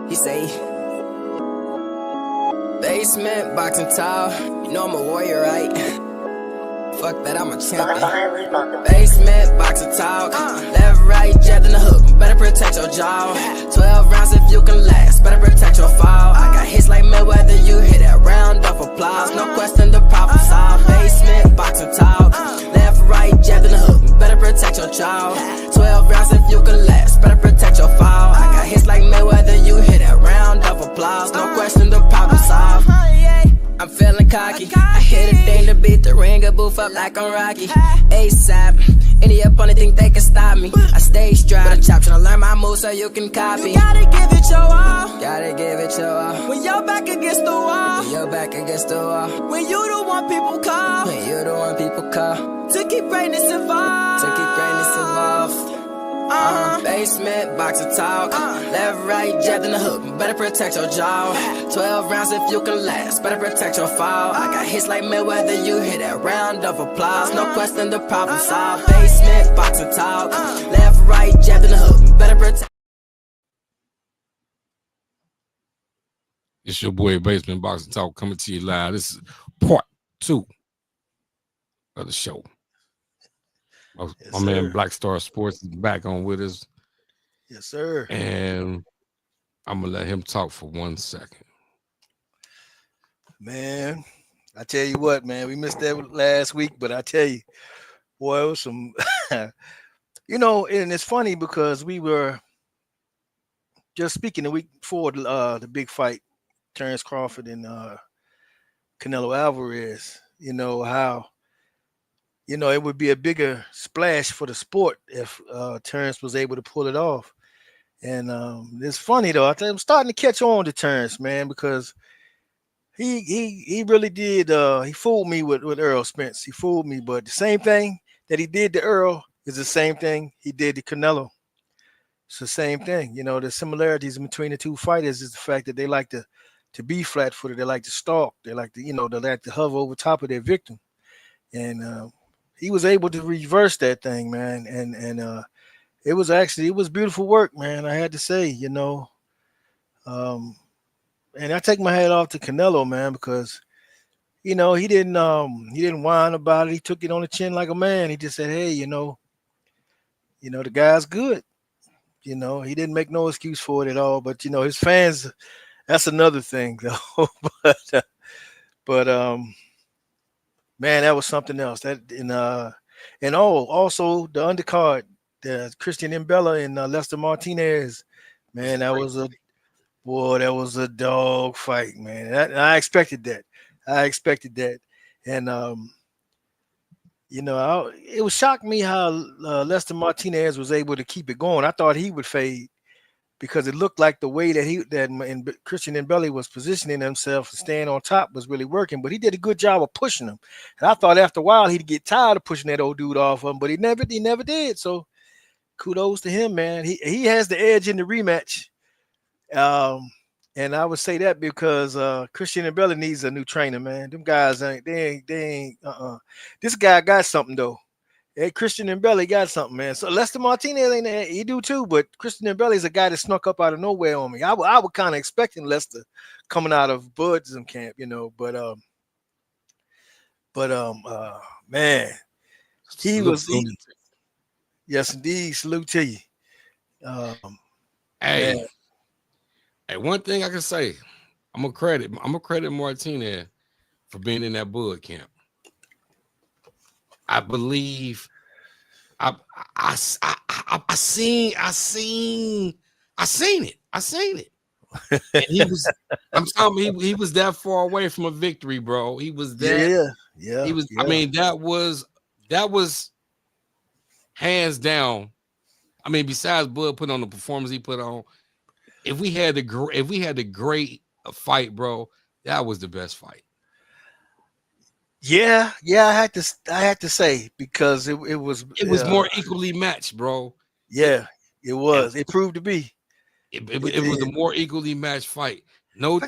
He say, basement, boxing towel. You know I'm a warrior, right? Fuck that, I'm a champion. Basement, boxing talk. Left, right, jabbed in the hook. Better protect your jaw. 12 rounds if you can last. Better protect your fall. I got hits like Mayweather. You hit that round of applause. No question, the problem solved. Basement, boxing talk. Left, right, jabbed in the hook. Better protect your jaw. 12 rounds if you can last. Better protect your fall. I got hits like Mayweather. You hit that round of applause. No question, the problem solved. I'm feeling cocky. I hit a thing to beat the ring, a boof up like I'm Rocky. ASAP, any opponent think they can stop me. I stay strapped, chop, tryna learn my moves so you can copy. You gotta give it your all. Gotta give it your all. When you're back against the wall. When you're back against the wall. When you the one people call. When you the one people call. To keep greatness involved. To keep greatness involved. Basement, boxing talk. Left, right, jabbed in the hook. Better protect your jaw. 12 rounds if you can last. Better protect your fall. I got hits like Mayweather. You hit that round of applause. No question, the problem solved. Basement, boxing talk. Left, right, jabbed in the hook. Better protect. It's your boy Basement Boxing Talk coming to you live. This is part 2 of the show. My man Black Star Sports is back on with us. Yes, sir. And I'm going to let him talk for 1 second. Man, I tell you what, man, we missed that last week, but I tell you, boy, it was some, you know, and it's funny because we were just speaking the week before the big fight, Terrence Crawford and Canelo Alvarez, you know, how, you know, it would be a bigger splash for the sport if Terrence was able to pull it off. And it's funny though. I'm starting to catch on to Terrence, man, because he really did. He fooled me with Earl Spence. He fooled me, but the same thing that he did to Earl is the same thing he did to Canelo. It's the same thing. You know, the similarities between the two fighters is the fact that they like to be flat-footed. They like to stalk. They like to, you know, they like to hover over top of their victim. And he was able to reverse that thing, man. And it was beautiful work, man. I had to say, you know. And I take my hat off to Canelo, man, because, you know, he didn't whine about it. He took it on the chin like a man. He just said, hey, you know, the guy's good. You know, he didn't make no excuse for it at all. But, you know, his fans, that's another thing, though. but man, that was something else. That and also the undercard, the Christian Mbella and Lester Martinez, man, that was a dog fight, man. I expected that. And you know, it was shocking me how Lester Martinez was able to keep it going. I thought he would fade because it looked like the way that Christian Mbella was positioning himself to stand on top was really working. But he did a good job of pushing him. And I thought after a while he'd get tired of pushing that old dude off of him, but he never did. So kudos to him, man. He has the edge in the rematch. And I would say that because Christian Mbella needs a new trainer, man. Them guys ain't. This guy got something though. Hey, Christian Mbella got something, man. So Lester Martinez ain't there. He do too, but Christian Mbella is a guy that snuck up out of nowhere on me. I was kind of expecting Lester coming out of Buddhism camp, you know, but man, he was. Yes, indeed. Salute to you. Hey, one thing I can say, I'm gonna credit Martinez for being in that Bud camp. I believe I seen it. And I'm telling you, he was that far away from a victory, bro. He was that. Yeah. He was. Yeah. I mean, that was hands down. I mean, besides Bud putting on the performance he put on, if we had the great fight, bro, that was the best fight. Yeah, I had to say because it was more equally matched, bro. Yeah, it was. It proved to be. It was a more equally matched fight. No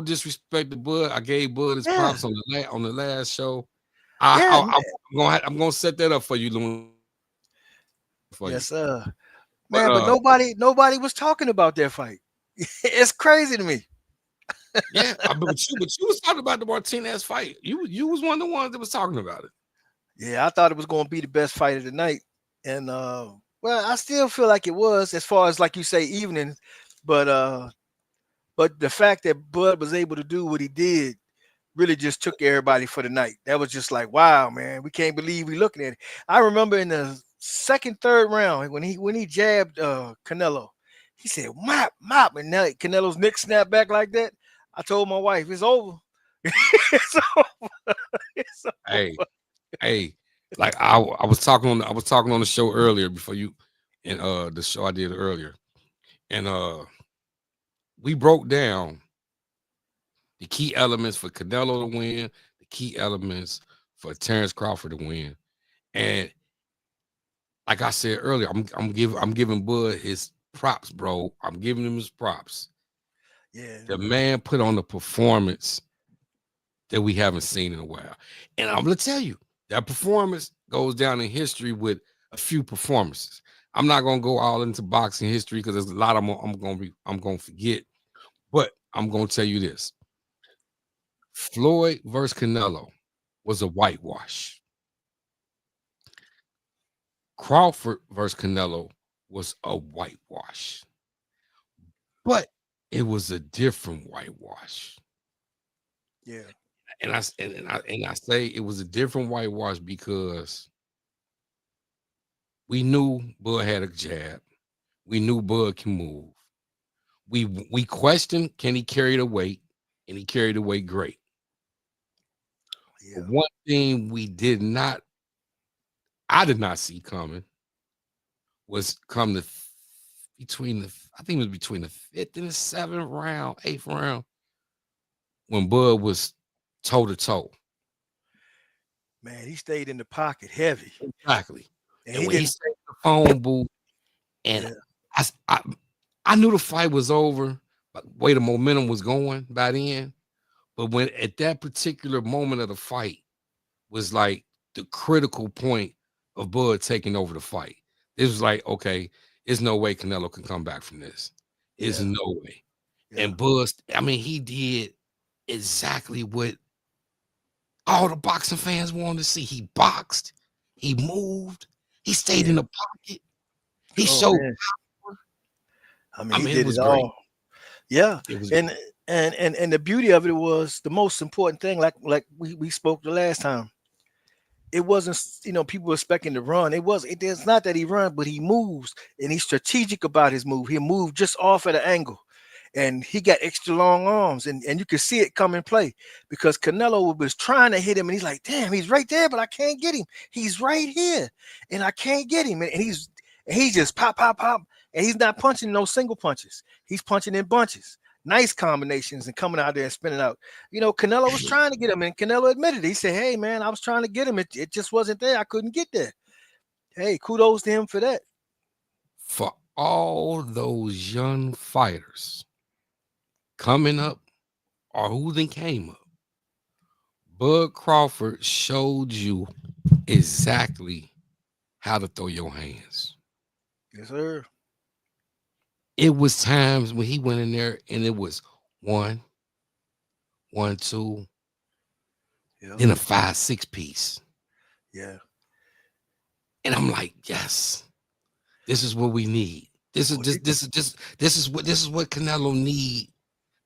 disrespect to Bud. I gave Bud his props on the last show. I'm gonna set that up for you, Loon. Yes, sir. Man, but nobody was talking about that fight. It's crazy to me. Yeah, but you was talking about the Martinez fight. You was one of the ones that was talking about it. Yeah, I thought it was going to be the best fight of the night, and well, I still feel like it was as far as like you say evening, but but the fact that Bud was able to do what he did really just took everybody for the night. That was just like, wow, man, we can't believe we looking at it. I remember in the second, third round when he jabbed Canelo, he said mop mop, and now Canelo's neck snapped back like that. I told my wife it's over. It's over. It's Hey, over. hey, like I was talking on the show earlier before you, and the show I did earlier, and we broke down the key elements for Canelo to win, the key elements for Terrence Crawford to win, and like I said earlier, I'm giving Bud his props, bro. I'm giving him his props. Yeah, The man put on a performance that we haven't seen in a while, and I'm gonna tell you that performance goes down in history with a few performances. I'm not gonna go all into boxing history because there's a lot of them I'm gonna forget, but I'm gonna tell you this: Floyd versus Canelo was a whitewash. Crawford versus Canelo was a whitewash, but it was a different whitewash. yeah, And I say it was a different whitewash because we knew Bud had a jab. We knew Bud can move. We questioned, can he carry the weight, and he carried the weight great. yeah. But one thing I did not see coming was come the between the I think it was between the fifth and the seventh round, eighth round, when Bud was toe to toe. Man, he stayed in the pocket heavy, Exactly. and And he when he didn't. said the phone booth, and Yeah, I, s- I knew the fight was over, but way the momentum was going by then. But when at that particular moment of the fight was like the critical point of Bud taking over the fight. It was like, okay, there's no way Canelo can come back from this. There's yeah, no way. yeah, And Bud, I mean, he did exactly what all the boxing fans wanted to see. He boxed, he moved, he stayed in yeah. the pocket, he Oh showed man, power. I mean, I he mean, it did it was great. all. Yeah, It was and and the beauty of it was the most important thing. Like we spoke the last time. It wasn't people expecting to run. It's not that he run, but he moves and he's strategic about his move. He moved just off at an angle, and he got extra long arms, and you could see it come in play because Canelo was trying to hit him, and he's like, damn, he's right there, but I can't get him. He's right here, and I can't get him, and he's just pop pop pop, and he's not punching no single punches. He's punching in bunches. Nice combinations and coming out there and spinning out. Canelo was trying to get him, and Canelo admitted it. He said, "Hey, man, I was trying to get him. It just wasn't there. I couldn't get there." Hey, kudos to him for that. for all those young fighters coming up or who then came up. Bud Crawford showed you exactly how to throw your hands. Yes, sir. It was times when he went in there and it was one, one, two, Yeah, then a 5-6 piece. yeah. And I'm like, yes, this is what we need. This is Oh, just this is what Canelo need.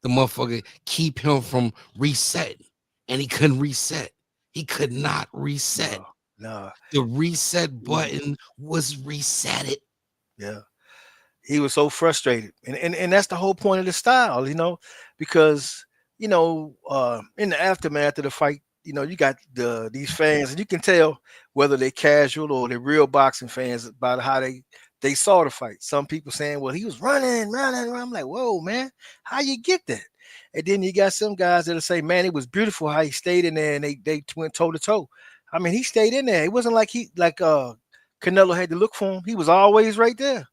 The motherfucker keep him from resetting. And he couldn't reset. He could not reset. no, no. The reset He- button was resetted. Yeah, he was so frustrated, and that's the whole point of the style, because in the aftermath of the fight, you got these fans, and you can tell whether they're casual or they're real boxing fans about how they saw the fight. Some people saying, "Well, he was running, running, running." I'm like, "Whoa, man, how you get that?" And then you got some guys that'll say, "Man, it was beautiful how he stayed in there and they went toe to toe." I mean, he stayed in there. It wasn't like Canelo had to look for him. He was always right there.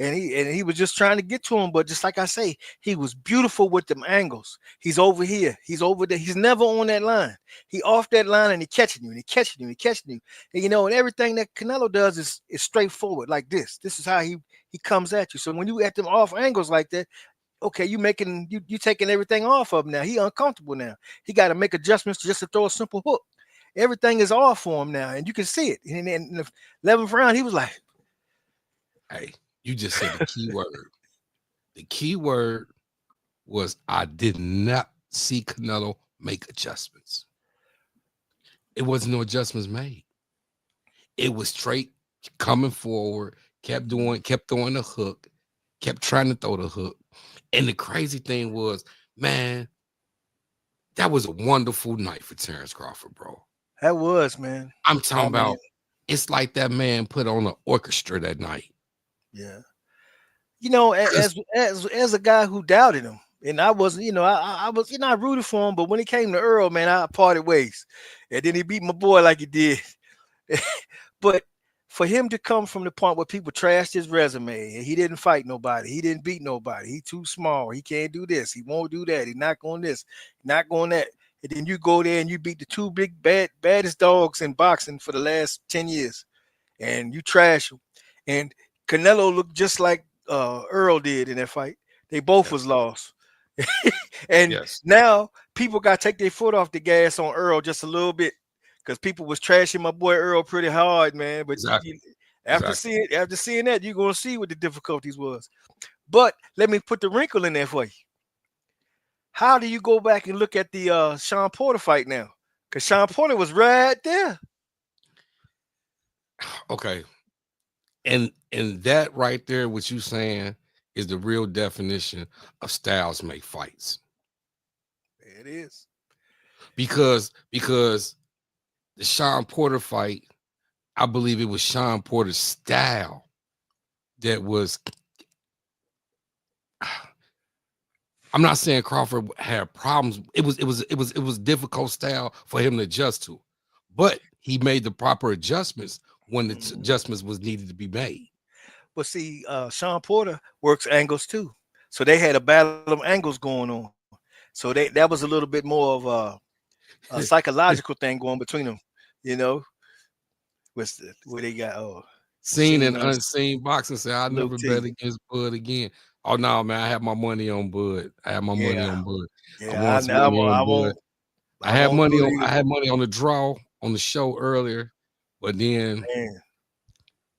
And he was just trying to get to him, but just like I say, he was beautiful with them angles. He's over here, he's over there. He's never on that line. He off that line and he catching you, and he catching you, and he catching you. And everything that Canelo does is straightforward like this. This is how he comes at you. So when you at them off angles like that, okay, you taking everything off of him now. He uncomfortable now. He got to make adjustments just to throw a simple hook. Everything is off for him now, and you can see it. And in the 11th round, he was like, Hey, you just said the key word. The key word was I did not see Canelo make adjustments. It wasn't no adjustments made. It was straight coming forward, kept throwing the hook, kept trying to throw the hook. And the crazy thing was, man, that was a wonderful night for Terrence Crawford, bro. that was, man. I'm talking I mean, about it's like that man put on an orchestra that night. yeah. You know, as a guy who doubted him, and I wasn't, I was, I rooted for him, but when it came to Earl, man, I parted ways. And then he beat my boy like he did. But for him to come from the point where people trashed his resume and he didn't fight nobody, he didn't beat nobody, he too small, he can't do this, he won't do that, he's not going this, not going that. And then you go there and you beat the two baddest dogs in boxing for the last 10 years, and you trash him. And Canelo looked just like Earl did in that fight. They both was lost. And now people got to take their foot off the gas on Earl just a little bit, because people was trashing my boy Earl pretty hard, man. But after seeing that, you're gonna see what the difficulties was. But let me put the wrinkle in there for you. How do you go back and look at the Sean Porter fight now? Because Sean Porter was right there. Okay. And that right there, what you saying is the real definition of styles make fights. It is. Because the Sean Porter fight, I believe it was Sean Porter's style that was. I'm not saying Crawford had problems. It was difficult style for him to adjust to, but he made the proper adjustments when the adjustments was needed to be made. But see, Sean Porter works angles too, so they had a battle of angles going on. So that was a little bit more of a psychological thing going between them, where they got seen and unseen boxing. Say I never bet against Bud again. Oh no, man! I have my money on Bud. I have my money on Bud. Yeah, I had money on the draw on the show earlier, but then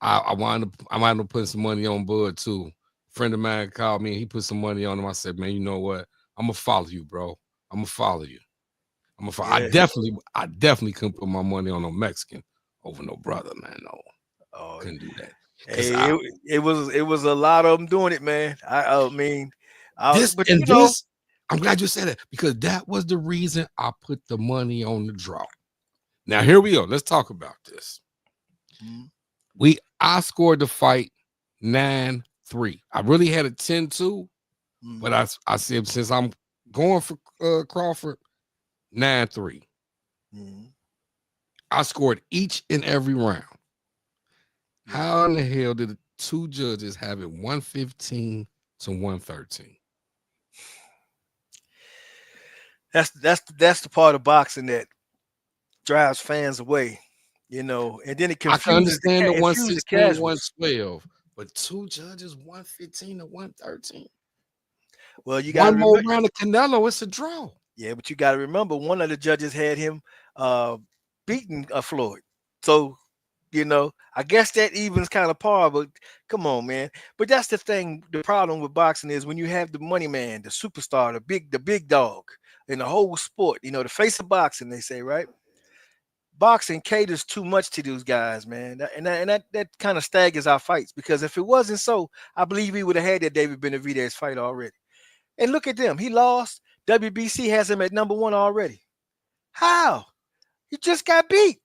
I wound up putting some money on Bud too. A friend of mine called me and he put some money on him. I said, man, you know what? I'm gonna follow you, bro. I'm gonna follow you. I definitely couldn't put my money on no Mexican over no brother, man. No, couldn't do that. Hey, it was a lot of them doing it, man. I'm glad you said that, because that was the reason I put the money on the draw. Now here we go. Let's talk about this. I scored the fight 9-3. I really had a 10-2, but I said, since I'm going for Crawford, 9-3. I scored each and every round. How in the hell did the two judges have it 115 to 113? That's the part of boxing that drives fans away, and then it confuses. I can understand the 116, 112, but two judges 115 to 113. Well, you got one more round of Canelo, it's a draw. Yeah, but you got to remember, one of the judges had him beating Floyd, so I guess that evens kind of par. But come on, man. But that's the thing. The problem with boxing is when you have the money man, the superstar, the big dog in the whole sport. The face of boxing, they say, right? Boxing caters too much to those guys, man, that kind of staggers our fights. Because if it wasn't so, I believe he would have had that David Benavidez fight already. And look at them. He lost. WBC has him at number 1 already. How? He just got beat.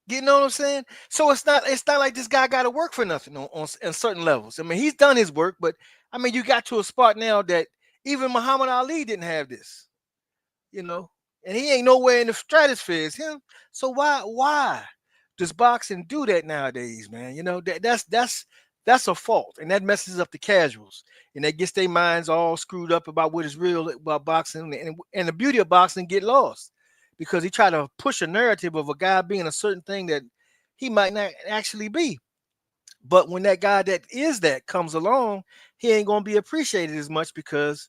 You know what I'm saying? So it's not like this guy got to work for nothing on certain levels. I mean, he's done his work, but I mean, you got to a spot now that even Muhammad Ali didn't have this, and he ain't nowhere in the stratosphere as him. So why does boxing do that nowadays, man? That's a fault, and that messes up the casuals, and that gets their minds all screwed up about what is real about boxing, and the beauty of boxing get lost. Because he tried to push a narrative of a guy being a certain thing that he might not actually be. But when that guy that comes along, he ain't gonna be appreciated as much because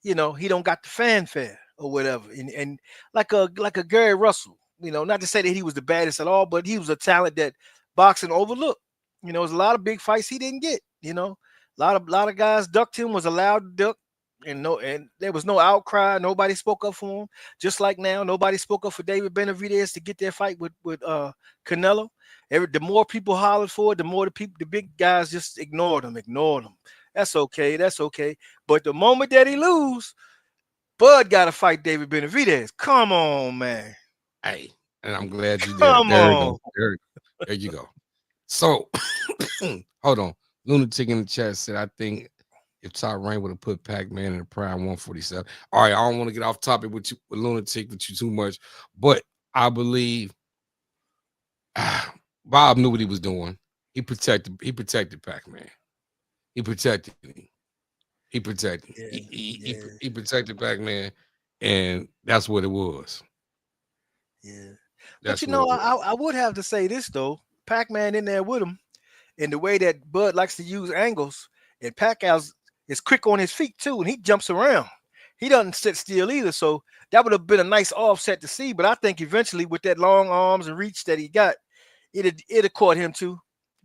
he don't got the fanfare or whatever. And like a Gary Russell, not to say that he was the baddest at all, but he was a talent that boxing overlooked. There's a lot of big fights he didn't get. A lot of guys ducked him, was allowed to duck, and there was no outcry. Nobody spoke up for him. Just like now, nobody spoke up for David Benavidez to get that fight with Canelo. The more people hollered for it, the more the big guys just ignored him. That's okay. That's okay. But the moment that he lose, Bud got to fight David Benavidez. Come on, man. Hey, and I'm glad you did. Come There you on. go. There you go. So, hold on. Lunatic in the chat said, I think if Top Rank would have put Pac-Man in the prime 147. All right, I don't want to get off topic with Lunatic with you too much, but I believe Bob knew what he was doing. He protected Pac-Man. He protected him. He protected him. He protected Pac-Man, and that's what it was. Yeah. That's But I would have to say this though. Pac-Man in there with him, and the way that Bud likes to use angles, and Pacquiao is quick on his feet too, and he jumps around. He doesn't sit still either. So that would have been a nice offset to see. But I think eventually with that long arms and reach that he got, it'd have caught him too.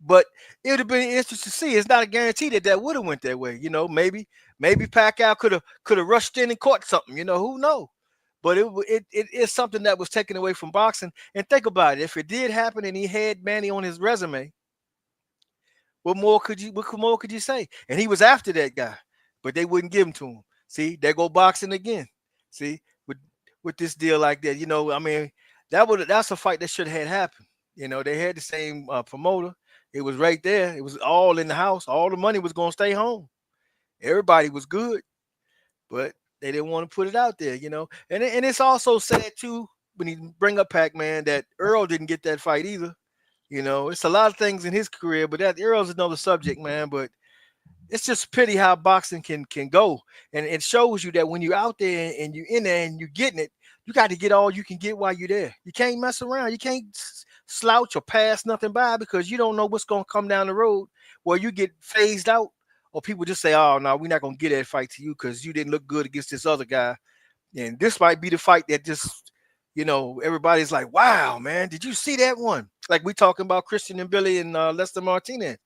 But it would have been interesting to see. It's not a guarantee that would have went that way. Maybe Pacquiao could have rushed in and caught something. Who knows? But it is something that was taken away from boxing. And think about it. If it did happen and he had Manny on his resume, what more could you say? And he was after that guy, but they wouldn't give him to him. See, there go boxing again. See, with this deal like that, I mean, that's a fight that should have happened. They had the same promoter. It was right there. It was all in the house. All the money was gonna stay home. Everybody was good, but they didn't want to put it out there. And it's also sad too when you bring up Pac-Man that Earl didn't get that fight either. It's a lot of things in his career, but that Earl's another subject, man. But it's just pity how boxing can go, and it shows you that when you're out there and you're in there and you're getting it, you got to get all you can get while you're there. You can't mess around. You can't slouch or pass nothing by because you don't know what's going to come down the road where you get phased out, or people just say, "Oh no, we're not going to get that fight to you because you didn't look good against this other guy," and this might be the fight that just. Everybody's like, wow, man, did you see that one? Like we talking about Christian and Billy and Lester Martinez.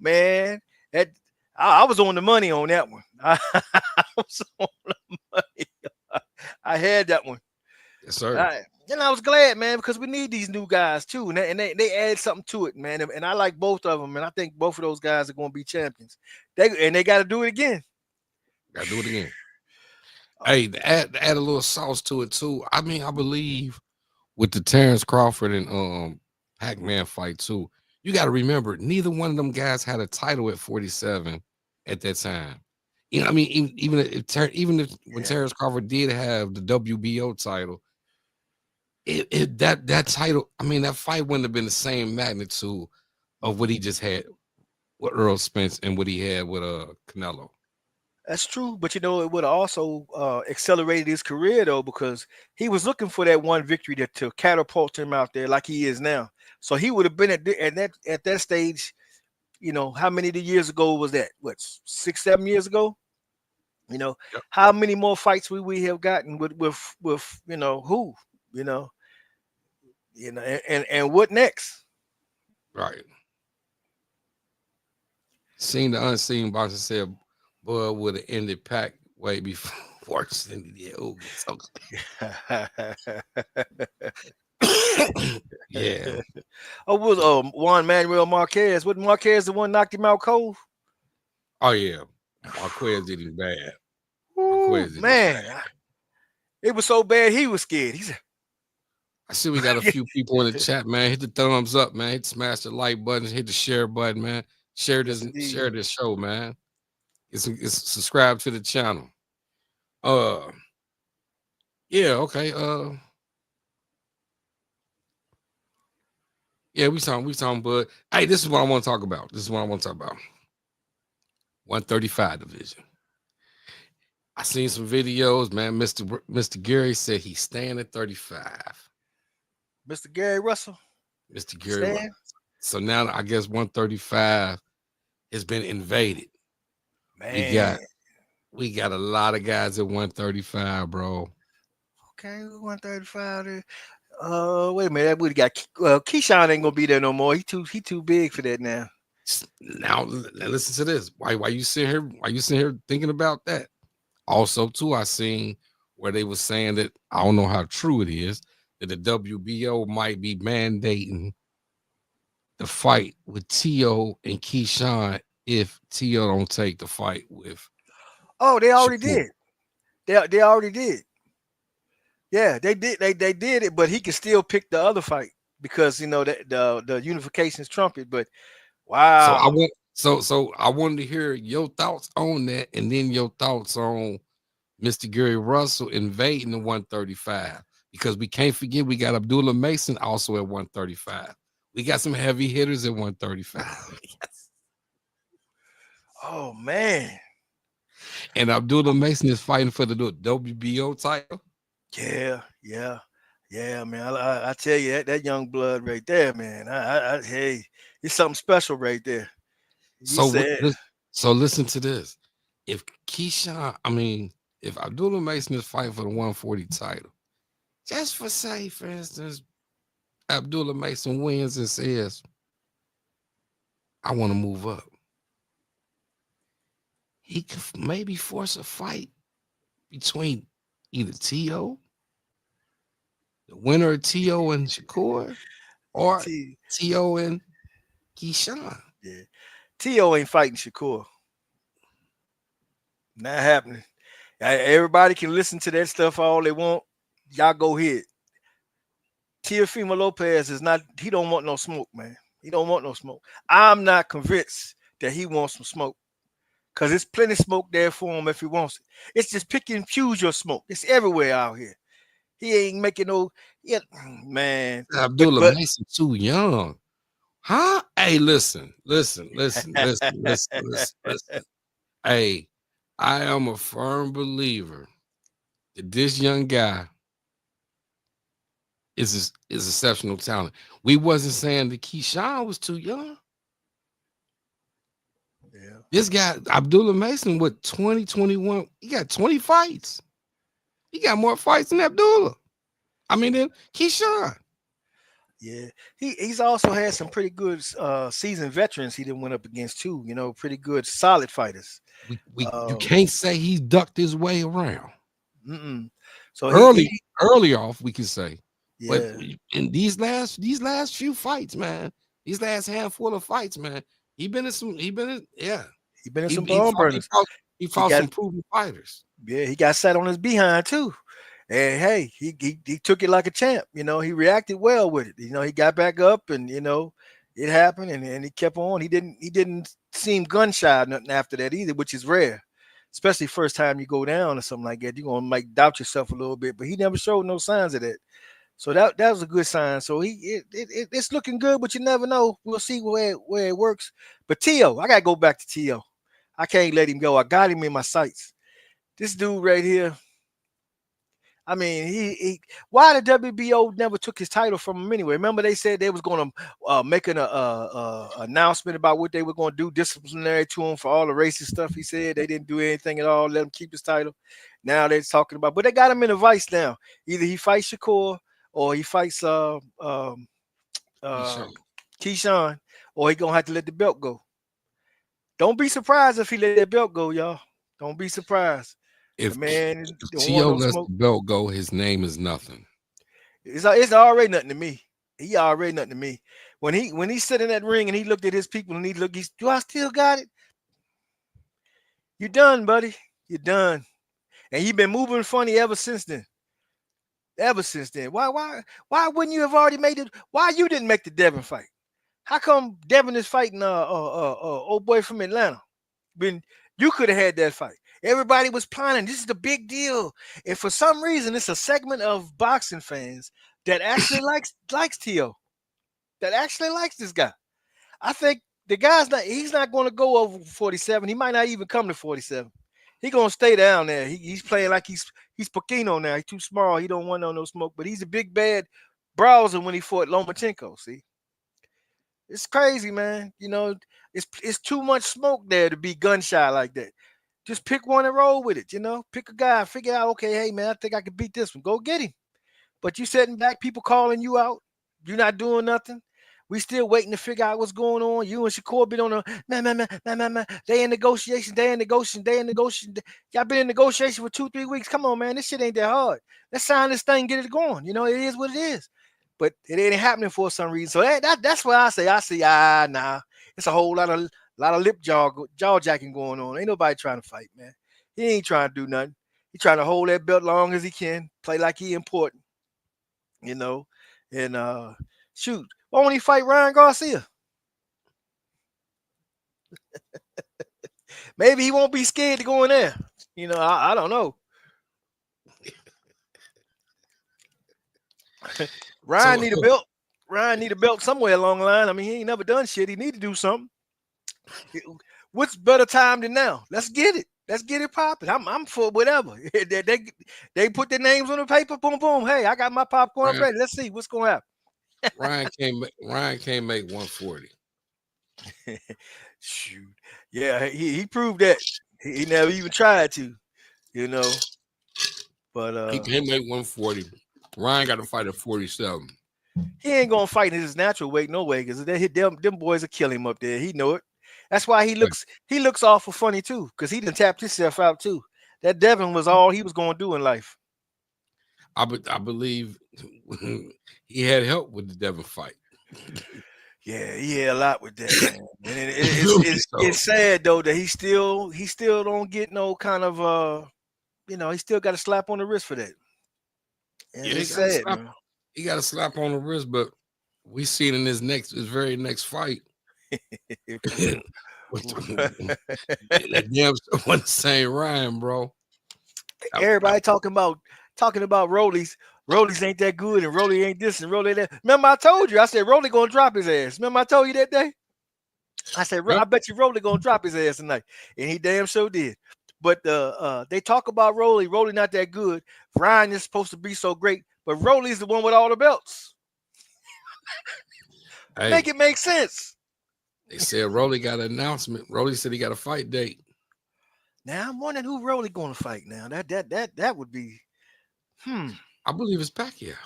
Man, I was on the money on that one. I was on the money. I had that one. Yes, sir. I was glad, man, because we need these new guys too. And they add something to it, man. And I like both of them. And I think both of those guys are going to be champions. They got to do it again. Got to do it again. Hey, add a little sauce to it too. I mean, I believe with the Terrence Crawford and Pac-Man fight too. You got to remember, neither one of them guys had a title at 47 at that time. I mean, even if when Terrence Crawford did have the WBO title, that title, I mean, that fight wouldn't have been the same magnitude of what he just had with Earl Spence and what he had with Canelo. That's true, but it would have also accelerated his career though, because he was looking for that one victory to catapult him out there like he is now. So he would have been at that stage. How many years ago was that? What, 6-7 years ago? Yep. How many more fights we have gotten with who? And what next? Right. Seen the unseen boxer said. Bud would have ended Pac way before worse than he did. Oh, yeah. Oh, was Juan Manuel Marquez? Wasn't Marquez the one knocked him out cold? Oh yeah, Marquez did him bad. Man, it was so bad he was scared. He said, I see we got a few people in the chat, man. Hit the thumbs up, man. Hit smash the like button. Hit the share button, man. Share this show, man. It's subscribe to the channel. Yeah, okay. Yeah, we talking, Bud. Hey, this is what I want to talk about. 135 division. I seen some videos, man. Mr. Gary said he's staying at 35. Mr. Gary Russell. Mr. Gary Russell. So now I guess 135 has been invaded. We Man. got we got a lot of guys at 135, bro. Okay, 135 there. Wait a minute. We got Keyshawn ain't gonna be there no more. He too big for that now. Now listen to this. Why you sitting here? Why you sitting here thinking about that? Also, too, I seen where they were saying that I don't know how true it is that the WBO might be mandating the fight with T.O. and Keyshawn if T.O. don't take the fight with Oh, they already Shakur. did. They already did. Yeah, they did. They did it, but he can still pick the other fight because the unification is trumpet. But So I wow, want so I wanted to hear your thoughts on that, and then your thoughts on Mr. Gary Russell invading the 135 because we can't forget we got Abdullah Mason also at 135. We got some heavy hitters at 135. oh man, And Abdullah Mason is fighting for the WBO title. yeah, man. I tell you that young blood right there, man. Hey, it's something special right there. You So said, so listen to this. If Keyshawn, I mean, if Abdullah Mason is fighting for the 140 title, just for say, for instance, Abdullah Mason wins and says, I want to move up. He could maybe force a fight between either T.O., the winner of T.O. and Shakur, yeah, or T.O. and Keyshawn. yeah. T.O. ain't fighting Shakur. Not happening. Everybody can listen to that stuff all they want. Y'all go ahead. Teofimo Lopez is not. He don't want no smoke, man. He don't want no smoke. I'm not convinced that he wants some smoke because there's plenty of smoke there for him if he wants it. It's just pick and choose your smoke. It's everywhere out here. He ain't making no. Yeah, man. Abdullah But Mason too young. Huh? Hey, listen. Hey, I am a firm believer that this young guy is exceptional talent. We wasn't saying that Keyshawn was too young. yeah, This guy, Abdullah Mason, with 2021, he got 20 fights. He got more fights than Abdullah. I mean, than Keyshawn. yeah. He's also had some pretty good seasoned veterans he didn't went up against too. Pretty good solid fighters. You can't say he's ducked his way around. Mm-mm. So Early off, we can say. But yeah, in these last few fights, man, these last handful of fights, man, he been in some he been in he some he barn fought, he burners. fought, he He fought got some proven fighters. Yeah, he got sat on his behind too. And hey, he took it like a champ. He reacted well with it. He got back up and it happened and he kept on. He didn't seem gun shy or nothing after that either, which is rare. Especially first time you go down or something like that. You're gonna doubt yourself a little bit, but he never showed no signs of that. So that was a good sign. So it's looking good, but you never know. We'll see where it works. But T.O., I gotta go back to T.O. I can't let him go. I got him in my sights. This dude right here, I mean, why the WBO never took his title from him anyway? Remember they said they was going to make an announcement about what they were going to do disciplinary to him for all the racist stuff. He said they didn't do anything at all. Let him keep his title. Now they're talking about, but they got him in a vice now. Either he fights Shakur or he fights Keyshawn, or he gonna have to let the belt go. Don't be surprised if he let that belt go, y'all. Don't be surprised. The If man don't want T.O. no lets the smoke. belt go, his name is nothing. It's already nothing to me. He already nothing to me. When he sat in that ring and he looked at his people and do I still got it? You done, buddy. You done. And he been moving funny ever since then. Ever since then. Why wouldn't you have already made it? Why you didn't make the Devin fight? How come Devin is fighting old boy from Atlanta? When you could have had that fight. Everybody was planning. This is the big deal. And for some reason, it's a segment of boxing fans that actually likes T.O. That actually likes this guy. I think the guy's he's not going to go over 47. He might not even come to 47. He's going to stay down there. He's playing like he's Pacino now. He's too small. He don't want no smoke. But he's a big bad browser when he fought Lomachenko. See, It's crazy, man. You know, it's too much smoke there to be gun shy like that. Just pick one and roll with it. You know, pick a guy, figure out, okay, hey man, I think I can beat this one. Go get him. But you sitting back, people calling you out. You're not doing nothing. We still waiting to figure out what's going on. You and Shakur been on a man. They in negotiation. They in negotiation. They in negotiation. Y'all been in negotiation for 2-3 weeks. Come on, man. This shit ain't that hard. Let's sign this thing, get it going. You know, it is what it is. But it ain't happening for some reason. So that's why I say, nah. It's a whole lot of lip jaw jacking going on. Ain't nobody trying to fight, man. He ain't trying to do nothing. He trying to hold that belt long as he can, play like he important, you know. And shoot, why don't he fight Ryan Garcia? Maybe he won't be scared to go in there. You know, I don't know. Ryan need a belt. Ryan need a belt somewhere along the line. I mean, he ain't never done shit. He need to do something. What's better time than now? Let's get it. Let's get it popping. I'm for whatever. They put their names on the paper. Boom, boom. Hey, I got my popcorn ready. Let's see what's going to happen. Ryan can't make 140. Shoot. Yeah, he proved that. He never even tried to, you know. But he can't make 140. Ryan got to fight at 47. He ain't gonna fight in his natural weight, no way, because them boys will kill him up there. He know it. That's why he looks awful funny too, because he done tapped himself out too. That Devin was all he was gonna do in life. I believe he had help with the Devin fight. Yeah, he had a lot with that, man. And it's sad though that he still don't get no kind of you know, he still got a slap on the wrist for that. And yeah, it's sad, man. He got a slap on the wrist, but we seen in his very next fight. That damn wasn't the same Ryan, bro. Everybody talking about Rollies. Rollies ain't that good, and Rolly ain't this, and Rolly that. Remember, I told you, I said Rolly gonna drop his ass. Remember, I told you that day. I said, I bet you Rolly gonna drop his ass tonight, and he damn sure did. But they talk about Rolly. Rolly not that good. Ryan is supposed to be so great, but Rolly's the one with all the belts. Hey, make it make sense. They said Rolly got an announcement. Rolly said he got a fight date. Now I'm wondering who Rolly gonna fight now. That would be I believe it's Pacquiao.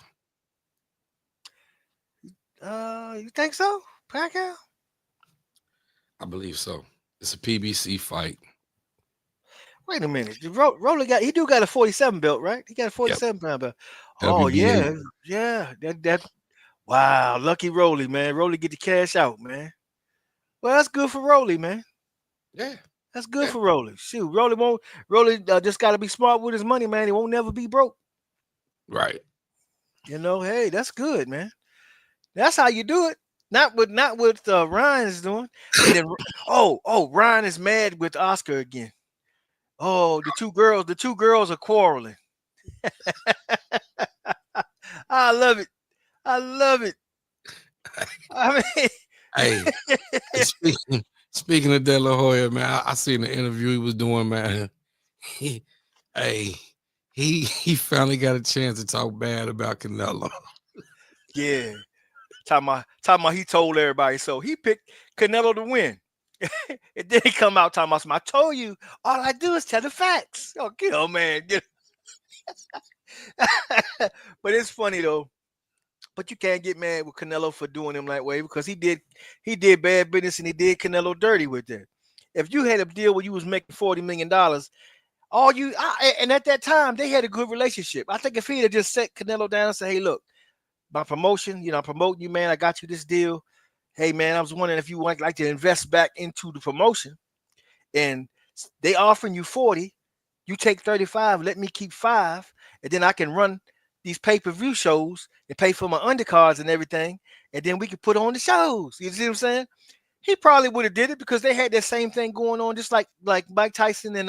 You think so? Pacquiao? I believe so. It's a PBC fight. Wait a minute. Rolly got a 47 belt, right? He got a 47 pound belt. Oh WBA. Yeah. That wow, lucky Rolly, man. Rolly get the cash out, man. Well, that's good for Rolly, man. Yeah. That's good for Rolly. Shoot, Rolly just got to be smart with his money, man. He won't never be broke. Right. You know, hey, that's good, man. That's how you do it. Not what Ryan is doing. And then, Ryan is mad with Oscar again. Oh, the two girls are quarreling. I love it. I mean, hey, speaking of De La Hoya, man, I seen the interview he was doing, man. He finally got a chance to talk bad about Canelo. Yeah. Talking about he told everybody, so he picked Canelo to win. And then he come out talking about, I told you, all I do is tell the facts. Oh, get on, man. But it's funny though. But you can't get mad with Canelo for doing him that way, because he did bad business and he did Canelo dirty with that. If you had a deal where you was making $40 million, and at that time they had a good relationship. I think if he had just set Canelo down and said, hey, look, my promotion, I'm promoting you, man. I got you this deal. Hey, man, I was wondering if you would like to invest back into the promotion, and they offering you 40, you take 35, let me keep 5, and then I can run these pay-per-view shows and pay for my undercards and everything, and then we could put on the shows. You see what I'm saying? He probably would have did it, because they had that same thing going on, just like Mike Tyson and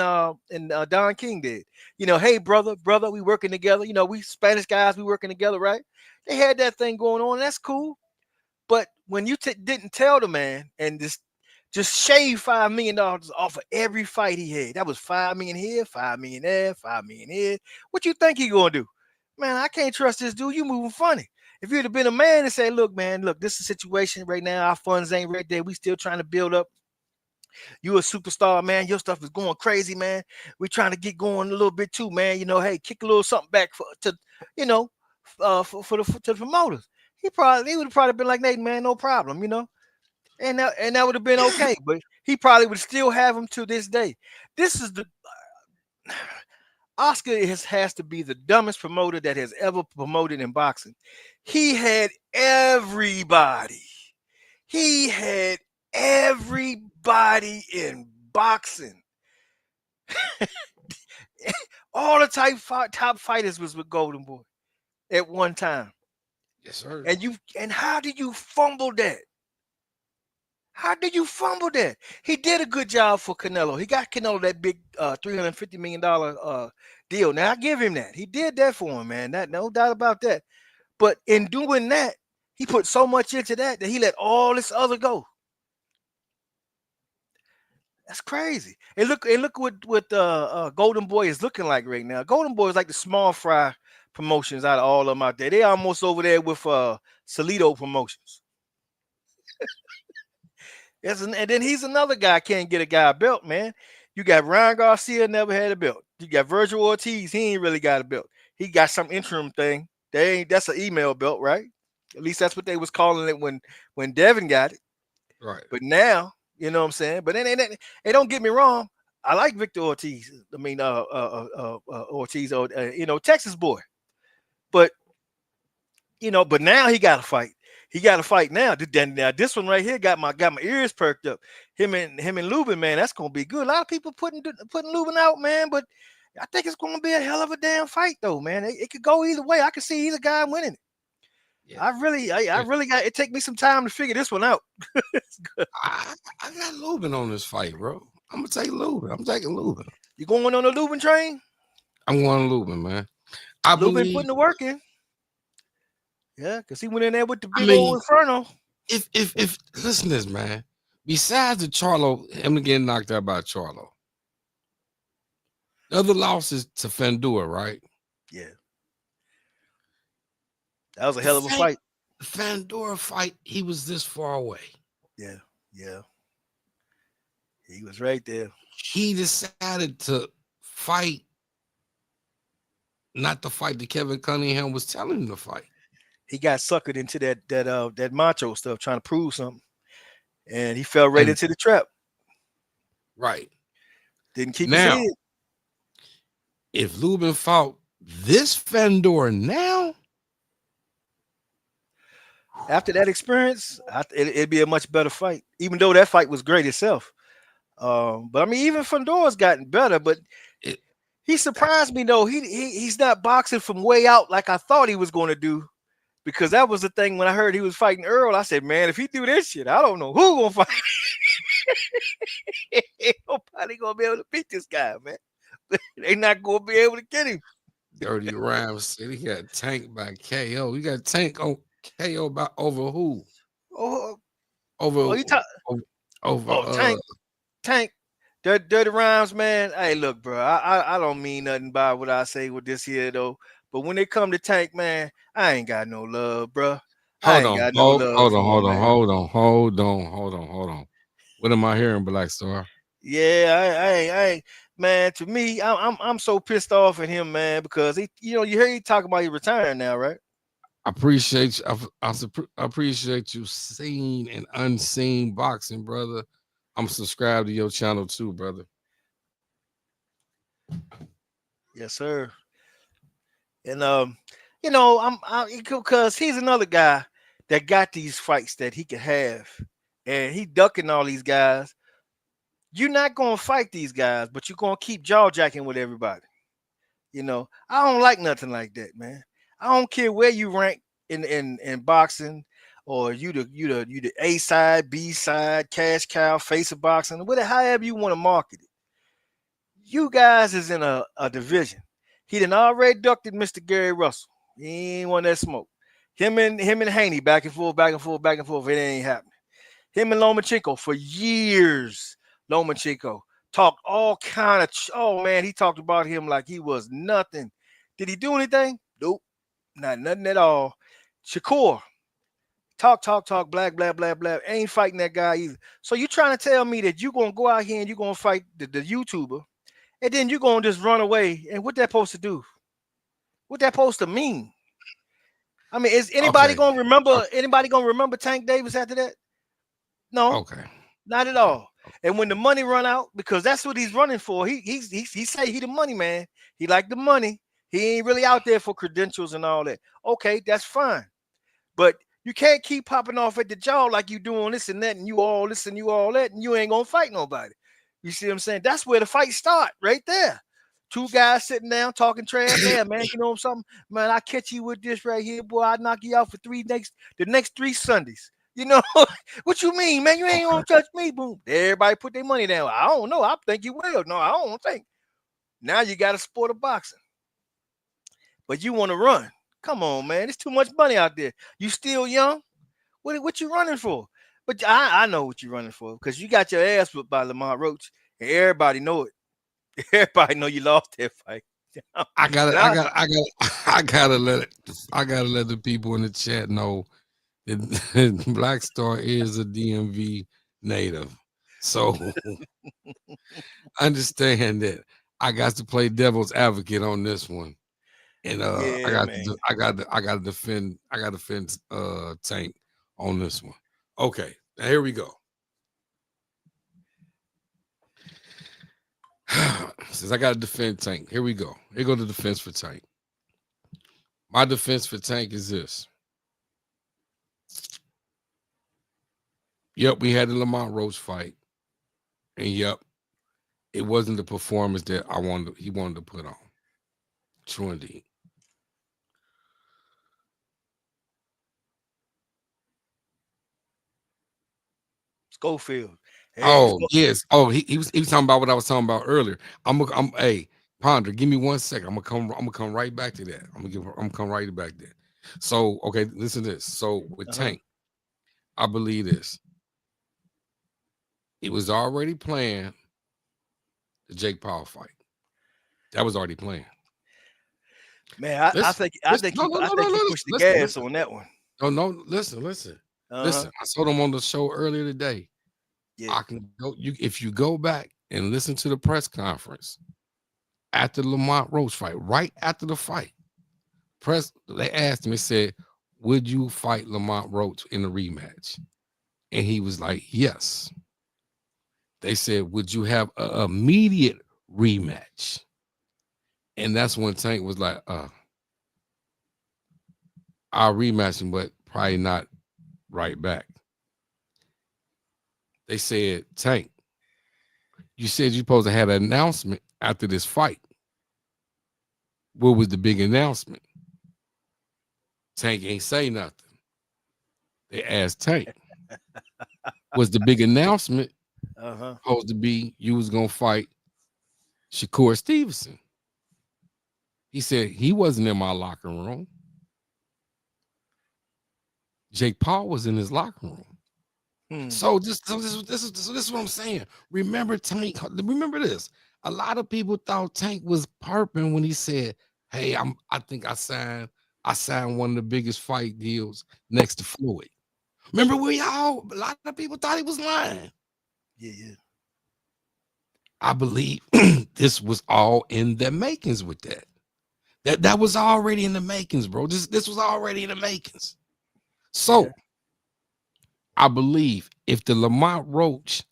Don King did. Hey, brother, we working together. We Spanish guys, we working together, right? They had that thing going on, and that's cool. But when you didn't tell the man and just shave $5 million off of every fight he had, that was $5 million here, $5 million there, $5 million here. What you think he gonna do? Man, I can't trust this dude. You moving funny. If you'd have been a man and say, look, man, look, this is a situation right now. Our funds ain't right there. We still trying to build up. You a superstar, man. Your stuff is going crazy, man. We trying to get going a little bit too, man. Hey, kick a little something back you know, to the promoters. He would have probably been like, Nathan, man, no problem, and that would have been okay. But he probably would still have him to this day. This is the Oscar has to be the dumbest promoter that has ever promoted in boxing. He had everybody. He had everybody in boxing. All the top fighters was with Golden Boy at one time. Yes, sir. And how did you fumble that? How did you fumble that? He did a good job for Canelo. He got Canelo that big $350 million deal. Now I give him that. He did that for him, man. That no doubt about that. But in doing that, he put so much into that he let all this other go. That's crazy. And look what Golden Boy is looking like right now. Golden Boy is like the small fry promotions out of all of them out there. They almost over there with Salido Promotions. And then he's another guy can't get a guy a belt, man. You got Ryan Garcia, never had a belt. You got Virgil Ortiz, he ain't really got a belt. He got some interim thing. That's an email belt, right? At least that's what they was calling it when Devin got it. Right. But now, you know what I'm saying? But then don't get me wrong. I like Victor Ortiz. I mean, Ortiz, Texas boy. But but now he got to fight. He got to fight now. Now this one right here got my ears perked up. Him and Lubin, man, that's gonna be good. A lot of people putting Lubin out, man, but I think it's gonna be a hell of a damn fight, though, man. It could go either way. I can see either guy winning it. Yeah. I really got it. Take me some time to figure this one out. I got Lubin on this fight, bro. I'm gonna take Lubin. I'm taking Lubin. You going on the Lubin train? I'm going Lubin, man. Lubin putting the work in. Yeah, because he went in there with the big old Inferno. If listen to this, man. Besides the Charlo, him getting knocked out by Charlo, the other loss is to Fandura, right? Yeah. That was a hell of a fight. The Fandura fight, he was this far away. Yeah. He was right there. He decided to fight, not the fight that Kevin Cunningham was telling him to fight. He got suckered into that macho stuff, trying to prove something, and he fell right into the trap. Right. Didn't keep his head. If Lubin fought this Fandora now, after that experience, it'd be a much better fight. Even though that fight was great itself, but I mean, even Fandora's gotten better. But he surprised me though. He's not boxing from way out like I thought he was going to do. Because that was the thing when I heard he was fighting Earl. I said, man, if he do this shit, I don't know who gonna fight. Ain't nobody gonna be able to beat this guy, man. They not gonna be able to get him. Dirty Rhymes said he got tanked by KO. You got tanked on KO by over who? Tank. Dirty Rhymes, man. Hey, look, bro. I don't mean nothing by what I say with this here though. But when it come to Tank, man, I ain't got no love, bro. Hold on. What am I hearing, Black Star? Yeah, I man. To me, I'm so pissed off at him, man, because you hear he talking about he retiring now, right? I appreciate you. I appreciate you seen and unseen boxing, brother. I'm subscribed to your channel too, brother. Yes, sir. And because he's another guy that got these fights that he can have, and he ducking all these guys. You're not gonna fight these guys, but you're gonna keep jaw jacking with everybody. I don't like nothing like that, man. I don't care where you rank in boxing, or you the A side, B side, cash cow, face of boxing, however you want to market it. You guys is in a division. He done already ducked Mr. Gary Russell. He ain't want that smoke. Him and Haney back and forth. It ain't happening. Him and Lomachenko for years. Lomachenko talked all kind of. Oh man, he talked about him like he was nothing. Did he do anything? Nope, not nothing at all. Shakur, talk, blah. Ain't fighting that guy either. So you trying to tell me that you gonna go out here and you gonna fight the YouTuber, and then you gonna just run away? And what that supposed to do? What that supposed to mean? I mean, is anybody Okay. gonna remember? Anybody gonna remember Tank Davis after that? No, Okay. not at all. And when the money run out, because that's what he's running for. He say he the money man. He like the money. He ain't really out there for credentials and all that. Okay, that's fine. But you can't keep popping off at the jaw like you doing this and that, and you all this and you all that, and you ain't gonna fight nobody. You see what I'm saying? That's where the fight start, right there. Two guys sitting down talking trash. Yeah, man, you know something? Man, I catch you with this right here, boy. I knock you out for the next 3 Sundays. You know what you mean, man? You ain't gonna touch me, boom. Everybody put their money down. I don't know. I think you will. No, I don't think. Now you got a sport of boxing, but you want to run. Come on, man. There's too much money out there. You still young. What you running for? But I know what you're running for because you got your ass whipped by Lamont Roach, and everybody know it. Everybody know you lost that fight. I gotta let the people in the chat know that Black Star is a DMV native. So understand that I got to play devil's advocate on this one. And Yeah, I got to defend Tank on this one. Okay, now here we go. Since I got to defend Tank, here we go. Here go the defense for Tank. My defense for Tank is this. Yep, we had the Lamont Roach fight, and yep, it wasn't the performance that he wanted to put on. True indeed. Schofield. Hey, Oh yes. Oh, he was talking about what I was talking about earlier. Hey, Ponder, give me 1 second. I'm gonna come right back to that. I'm gonna come right back there. So okay, listen to this. So with Tank, I believe this. It was already planned, the Jake Paul fight. That was already planned. Man, I think you pushed the gas on that one. No, listen. Listen, I told him on the show earlier today. Yeah. I can go. If you go back and listen to the press conference after the Lamont Roach fight, right after the fight, they asked him. They said, "Would you fight Lamont Roach in a rematch?" And he was like, "Yes." They said, "Would you have an immediate rematch?" And that's when Tank was like, "I'll rematch him, but probably not right back." They said, "Tank, you said you're supposed to have an announcement after this fight. What was the big announcement?" Tank ain't say nothing. They asked Tank, was the big announcement supposed to be you was gonna fight Shakur Stevenson? He said he wasn't in my locker room. Jake Paul was in his locker room. So this is what I'm saying. Remember Tank. Remember this. A lot of people thought Tank was perping when he said, "Hey, I think I signed one of the biggest fight deals next to Floyd." Remember a lot of people thought he was lying. Yeah. I believe this was all in the makings with that. That was already in the makings, bro. This was already in the makings. So I believe if the Lamont Roach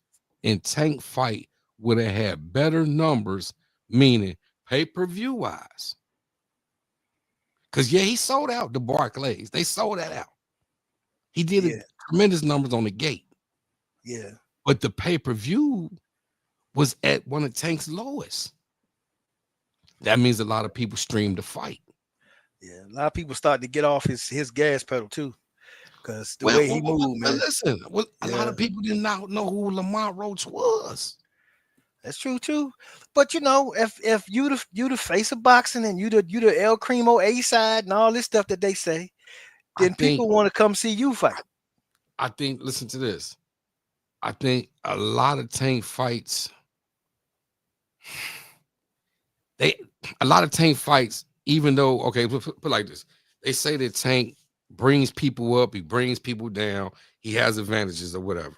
and Tank fight would have had better numbers, meaning pay-per-view wise, because he sold out the Barclays. They sold that out. He did tremendous numbers on the gate. Yeah. But the pay-per-view was at one of Tank's lowest. That means a lot of people streamed the fight. Yeah, a lot of people started to get off his gas pedal too. Because the way he moved, man. Listen, a lot of people did not know who Lamont Roach was. That's true too. But you know, if you the face of boxing and you the El Cremo A side and all this stuff that they say, then people want to come see you fight. I think. Listen to this. I think a lot of Tank fights. Even though put like this, they say that Tank brings people up, he brings people down, he has advantages or whatever.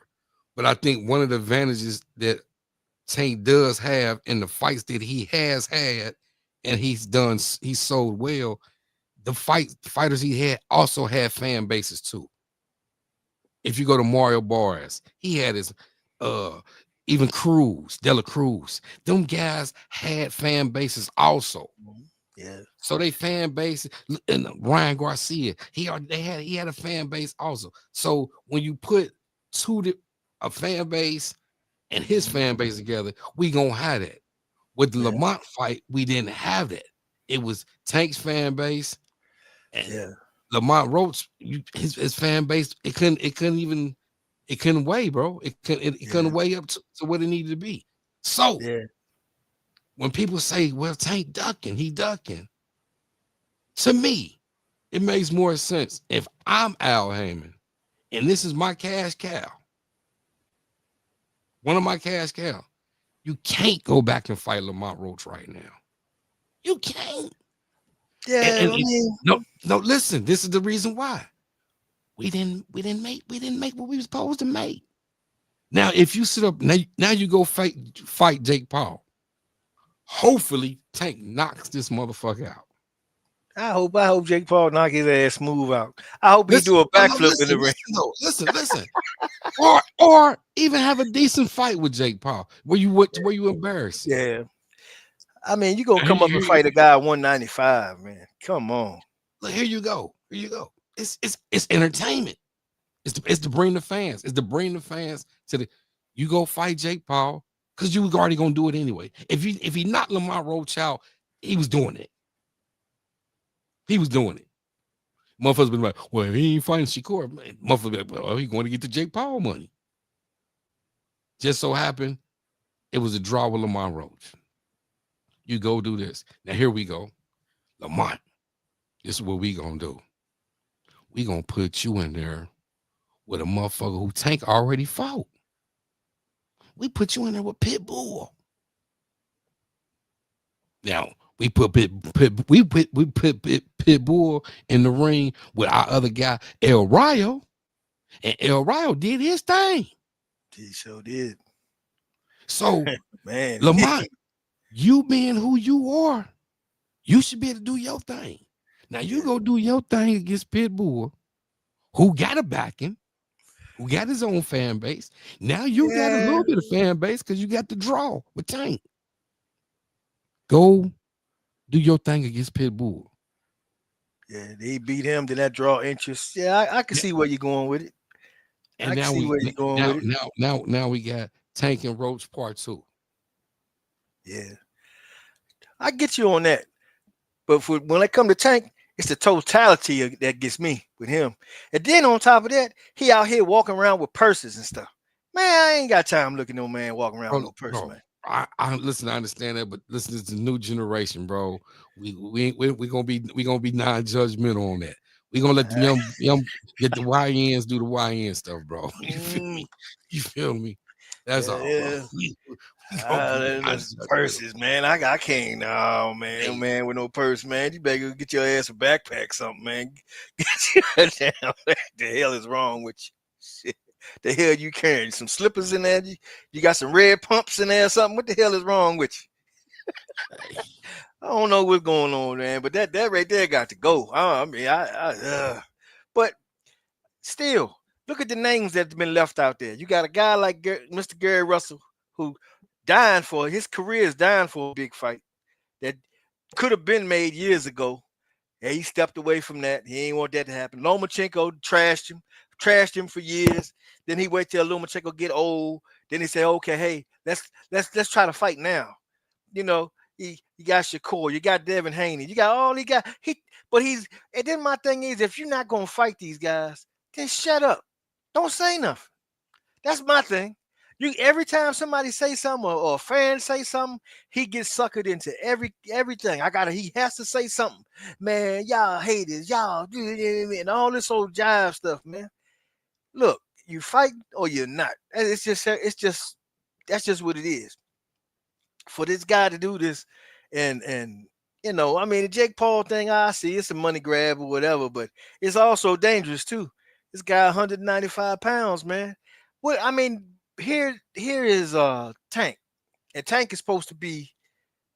But I think one of the advantages that Tank does have in the fights that he has had and he's sold well, the fighters he had also had fan bases too. If you go to Mario Barres, he had his even Cruz, Dela Cruz, them guys had fan bases also. Yeah. So they fan base and Ryan Garcia, he had a fan base also. So when you put a fan base and his fan base together, we gonna have that. With the Lamont fight, we didn't have that. It was Tank's fan base and Lamont Roach, his fan base, it couldn't weigh, bro. It couldn't weigh up to what it needed to be. So when people say, well, Tank ducking, he ducking. To me, it makes more sense if I'm Al Heyman and this is my cash cow, one of my cash cow. You can't go back and fight Lamont Roach right now. You can't. Yeah, no. Listen, this is the reason why we didn't make what we were supposed to make. Now, if you sit up now you go fight Jake Paul. Hopefully, Tank knocks this motherfucker out. I hope Jake Paul knock his ass smooth out. I hope he do a backflip in the ring. Listen. or even have a decent fight with Jake Paul where you embarrass. Yeah. I mean, you gonna come up and fight a guy at 195, man. Come on. Look, here you go. It's entertainment. It's to bring the fans. It's to bring the fans to the. You go fight Jake Paul because you was already gonna do it anyway. If he knocked Lamont Roach out, he was doing it. Motherfuckers been like, well, if he ain't fighting Shakur, motherfuckers be like, well, he going to get the Jake Paul money. Just so happened, it was a draw with Lamont Roach. You go do this. Now here we go. Lamont, this is what we gonna do. We gonna put you in there with a motherfucker who Tank already fought. We put you in there with Pitbull. Now we put Pitbull in the ring with our other guy El Rayo, and El Rayo did his thing. He sure did. So, man, Lamont, you being who you are, you should be able to do your thing. Now you go do your thing against Pitbull, who got a backing, who got his own fan base. Now you got a little bit of fan base because you got the draw with Tank. Go do your thing against Pitbull. Yeah, they beat him. Then that draw interest. Yeah, I can see where you're going with it. And now we got Tank and Roach Part 2. Yeah, I get you on that. But when it come to Tank, it's the totality that gets me with him. And then on top of that, he out here walking around with purses and stuff. Man, I ain't got time looking at no man walking around with no purse, man. I listen, I understand that, but listen, it's the new generation, bro. We gonna be non-judgmental on that. We gonna let the young get the YNs do the YN stuff, bro. You feel me? That's all. Purses, man. I can't. Oh man, with no purse, man. You better get your ass a backpack, something, man. Get you down. What the hell is wrong with you? Shit. The hell you carrying? Some slippers in there? You got some red pumps in there or something? What the hell is wrong with you? I don't know what's going on, man. But that right there got to go. But still, look at the names that's been left out there. You got a guy like Mr. Gary Russell who his career is dying for a big fight that could have been made years ago. Yeah, he stepped away from that. He ain't want that to happen. Lomachenko trashed him for years. Then he wait till Lomachenko get old. Then he say, okay, hey, let's try to fight now. You know, you got Shakur, you got Devin Haney, you got all he got. And then my thing is, if you're not gonna fight these guys, then shut up. Don't say nothing. That's my thing. Every time somebody say something or a fan say something, he gets suckered into everything. He has to say something. Man, y'all haters, y'all and all this old jive stuff, man. Look, you fight or you're not. That's just what it is. For this guy to do this and I mean, the Jake Paul thing, I see it's a money grab or whatever, but it's also dangerous too. This guy 195 pounds, man. What I mean, here is Tank. And Tank is supposed to be,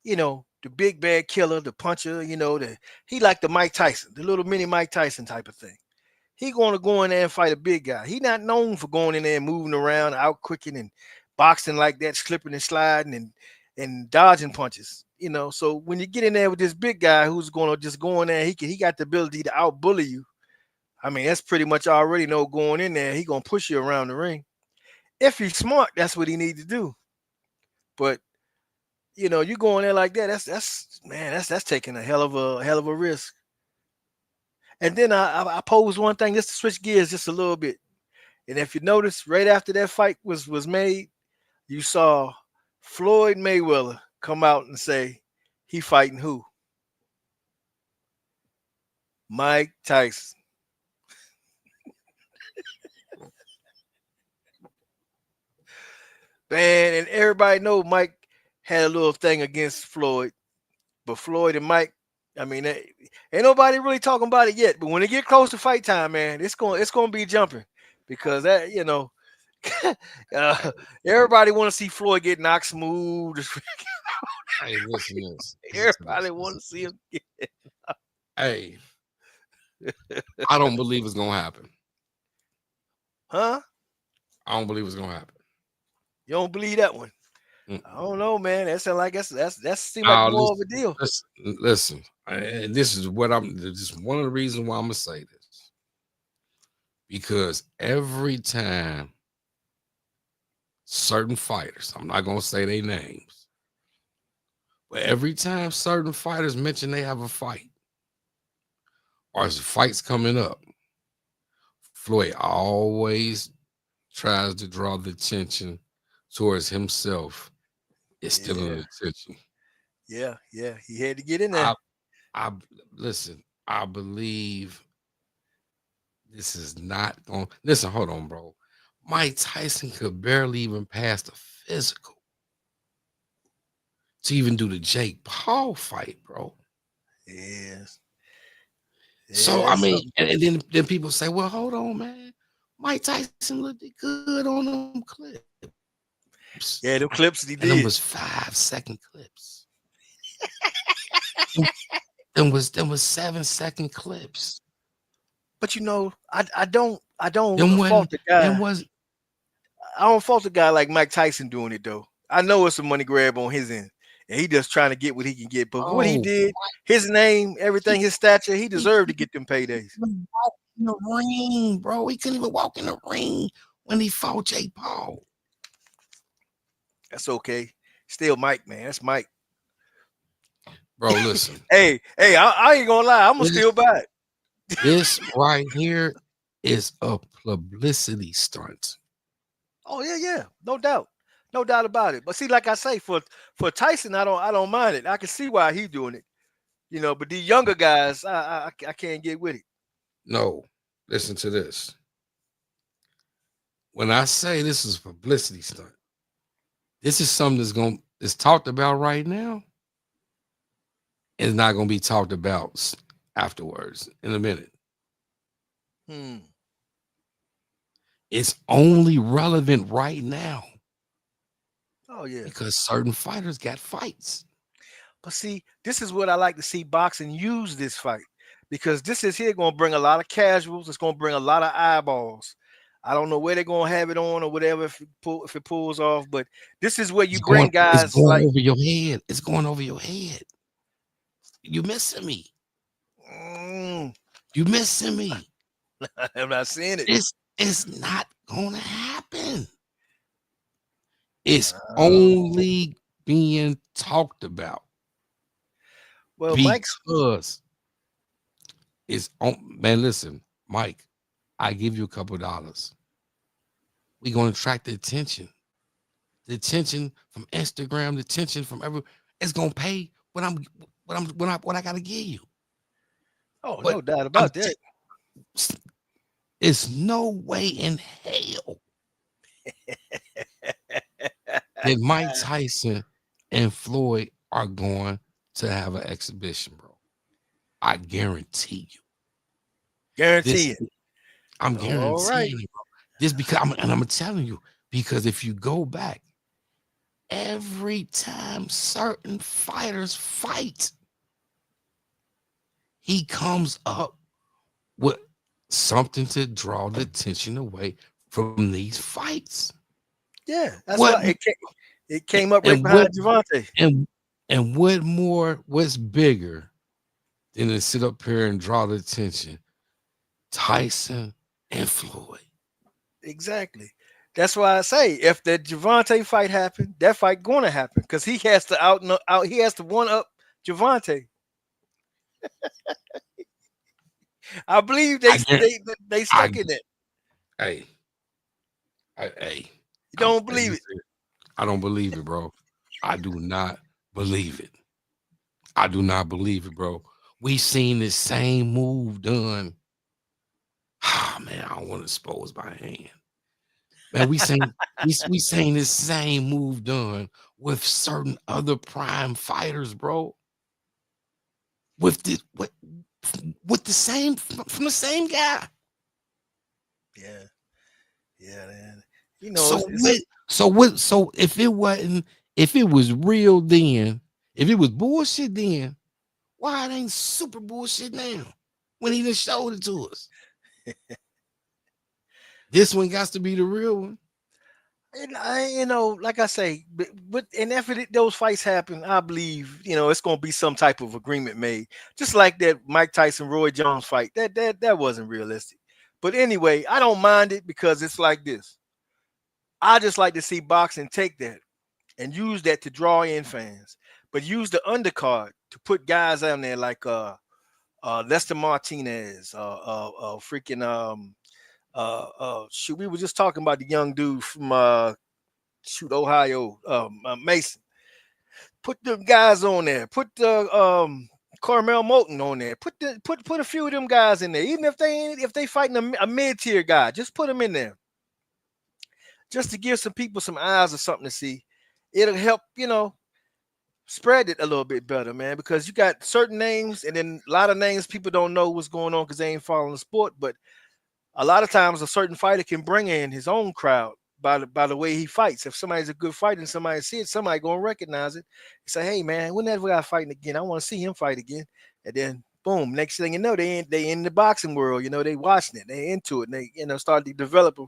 the big bad killer, the puncher, he like the Mike Tyson, the little mini Mike Tyson type of thing. He going to go in there and fight a big guy. He not known for going in there and moving around, out quicking and boxing like that, slipping and sliding and dodging punches. So when you get in there with this big guy who's going to just go in there, he got the ability to out bully you. I mean, that's pretty much already know going in there. He gonna push you around the ring. If he's smart, that's what he needs to do. But you go in there like that. That's man. That's taking a hell of a risk. And then I posed one thing just to switch gears just a little bit. And if you notice, right after that fight was made, you saw Floyd Mayweather come out and say he fighting who? Mike Tyson. Man, and everybody know Mike had a little thing against Floyd, but Floyd and Mike, I mean, ain't nobody really talking about it yet. But when it get close to fight time, man, it's gonna be jumping because everybody want to see Floyd get knocked smooth. Hey, listen to this. Everybody want to see him. Hey, I don't believe it's gonna happen. Huh? I don't believe it's gonna happen. You don't believe that one? I don't know, man. That sound like that seems like more of a deal. Listen, this is one of the reasons why I'm gonna say this, because every time certain fighters, I'm not gonna say their names, but every time certain fighters mention they have a fight or as fights coming up, Floyd always tries to draw the attention towards himself. It's still in the attention. Yeah. He had to get in there. Listen, I believe this is not going. Listen, hold on, bro. Mike Tyson could barely even pass the physical to even do the Jake Paul fight, bro. Yes. So I mean, and then people say, well, hold on, man. Mike Tyson looked good on them clips. Yeah, them clips he did. Them was 5-second clips. them was 7-second clips. But I don't fault the guy. I don't fault the guy like Mike Tyson doing it though. I know it's a money grab on his end, and he just trying to get what he can get. But what he did, his name, everything, his stature, he deserved to get them paydays. Walk in the ring, bro. He couldn't even walk in the ring when he fought Jake Paul. That's okay. Still Mike, man. That's Mike. Bro, listen. hey, I ain't gonna lie. I'm gonna still buy it. This right here is a publicity stunt. Oh yeah, no doubt about it. But see, like I say, for Tyson, I don't mind it. I can see why he's doing it, But these younger guys, I can't get with it. No, listen to this. When I say this is a publicity stunt, this is something that's talked about right now. It's not gonna be talked about afterwards in a minute. It's only relevant right now. Oh yeah, because certain fighters got fights. But see, this is what I like to see boxing use this fight, because this is here going to bring a lot of casuals. It's going to bring a lot of eyeballs. I don't know where they're going to have it on or whatever if it pulls off, but this is where you bring guys. It's going over your head. It's going over your head. You missing me? You missing me? I'm not seeing it. It's not going to happen. It's only being talked about. Well, because it's on. Man, listen, Mike, I give you a couple of dollars. We're going to attract the attention from Instagram, the attention from everyone. It's going to pay what I got to give you. Oh, no doubt about that. It's no way in hell that Mike Tyson and Floyd are going to have an exhibition, bro. I guarantee you. Guarantee This it. I'm Oh, all right. guaranteeing it, bro. This because I'm telling you, because if you go back, every time certain fighters fight, he comes up with something to draw the attention away from these fights. Yeah, that's What why it came up right and what behind Javante. and what's bigger than to sit up here and draw the attention? Tyson and Floyd. Exactly. That's why I say if the Javante fight happened, that fight going to happen because he has to out. He has to one up Javante. I believe I guarantee, they I stuck in it. hey, hey, You don't like believe you it. said, I don't believe it, bro. I do not believe it. I do not believe it, bro. We seen the same move done. Ah, man, I don't want to expose my hand. Man, we seen the same move done with certain other prime fighters, bro. With with the same from the same guy. Yeah, yeah, man. You know, So what? So what? So if it wasn't, if it was real then, if it was bullshit then, why it ain't super bullshit now? When he just showed it to us, this one got to be the real one. and you know, like I say, but and if those fights happen, I believe it's going to be some type of agreement made, just like that Mike Tyson Roy Jones fight. That wasn't realistic, but anyway, I don't mind it because it's like this. I just like to see boxing take that and use that to draw in fans, but use the undercard to put guys on there like Lester Martinez, freaking shoot, we were just talking about the young dude from Ohio, Mason. Put them guys on there. Put the Carmel Moulton on there. Put a few of them guys in there. Even if they fighting a mid tier guy, just put them in there, just to give some people some eyes or something to see. It'll help, spread it a little bit better, man. Because you got certain names, and then a lot of names people don't know what's going on because they ain't following the sport. But a lot of times, a certain fighter can bring in his own crowd by the way he fights. If somebody's a good fighter and somebody see it, somebody gonna recognize it. Say, hey man, when that guy fighting again, I want to see him fight again. And then boom, next thing you know, they in the boxing world. They watching it, they into it, and they start to develop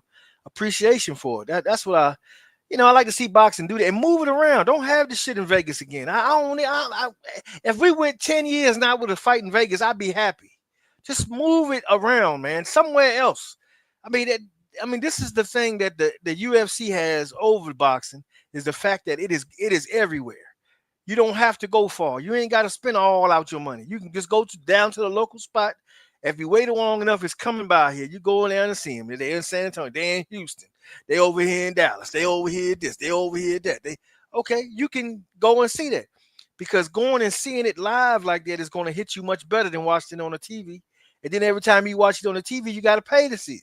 appreciation for it. That's what I like to see boxing do that and move it around. Don't have this shit in Vegas again. If we went 10 years now with a fight in Vegas, I'd be happy. Just move it around, man, somewhere else. This is the thing that the UFC has over boxing is the fact that it is everywhere. You don't have to go far. You ain't got to spend all out your money. You can just go down to the local spot. If you wait long enough, it's coming by here. You go down and see them. They're in San Antonio. They're in Houston. They over here in Dallas. They over here this. They over here that. Okay, you can go and see that. Because going and seeing it live like that is going to hit you much better than watching it on the TV. And then every time you watch it on the TV, you got to pay to see it.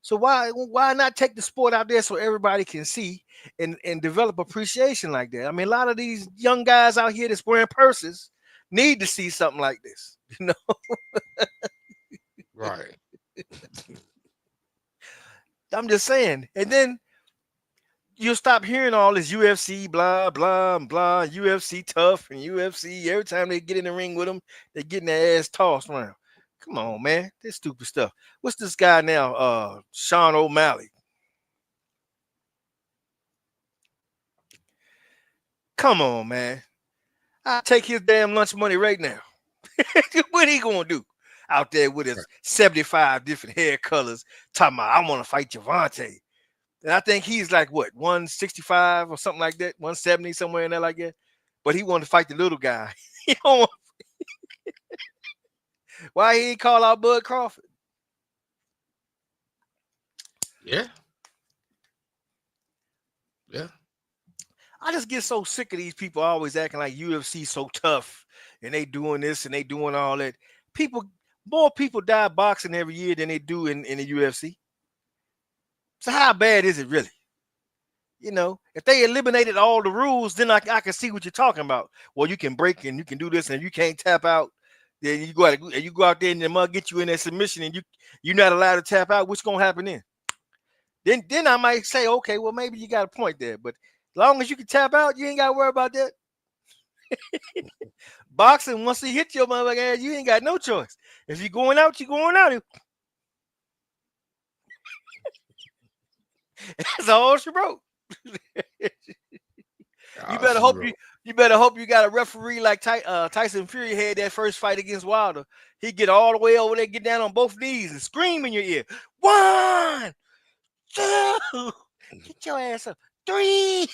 So why not take the sport out there so everybody can see and develop appreciation like that? A lot of these young guys out here that's wearing purses need to see something like this, Right. I'm just saying. And then you'll stop hearing all this UFC blah blah blah, UFC tough and UFC. Every time they get in the ring with them, they're getting their ass tossed around. Come on, man. This stupid stuff. What's this guy now? Sean O'Malley. Come on, man. I'll take his damn lunch money right now. What he gonna do out there with his 75 different hair colors? Talking about I want to fight Javante. And I think he's like what 165 or something like that, 170 somewhere in there like that. But he wanted to fight the little guy. Why he ain't call out Bud Crawford? Yeah. Yeah. I just get so sick of these people always acting like UFC so tough and they doing this and they doing all that. More people die boxing every year than they do in the UFC. So how bad is it really? You know, if they eliminated all the rules, then I can see what you're talking about. Well, you can break and you can do this, and you can't tap out. Then you go out there and the mug get you in that submission, and you're not allowed to tap out. What's gonna happen then? Then I might say, okay, well maybe you got a point there. But as long as you can tap out, you ain't got to worry about that. Boxing, once he hit your motherfucker ass, you ain't got no choice. If you're going out, you're going out. That's all she wrote. You better hope you got a referee like Tyson Fury had that first fight against Wilder. He get all the way over there, get down on both knees and scream in your ear. 1, 2, get your ass up. 3.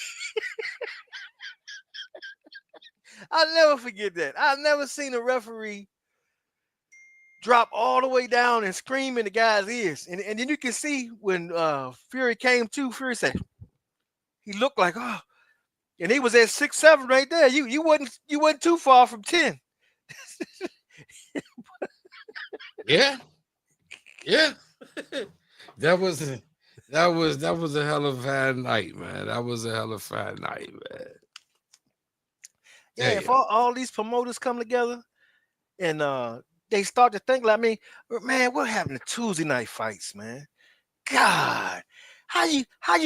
I'll never forget that. I've never seen a referee drop all the way down and scream in the guy's ears. And then you can see when Fury came to, Fury said, he looked like, oh, and he was at 6, 7 right there. You wasn't too far from 10. Yeah. That was a hell of a fat night, man. That was a hell of a fat night, man. Yeah, if all these promoters come together and they start to think like me, man, what happened to Tuesday night fights, man? God, how you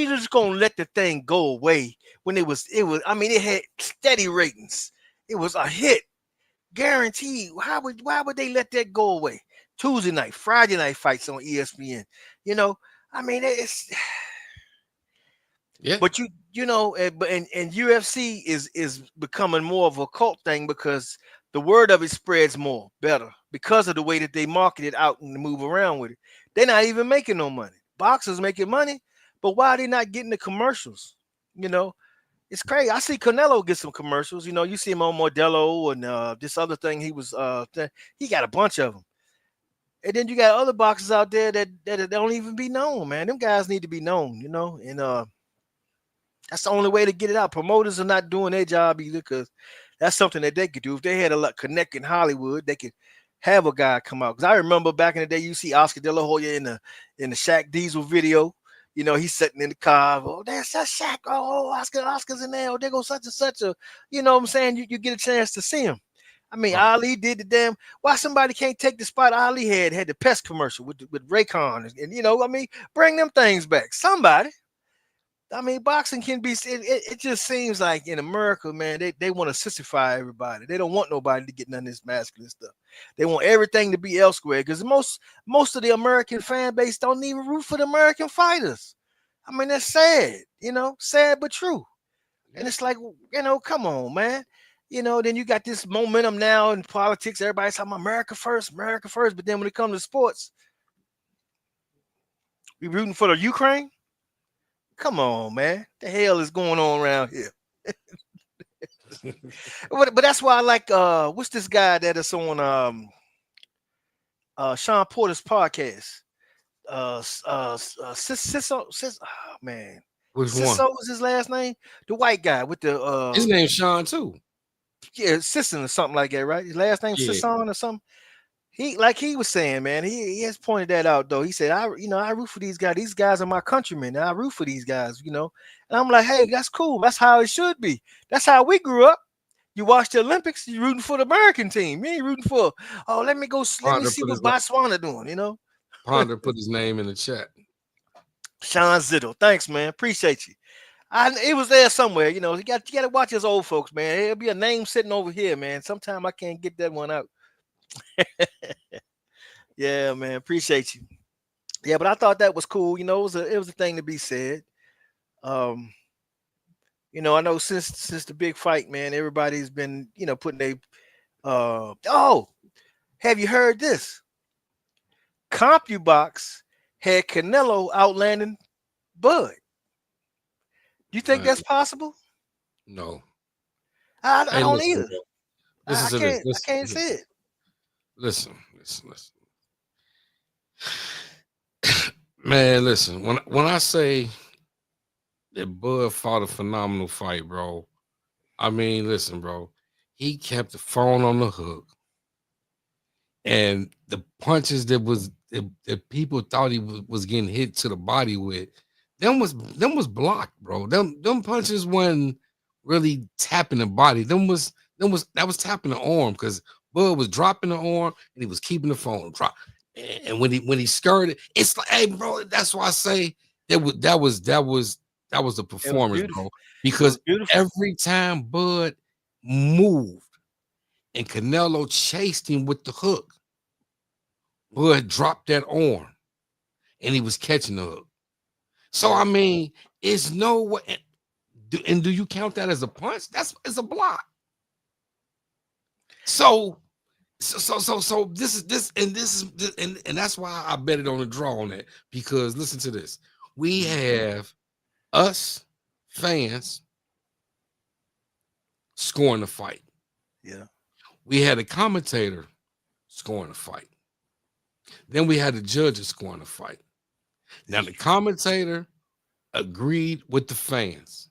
just gonna let the thing go away when it was I mean it had steady ratings. It was a hit. Guaranteed. Why would they let that go away? Tuesday night, Friday night fights on ESPN. You know, I mean it's yeah. But you know, and UFC is becoming more of a cult thing because the word of it spreads more better because of the way that they market it out and move around with it. They're not even making no money. Boxers making money, but why are they not getting the commercials? You know, it's crazy. I see Canelo get some commercials. You know, you see him on Modelo and this other thing. He was he got a bunch of them. And then you got other boxers out there that don't even be known, man. Them guys need to be known, you know, and that's the only way to get it out. Promoters are not doing their job either because that's something that they could do. If they had a lot connect in Hollywood, they could have a guy come out. Because I remember back in the day, you see Oscar De La Hoya in the Shaq Diesel video. You know, he's sitting in the car. Oh, that's Shaq. Oh, Oscar's in there. Oh, there goes such and such a. You know what I'm saying? You get a chance to see him. I mean, right. Ali did the damn. Why somebody can't take the spot Ali had the pest commercial with Raycon and you know, I mean, bring them things back. Somebody. I mean, boxing can be. It just seems like in America, man, they want to sissify everybody. They don't want nobody to get none of this masculine stuff. They want everything to be elsewhere because most of the American fan base don't even root for the American fighters. I mean, that's sad, you know, sad but true. And it's like, you know, come on, man. You know, then you got this momentum now in politics. Everybody's talking America first. But then when it comes to sports, we rooting for the Ukraine. Come on, man. The hell is going on around here? but that's why I like what's this guy that is on Sean Porter's podcast? Man. Which Sisso one? was his last name? The white guy with the his name's Sean too. Yeah, Sisson or something like that, right? His last name Sisson or something. He was saying, man, he has pointed that out though. He said, I root for these guys. These guys are my countrymen. And I root for these guys, you know. And I'm like, hey, that's cool. That's how it should be. That's how we grew up. You watch the Olympics, you're rooting for the American team. You ain't rooting for, let me see what Botswana doing, you know. Ponder put his name in the chat. Sean Zittle. Thanks, man. Appreciate you. It was there somewhere, you know. You got to watch his old folks, man. It'll be a name sitting over here, man. Sometime I can't get that one out. Yeah, man. Appreciate you. Yeah, but I thought that was cool. You know, it was a thing to be said. You know, I know since the big fight, man, everybody's been, you know, putting have you heard this? CompuBox had Canelo outlanding Bud. Do you think that's possible? No. I don't either. I can't see it. Listen. Man, listen. When I say that Bud fought a phenomenal fight, bro, I mean, listen, bro. He kept the phone on the hook. And the punches that people thought he was getting hit to the body with, them was blocked, bro. Them punches wasn't really tapping the body. That was tapping the arm because Bud was dropping the arm and he was keeping the phone drop. And when he skirted, it's like, hey, bro, that's why I say that was a It was performance, beautiful. bro. It was Because beautiful. every time Bud moved and Canelo chased him with the hook, Bud dropped that arm and he was catching the hook. So I mean, it's no way. And do you count that as a punch? It's a block. So this is and that's why I bet it on the draw on that, because listen to this. We have us fans scoring the fight. Yeah. We had a commentator scoring the fight. Then we had the judges scoring the fight. Now the commentator agreed with the fans,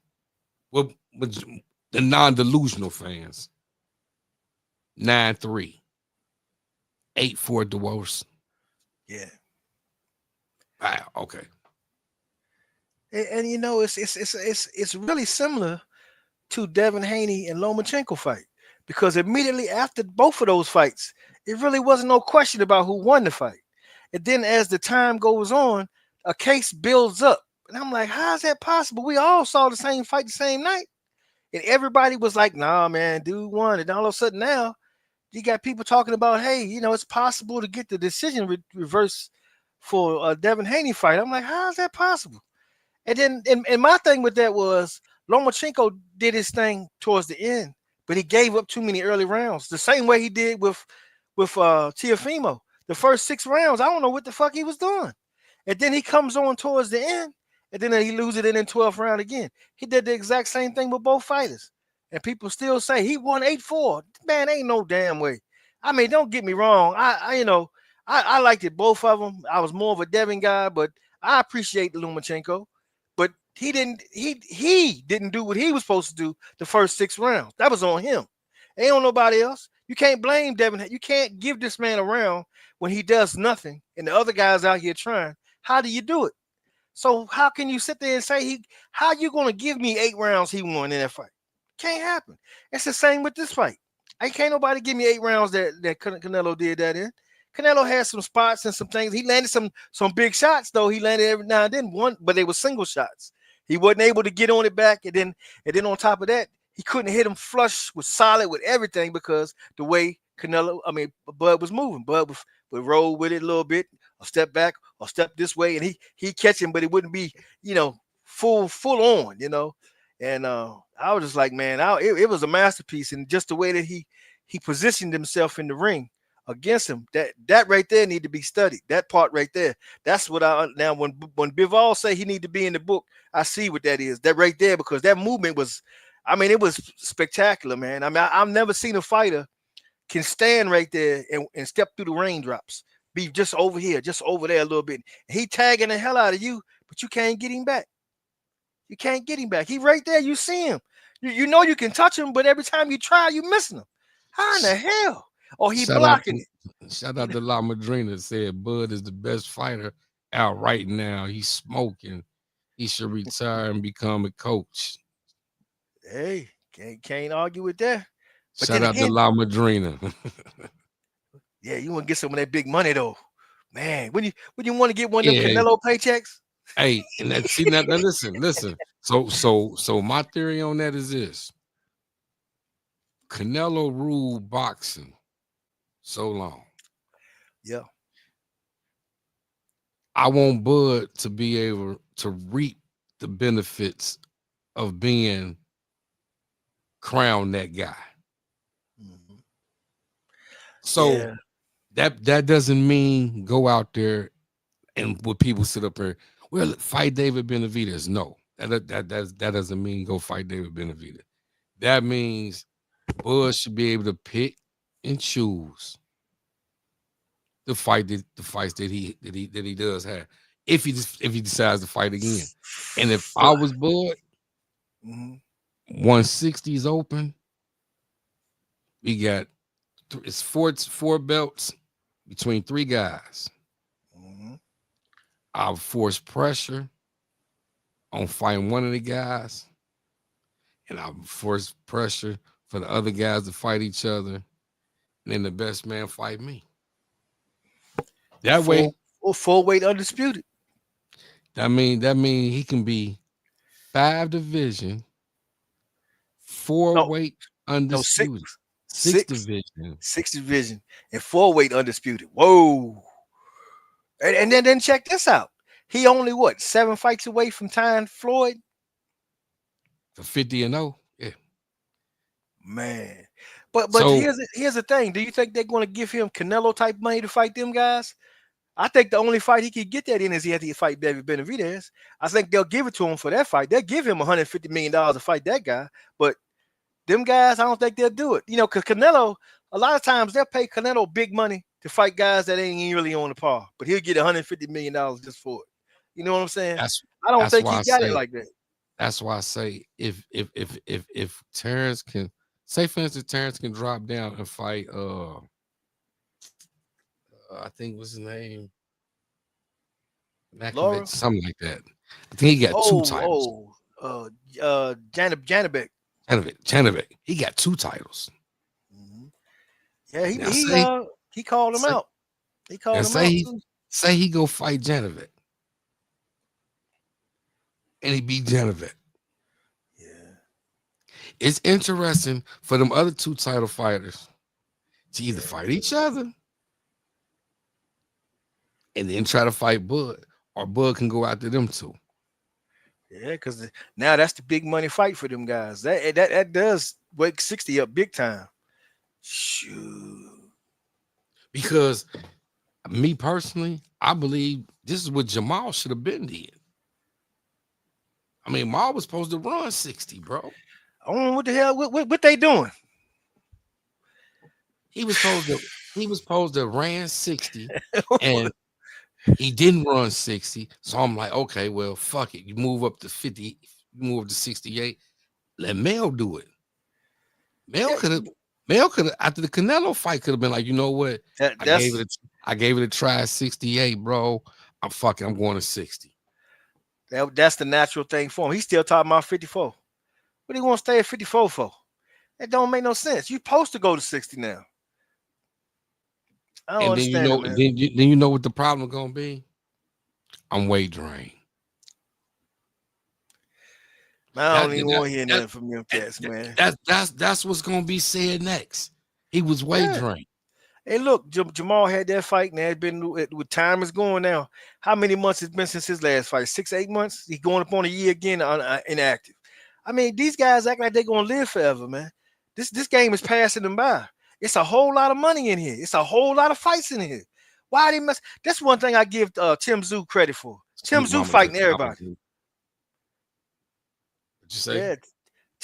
with the non-delusional fans. 9-3, 8-4 divorce. Yeah. Wow. Okay. And you know, it's really similar to Devin Haney and Lomachenko fight, because immediately after both of those fights, it really wasn't no question about who won the fight. And then as the time goes on, a case builds up. And I'm like, how is that possible? We all saw the same fight the same night. And everybody was like, nah, man, dude won. And all of a sudden now, you got people talking about, hey, you know, it's possible to get the decision reversed for a Devin Haney fight. I'm like, how is that possible? And then, and my thing with that was Lomachenko did his thing towards the end, but he gave up too many early rounds. The same way he did with Teofimo. The first 6 rounds, I don't know what the fuck he was doing. And then he comes on towards the end, and then he loses it in the 12th round again. He did the exact same thing with both fighters. And people still say he won 8-4. Man, ain't no damn way. I mean, don't get me wrong. I liked it, both of them. I was more of a Devin guy, but I appreciate Lomachenko. But he didn't do what he was supposed to do the first 6 rounds. That was on him. Ain't on nobody else. You can't blame Devin. You can't give this man a round when he does nothing and the other guys out here trying. How do you do it? So how can you sit there and say how you gonna give me 8 rounds he won in that fight? Can't happen. It's the same with this fight. I can't nobody give me 8 rounds that Canelo did that in. Canelo had some spots and some things. He landed some big shots though. He landed every now and then one, but they were single shots. He wasn't able to get on it back, and then on top of that, he couldn't hit him flush with solid with everything because the way Bud was moving. Bud would roll with it a little bit, a step back, or step this way, and he catch him, but it wouldn't be full on, And I was just like, man, it was a masterpiece, and just the way that he positioned himself in the ring against him, that right there need to be studied. That part right there, that's what now when Bivol say he need to be in the book, I see what that is. That right there, because that movement was, it was spectacular, man. I've never seen a fighter can stand right there and step through the raindrops, be just over here, just over there a little bit. He tagging the hell out of you, but you can't get him back. You can't get him back. He right there. You see him. You know you can touch him, but every time you try, you missing him. How in the hell? Or he blocking it. Shout out to La Madrina, said Bud is the best fighter out right now. He's smoking. He should retire and become a coach. Hey, can't argue with that. But shout out to La Madrina. Yeah, you want to get some of that big money though, man. When you want to get one of them Canelo paychecks. Hey, and that see now listen. So my theory on that is this: Canelo ruled boxing so long. Yeah. I want Bud to be able to reap the benefits of being crowned that guy. Mm-hmm. So that doesn't mean go out there and what people sit up there, well, fight David Benavidez. No, that doesn't mean go fight David Benavidez. That means Bud should be able to pick and choose the fights that he does have. If he decides to fight again. And if I was Bud, 160 is open. We got it's four belts between 3 guys. I'll force pressure on fighting one of the guys, and I force pressure for the other guys to fight each other, and then the best man fight me. That way, full weight undisputed. that mean he can be 5 division, 4 No, weight no, undisputed, 6 six, division. 6 division, and 4 weight undisputed. Whoa! And then check this out. He only 7 fights away from tying Floyd. For 50-0. Yeah. Man. But So here's the thing. Do you think they're going to give him Canelo type money to fight them guys? I think the only fight he could get that in is he had to fight David Benavidez. I think they'll give it to him for that fight. They'll give him $150 million to fight that guy. But them guys, I don't think they'll do it. You know, because Canelo, a lot of times they'll pay Canelo big money to fight guys that ain't really on the par. But he'll get $150 million just for it. You know what I'm saying? I don't think he got it like that. That's why I say if Terrence can, say for instance, Terrence can drop down and fight I think what's his name? Makovich, something like that. I think he got 2 titles. Janibek. Janibek. He got 2 titles. Mm-hmm. Yeah, he called him out. He called him out. Say he go fight Janibek. And he beat Janibek. Yeah. It's interesting for them other 2 title fighters to either fight each other and then try to fight Bud, or Bud can go after them 2. Yeah, because now that's the big money fight for them guys. That does wake 60 up big time. Shoot. Because me personally, I believe this is what Jamal should have been did. I mean, Maul was supposed to run 60, bro. I don't know what the hell what they doing. He was supposed to ran 60 and he didn't run 60. So I'm like, okay, well, fuck it. You move up to 50, you move up to 68. Let Mel do it. Mel could have after the Canelo fight could have been like, you know what? I gave it a try at 68, bro. I'm going to 60. That's the natural thing for him. He's still talking about 54. What do you want to stay at 54 for? That don't make no sense. You're supposed to go to 60 now. I don't understand it, man. Then you know what the problem gonna be? I'm weight drained. I don't even want to hear nothing from them cats, man. That's what's gonna be said next. He was weight drained. Hey, look, Jamal had that fight, and it's been with time is going now. How many months it's been since his last fight? 6-8 months. He's going up on a year again, inactive. I mean, these guys act like they're gonna live forever, man. This game is passing them by. It's a whole lot of money in here. It's a whole lot of fights in here. Why they must? That's one thing I give Tim Tszyu credit for. Tim Tszyu fighting everybody. What'd you say?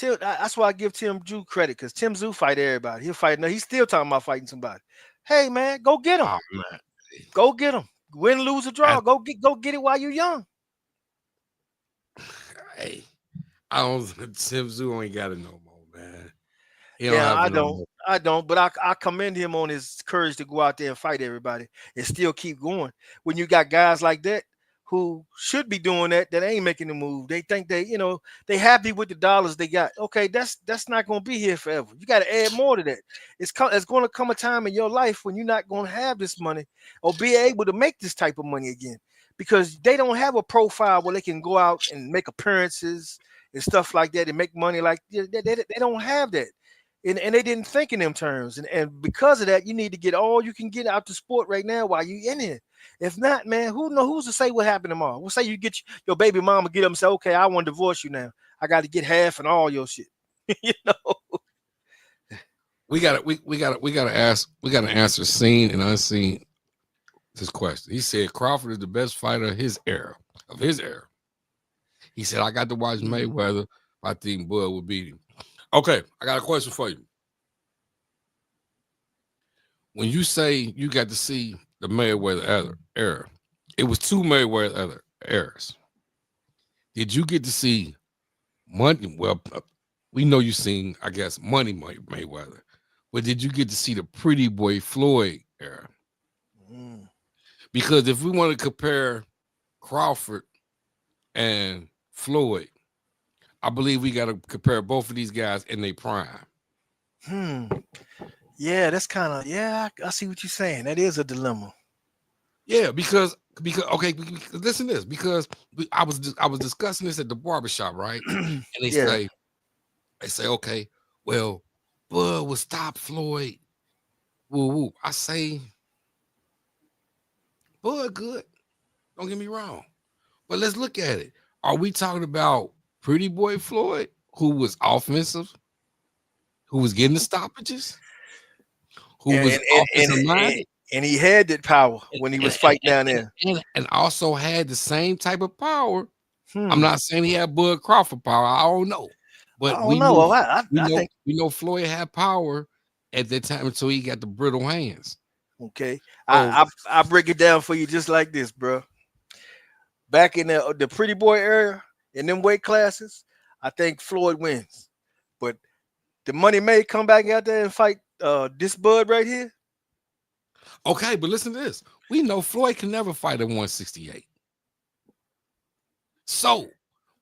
Yeah, that's why I give Tim Tszyu credit, because Tim Tszyu fight everybody. He'll fight. No, he's still talking about fighting somebody. Hey, man, go get him. Oh, man. Go get him. Win, lose, or draw. Go get it while you're young. Hey, Tim Tszyu ain't got it no more, man. I don't. But I commend him on his courage to go out there and fight everybody and still keep going. When you got guys like that who should be doing that ain't making the move. They think they happy with the dollars they got. Okay, that's not going to be here forever. You got to add more to that. It's going to come a time in your life when you're not going to have this money or be able to make this type of money again, because they don't have a profile where they can go out and make appearances and stuff like that and make money like they don't have that. And they didn't think in them terms. And because of that, you need to get all you can get out the sport right now while you're in here. If not, man, who's to say what happened tomorrow? We'll say you get your baby mama, get up and say, okay, I want to divorce you now. I got to get half and all your shit. We gotta answer seen and unseen this question. He said Crawford is the best fighter of his era. He said, I got to watch Mayweather. I think Bud would beat him. Okay, I got a question for you. When you say you got to see the Mayweather era, it was 2 Mayweather eras. Did you get to see Money? Well, we know you seen, I guess, Money Mayweather, but did you get to see the Pretty Boy Floyd era? Because if we want to compare Crawford and Floyd, I believe we got to compare both of these guys in their prime. Yeah, that's kind of I see what you're saying. That is a dilemma. Yeah, because okay, listen to this. Because I was discussing this at the barbershop, right? And they Yeah. say, okay, well, Bud will stop Floyd. Woo woo. I say, Bud good. Don't get me wrong. But let's look at it. Are we talking about Pretty Boy Floyd, who was offensive, who was getting the stoppages, who And was and and, and, offensive and, minded, and he had that power when he was fighting down there. and also had the same type of power? I'm Hmm. not saying he had Bud Crawford power. I don't know, I but don't know. Well, I think we know Floyd had power at that time until he got the brittle hands. okay. So I break it down for you just like this, bro. Back in the Pretty Boy era in them weight classes, I think Floyd wins. But the Money May come back out there and fight this Bud right here. okay, but listen to this. We know Floyd can never fight at 168. So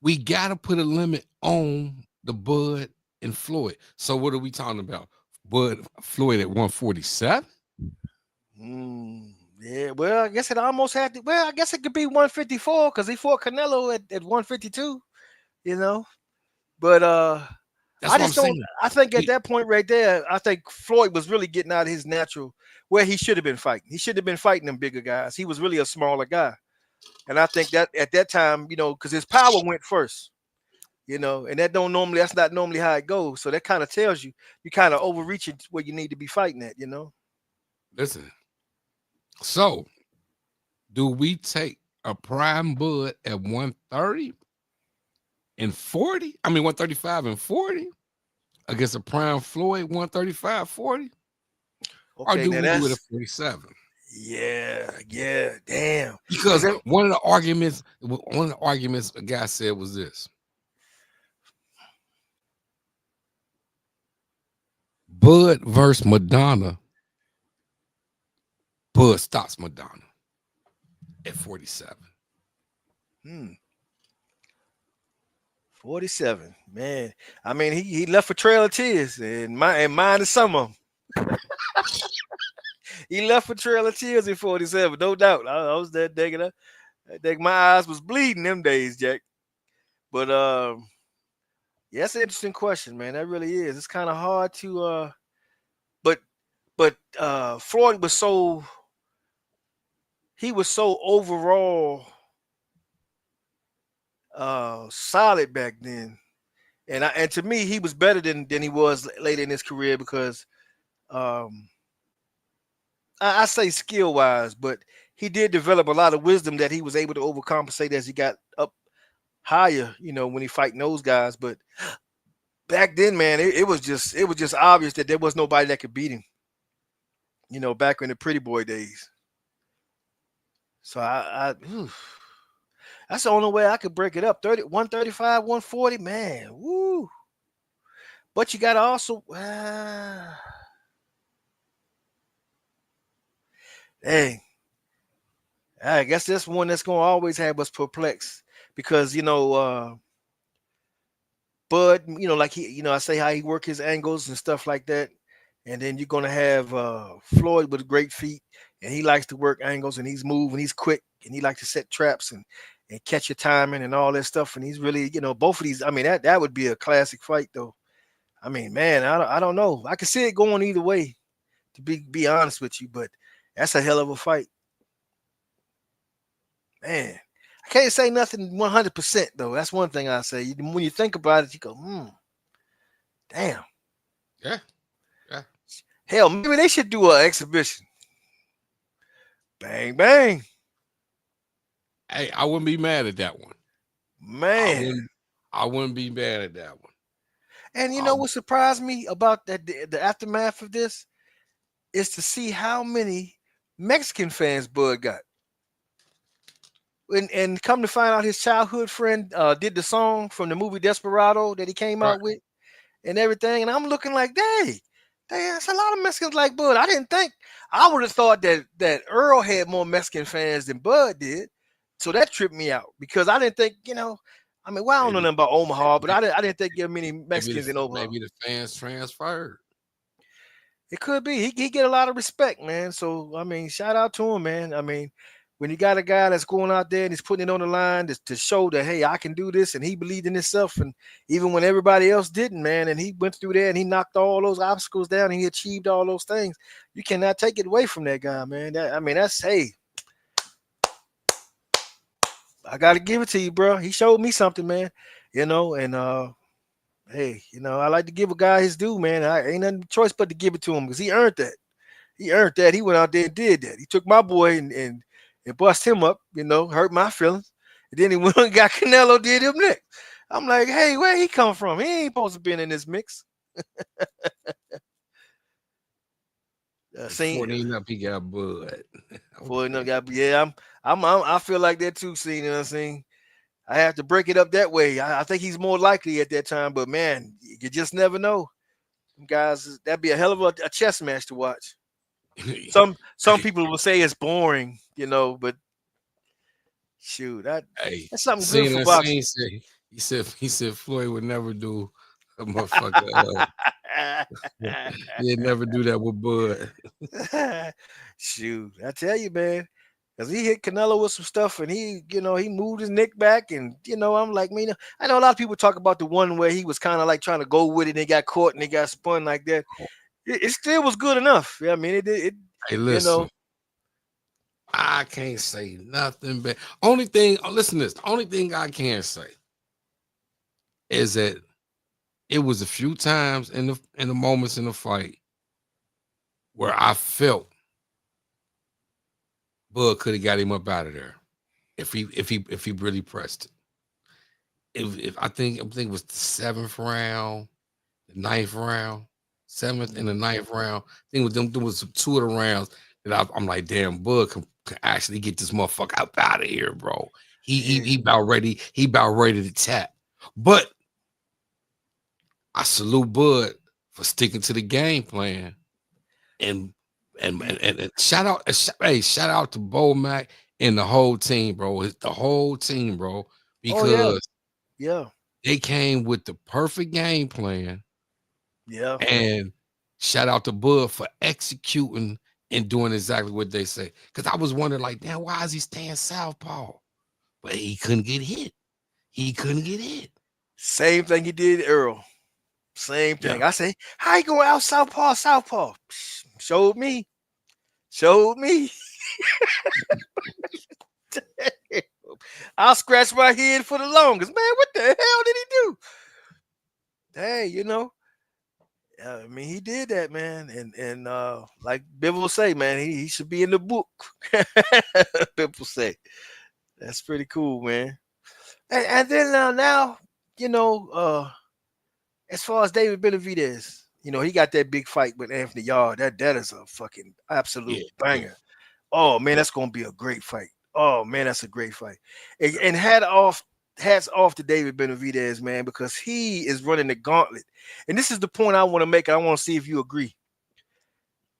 we gotta put a limit on the Bud and Floyd. So what are we talking about? Bud Floyd at 147? Yeah, well, I guess it almost had to. Well, I guess it could be 154 because he fought Canelo at 152. You know, but That's I what I'm just don't. saying. I think at that point right there, I think Floyd was really getting out of his natural where he should have been fighting. He should have been fighting them bigger guys. He was really a smaller guy, and I think that at that time, because his power went first. And that's not normally how it goes. So that kind of tells you kind of overreaching where you need to be fighting at. Listen. So do we take a prime Bud at 130 and 40? I mean 135 and 40 against a prime Floyd 135 40? Or Okay, do now we do it that's at 47? yeah, damn. Because one of the arguments a guy said was this: Bud versus Madonna. Bud stops Madonna at 47. 47, man. I mean, he left a trail of tears, and mine is some of them. He left a trail of tears in 47, no doubt. I was that digging. I think my eyes was bleeding them days, Jack. But yeah, that's an interesting question, man. That really is. It's kind of hard to but Floyd was so overall solid back then. And to me, he was better than he was later in his career because I say skill wise, but he did develop a lot of wisdom that he was able to overcompensate as he got up higher, when he fighting those guys. But back then, man, it was just obvious that there was nobody that could beat him. Back in the Pretty Boy days. So that's the only way I could break it up. 135, 140, man. Woo. But you gotta also dang. I guess that's one that's gonna always have us perplexed because Bud, like I say how he work his angles and stuff like that. And then you're gonna have Floyd with great feet, and he likes to work angles, and he's moving, he's quick, and he likes to set traps and catch your timing and all that stuff. And he's really, both of these. I mean, that would be a classic fight, though. I mean, man, I don't know. I can see it going either way, to be honest with you, but that's a hell of a fight, man. I can't say nothing 100% though. That's one thing I say. When you think about it, you go, damn. Yeah. Hell, maybe they should do an exhibition. Bang, bang. Hey, I wouldn't be mad at that one. Man. I wouldn't be mad at that one. And you know what surprised me about that the aftermath of this is to see how many Mexican fans Bud got. And come to find out his childhood friend did the song from the movie Desperado that he came out with and everything. And I'm looking like, dang, there's a lot of Mexicans like Bud. I would have thought that Earl had more Mexican fans than Bud did. So that tripped me out because I didn't think, I mean, well, I don't know Maybe, nothing about Omaha, but maybe, I didn't think there were many Mexicans in Omaha. maybe the fans transferred. It could be. He get a lot of respect, man. So I mean, shout out to him, man. I mean, when you got a guy that's going out there and he's putting it on the line to show that hey, I can do this, and he believed in himself, and even when everybody else didn't, man, and he went through there and he knocked all those obstacles down and he achieved all those things. You cannot take it away from that guy, man. I mean, that's hey, I got to give it to you, bro. He showed me something, man. And hey, I like to give a guy his due, man. I ain't nothing choice but to give it to him because he earned that. He earned that. He went out there and did that. He took my boy and bust him up, hurt my feelings. And then he went and got Canelo, did him next. I'm like, hey, where he come from? He ain't supposed to be in this mix. Before up, he got Bud. Yeah, I feel like that too. You know what I'm saying? I have to break it up that way. I think he's more likely at that time, but man, you just never know. Guys, that'd be a hell of a chess match to watch. Some people will say it's boring, but shoot, that's something good for boxing. He said Floyd would never do a motherfucker. He'd never do that with Bud. Shoot, I tell you, man. Because he hit Canelo with some stuff and he moved his neck back. And, I'm like, man, I know a lot of people talk about the one where he was kind of like trying to go with it and they got caught and they got spun like that. It still was good enough. Yeah, I mean, it hey, listen, I can't say nothing but listen to this. The only thing I can say is that it was a few times in the moments in the fight where I felt Bud could have got him up out of there if he really pressed it. If I think it was the 7th round, the 9th round, 7th and the 9th round. I think there was 2 of the rounds that I'm like, damn, Bud can actually get this motherfucker out of here, bro. He about ready to tap. But I salute Bud for sticking to the game plan and shout out to Bo Mac and the whole team, bro. It's the whole team, bro, because they came with the perfect game plan. Yeah. And shout out to Bud for executing and doing exactly what they say. Because I was wondering, like, damn, why is he staying southpaw? But he couldn't get hit. Same thing he did, Earl. Same thing. Yeah. I say, how you going out southpaw? Showed me. I'll scratch my head for the longest. Man, what the hell did he do? Hey, I mean, he did that, man. And like Bill will say, man, he should be in the book. People say. That's pretty cool, man. And then now, as far as David Benavidez, he got that big fight with Anthony Yarde. That is a fucking absolute banger. Yeah. Oh man, that's gonna be a great fight. Oh man, that's a great fight. And hats off to David Benavidez, man, because he is running the gauntlet. And this is the point I want to make. I want to see if you agree.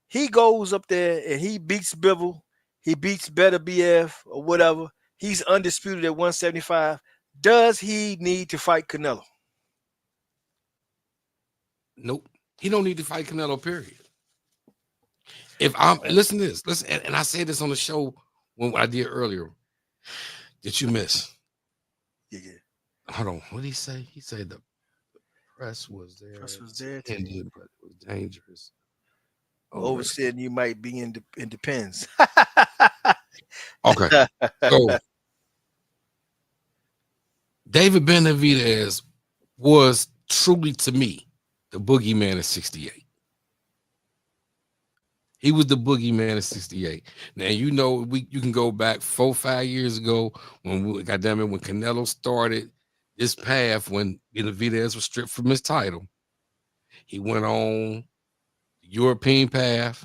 He goes up there and he beats Bivol. He beats Better BF or whatever. He's undisputed at 175. Does he need to fight Canelo? Nope. He don't need to fight Canelo, period. If I'm listen to this, and I said this on the show when I did earlier. Did you miss? Yeah. Hold on. What did he say? He said the press was there. Press was there, but it was dangerous. Oversaid you might be in Depends. Okay. So David Benavidez was truly, to me, the boogeyman of 68. He was the boogeyman of 68. Now, you can go back 4-5 years ago when Canelo started this path when Benavidez was stripped from his title. He went on the European path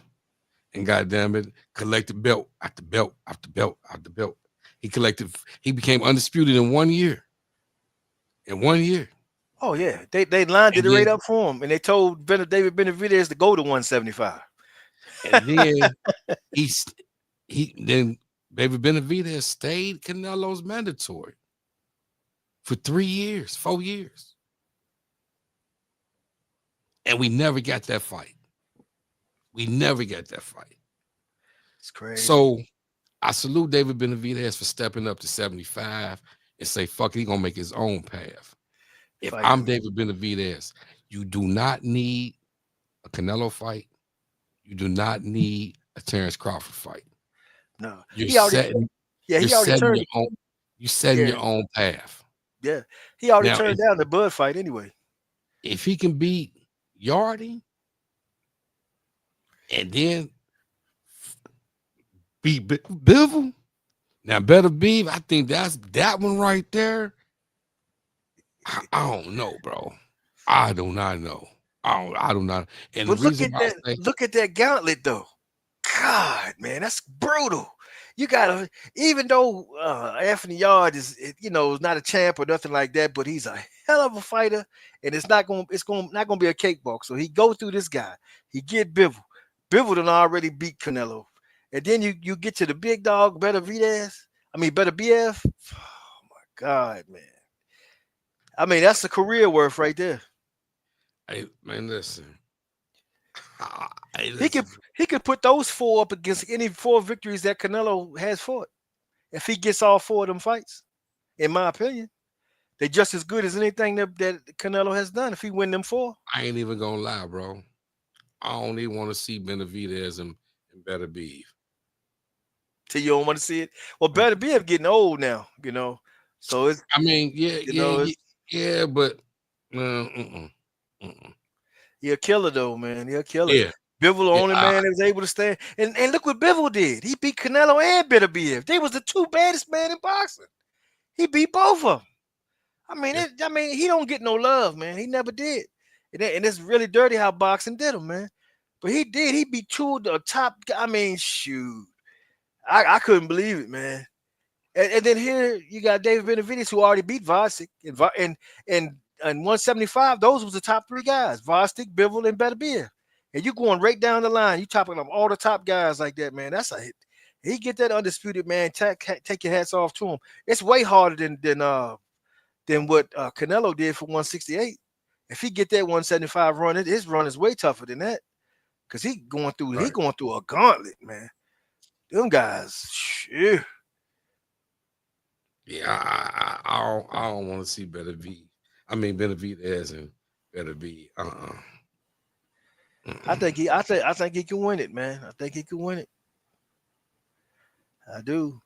and collected belt after belt after belt after belt. He became undisputed in 1 year. Oh yeah, they lined it right up for him, and they told David Benavidez to go to 175. And then David Benavidez stayed Canelo's mandatory for 3 years, 4 years. And we never got that fight. We never got that fight. It's crazy. So I salute David Benavidez for stepping up to 75 and say, fuck it, he gonna make his own path. If I'm David Benavidez, you do not need a Canelo fight. You do not need a Terrence Crawford fight. No. You're He already setting, Yeah, you're he already setting turned. your own, you're setting your own path. Yeah, he already Now, turned down the Bud fight anyway. If he can beat Yardy and then beat Bivol, now better be. I think that's that one right there. I don't know, bro. I do not know. I do not. And But the reason why look at that gauntlet though. God, man, that's brutal. You gotta, even though Anthony Yard is, not a champ or nothing like that, but he's a hell of a fighter, and it's not gonna be a cakewalk. So he go through this guy. He get Bivol. Bivol done already beat Canelo, and then you get to the big dog, Better BF. Oh my God, man. I mean, that's a career worth right there. Hey, man, listen. He could put those 4 up against any 4 victories that Canelo has fought. If he gets all 4 of them fights, in my opinion, they're just as good as anything that Canelo has done. If he win them 4, I ain't even gonna lie, bro. I don't even want to see Benavidez and Better Beef. So you don't want to see it. Well, Better BF getting old now, So it's. I mean, yeah, but. He a killer though, man. He a killer. Yeah. Bivol, the only man that was able to stand. And look what Bivol did. He beat Canelo and Better BF. They was the 2 baddest men in boxing. He beat both of them. I mean, he don't get no love, man. He never did. And it's really dirty how boxing did him, man. But he did. He beat 2 of the top. I mean, shoot. I couldn't believe it, man. And then here you got David Benavidez, who already beat Vosik. And 175, those was the top 3 guys: Vosik, Bivol, and Better BF. And you going right down the line. You topping up all the top guys like that, man. That's a hit. He get that undisputed, man. Take your hats off to him. It's way harder than what Canelo did for 168. If he get that 175 run, his run is way tougher than that. Cause he going through a gauntlet, man. Them guys, shit. Yeah, I don't want to see Benavidez and Better Be. I think he can win it, man. I think he can win it. I do.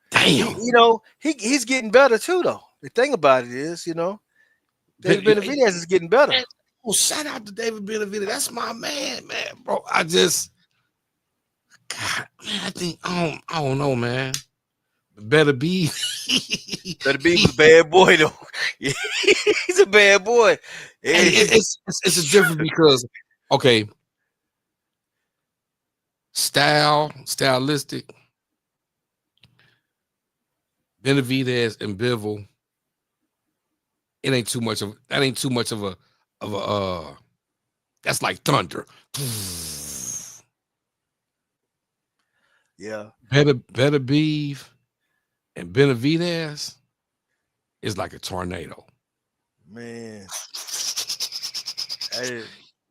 Damn. He's getting better too, though. The thing about it is, David Benavidez is getting better. Well, shout out to David Benavidez. That's my man, bro. God, man, I think I don't know, man. Better Be. Better Be was a bad boy though. He's a bad boy. It's a difference because okay, stylistic. Benavidez and Bivol. It ain't too much of a that's like thunder. Yeah. Better Beef and Benavidez is like a tornado. Man.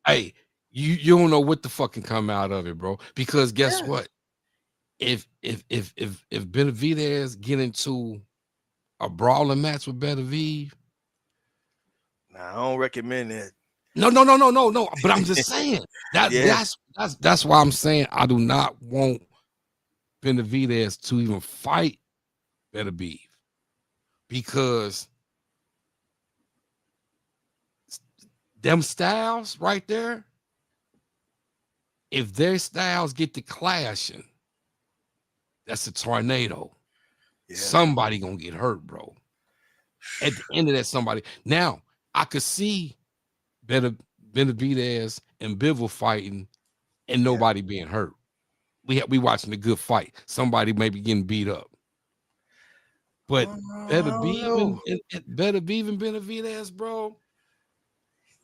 Hey, you don't know what the fuck can come out of it, bro. Because guess what? If Benavidez get into a brawling match with Benavidez, I don't recommend that. No. But I'm just saying that's why I'm saying I do not want Benavidez to even fight Better Beef, because them styles right there, if their styles get to clashing, that's a tornado. Yeah. Somebody gonna get hurt, bro. At the end of that, somebody. Now I could see Benavidez and Bivol fighting and nobody being hurt. We watching a good fight. Somebody maybe getting beat up. But Better Beef and Benavidez, bro.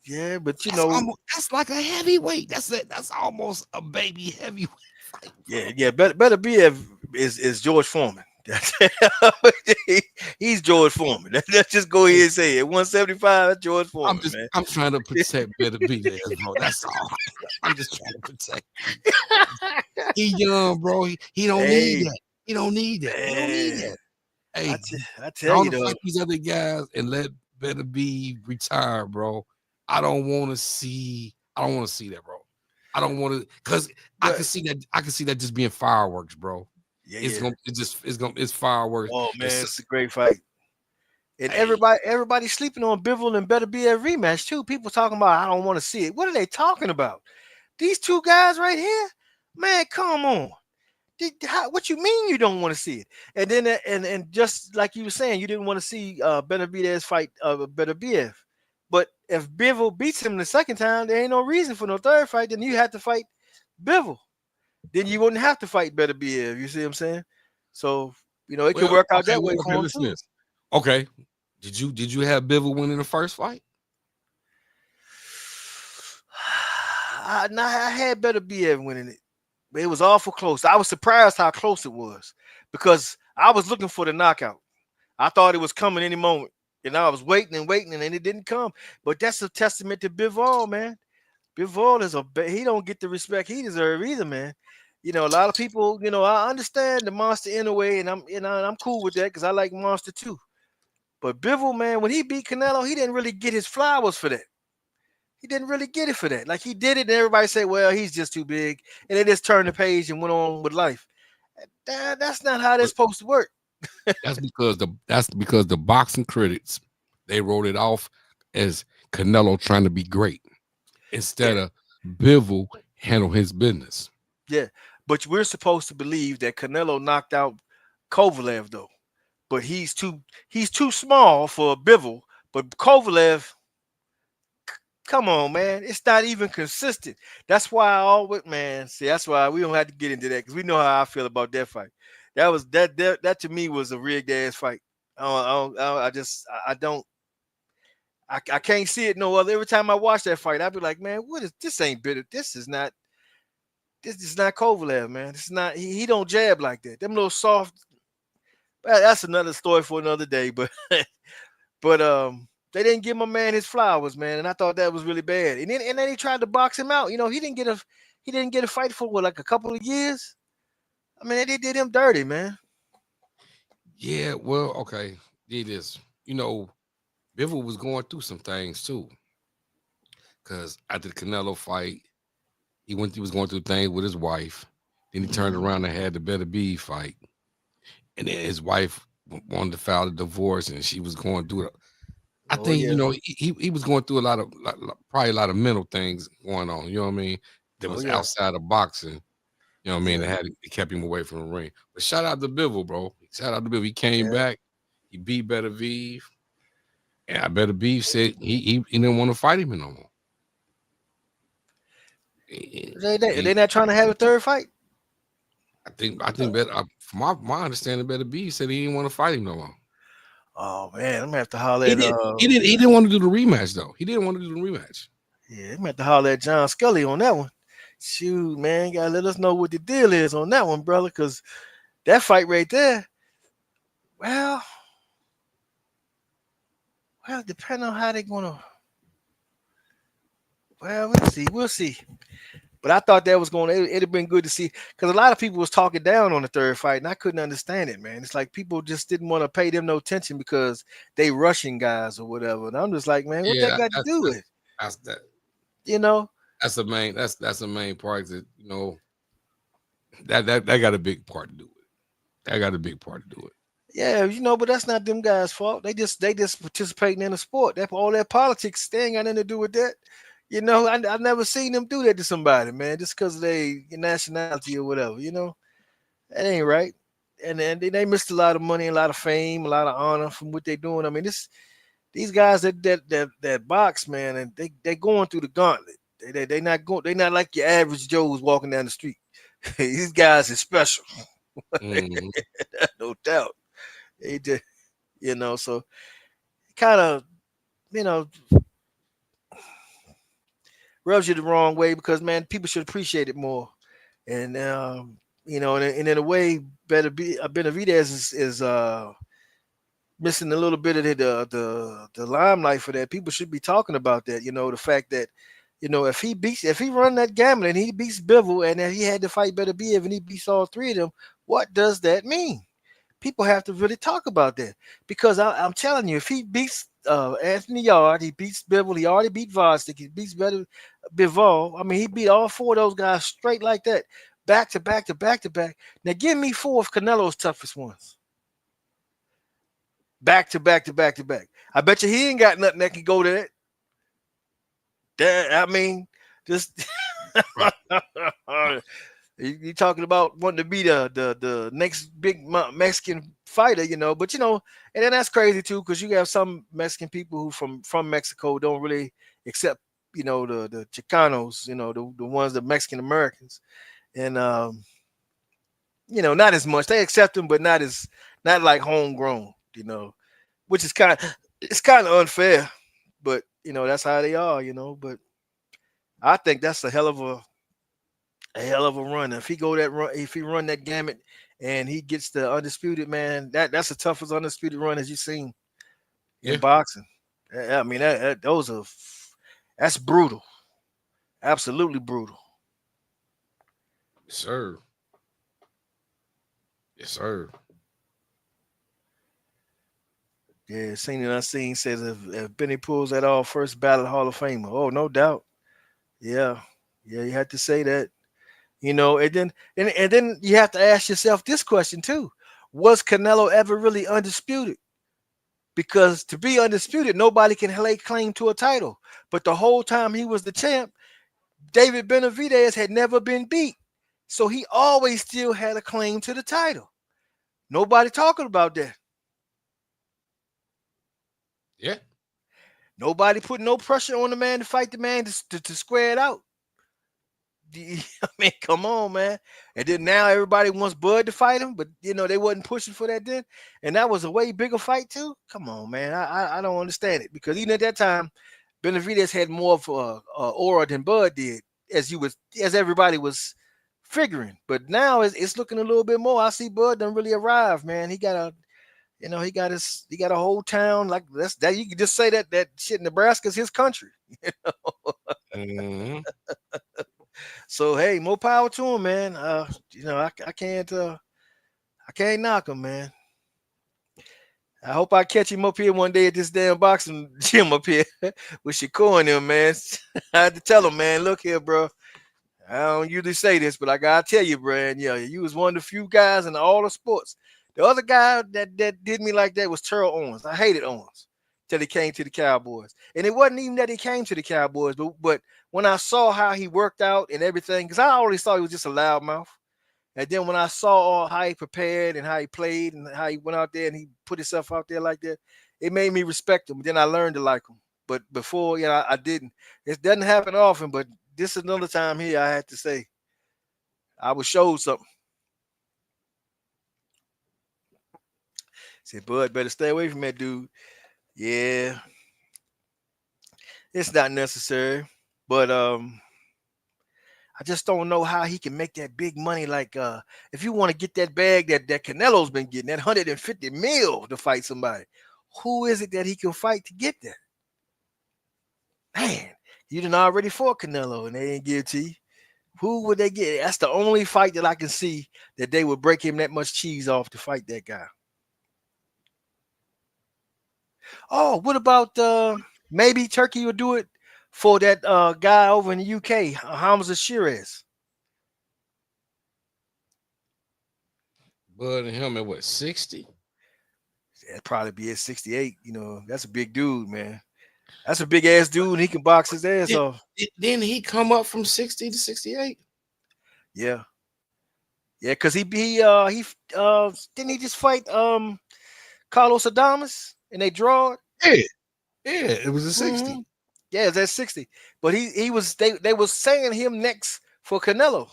Yeah, but that's like a heavyweight. That's almost a baby heavyweight fight. Yeah. Better Beef is George Foreman. He's George Foreman. Let's just go ahead and say it. 175, that's George Foreman, man. I'm trying to protect Better Be There, bro. That's all. I'm just trying to protect him. He young, bro. He don't need Hey, that. He don't need that. He don't need man. that. Hey, I go tell on you to though. fight these other guys and let Better Be retire, bro. I don't want to see. I don't want to see that, bro. I don't want to, because I But can see that. I can see that just being fireworks, bro. yeah, It's yeah. gonna. It's fireworks. Oh It's man, it's a great fight. And hey, everybody's sleeping on Bivol and Better Be a rematch too. People talking about I don't want to see it. What are they talking about? These two guys right here, man. Come on. What you mean you don't want to see it? And then and just like you were saying, you didn't want to see Benavidez fight Beterbiev. But if Bivol beats him the second time, there ain't no reason for no third fight. Then you have to fight Bivol. Then you wouldn't have to fight Beterbiev. You see what I'm saying? So it could well, work out okay, that way well, okay. for him Listen to too. this. Okay, did you have Bivol win in the first fight? I had Beterbiev winning it. But it was awful close. I was surprised how close it was because I was looking for the knockout. I thought it was coming any moment. And I was waiting and waiting, and it didn't come. But that's a testament to Bivol, man. Bivol he don't get the respect he deserves either, man. A lot of people, I understand the monster in a way, and I'm cool with that because I like monster too. But Bivol, man, when he beat Canelo, he didn't really get his flowers for that. He didn't really get it for that. Like he did it, and everybody said, "Well, he's just too big," and they just turned the page and went on with life. That's not how that's But supposed to work. that's because the boxing critics, they wrote it off as Canelo trying to be great Yeah, instead of Bivol handle his business. yeah. But we're supposed to believe that Canelo knocked out Kovalev, though. But he's too small for Bivol. But Kovalev, come on, man, it's not even consistent. That's why I always, man. See, that's why we don't have to get into that because we know how I feel about that fight. That to me was a rigged ass fight. I don't. I can't see it no other. Every time I watch that fight, I'd be like, man, what is this? Ain't bitter. This is not. This is not Kovalev, man. This is not. He don't jab like that. Them little soft. That's another story for another day. But but they didn't give my man his flowers, man, and I thought that was really bad. And then he tried to box him out. He didn't get a fight for what, like a couple of years. I mean, they did him dirty, man. Yeah, well, okay, did this. Bivol was going through some things too, because after the Canelo fight, he was going through things with his wife. Then he turned Mhm. around and had the Better Be fight, and then his wife wanted to file a divorce, and she was going through it. I Oh think yeah, he was going through probably a lot of mental things going on. You know what I mean? That oh was yeah, outside of boxing. You know what I mean? yeah, It kept him away from the ring. But shout out to Bivol, bro. Shout out to Bivol. He came yeah. back. He beat Better Be. And I Better Be said he didn't want to fight him no more. They He, not trying to have a third fight. I think better from my understanding, Better Be said he didn't want to fight him no more. Oh man, I'm gonna have to holler He at did. He didn't want to do the rematch though. He didn't want to do the rematch. yeah, I'm gonna have to holler at John Scully on that one. Shoot, man, gotta let us know what the deal is on that one, brother, because that fight right there. Well, depending on how they're gonna. Well, we'll see. We'll see. But I thought that was going to, it'd have been good to see because a lot of people was talking down on the third fight, and I couldn't understand it, man. It's like people just didn't want to pay them no attention because they rushing guys or whatever. And I'm just like, man, what that Yeah, got to do with? that's that. You know? That's the main. That's the main part. That that got a big part to do with it. That got a big part to do it. Yeah, but that's not them guys' fault. They just participating in the sport. That all that politics, they ain't got nothing to do with that. I never seen them do that to somebody, man, just because of their nationality or whatever. That ain't right. And they missed a lot of money, a lot of fame, a lot of honor from what they're doing. I mean, these guys that box, man, and they going through the gauntlet. They not going. They not like your average Joe who's walking down the street. These guys are special, Mhm. no doubt. They just, so kind of, you know, rubs you the wrong way because man, people should appreciate it more. And you know, and in a way, Benavidez is missing a little bit of the limelight for that. People should be talking about that. You know, the fact that, you know, if he run that gamut and he beats Bivol and then he had to fight Beterbiev and he beats all three of them, what does that mean? People have to really talk about that, because I'm telling you, if he beats Anthony Yard, he beats Bivol, he already beat Vostick, he beats Bivol. I mean, he beat all four of those guys straight like that, back to back to back to back. Now give me four of Canelo's toughest ones, back to back to back to back. I bet you he ain't got nothing that can go to that. I mean, just you talking about wanting to be the next big Mexican fighter, you know? But you know, and then that's crazy too, because you have some Mexican people who from Mexico don't really accept, you know, the Chicanos, you know, the ones, the Mexican Americans, and you know, not as much. They accept them, but not like homegrown, you know, which is kind of unfair, but you know, that's how they are, you know. But I think that's a hell of a run. If he go that run, if he run that gamut and he gets the undisputed, man, that's the toughest undisputed run as you've seen in boxing. I mean, that's brutal, absolutely brutal. Yes, sir. Yes, sir. Yeah, seen and unseen says if Benny pulls that off, first ballot Hall of Famer. Oh, no doubt. Yeah, you had to say that. You know, and then you have to ask yourself this question too: was Canelo ever really undisputed? Because to be undisputed, nobody can lay claim to a title. But the whole time he was the champ, David Benavidez had never been beat, so he always still had a claim to the title. Nobody talking about that. Yeah. Nobody putting no pressure on the man to fight the man to square it out. I mean, come on, man. And then now everybody wants Bud to fight him, but you know they wasn't pushing for that then, and that was a way bigger fight too. Come on, man. I don't understand it, because even at that time, Benavidez had more of a aura than Bud did, as everybody was figuring. But now it's looking a little bit more. I see Bud done really arrived, man. He got a whole town like that. You can just say that shit. Nebraska's his country. You know? Mm-hmm. So hey, more power to him, man. You know, I can't knock him, man. I hope I catch him up here one day at this damn boxing gym up here with Shakur and him, man. I had to tell him, man, look here, bro. I don't usually say this, but I gotta tell you, bro. And yeah, you was one of the few guys in all the sports. The other guy that did me like that was Terrell Owens. I hated Owens till he came to the Cowboys. And it wasn't even that he came to the Cowboys, but when I saw how he worked out and everything, because I always thought he was just a loudmouth. And then when I saw how he prepared and how he played and how he went out there and he put himself out there like that, it made me respect him. Then I learned to like him. But before, you know, I didn't. It doesn't happen often, but this is another time here I had to say I was showed something. Said, Bud, better stay away from that dude. Yeah, it's not necessary, but I just don't know how he can make that big money. Like, if you want to get that bag that Canelo's been getting, that 150 mil to fight somebody, who is it that he can fight to get that? Man, you done already fought Canelo and they didn't give it to you. Who would they get? That's the only fight that I can see that they would break him that much cheese off to fight that guy. Oh, what about maybe Turkey will do it for that guy over in the UK, Hamza Shiraz. Bud and him at what, 60? That'd probably be at 68. You know, that's a big dude, man. That's a big ass dude, and he can box his ass off. Didn't he come up from 60 to 68? Yeah, because he didn't he just fight Carlos Adames and they draw it? Yeah, it was a 60. Mm-hmm. Yeah, it's at 60. But he was they was saying him next for Canelo.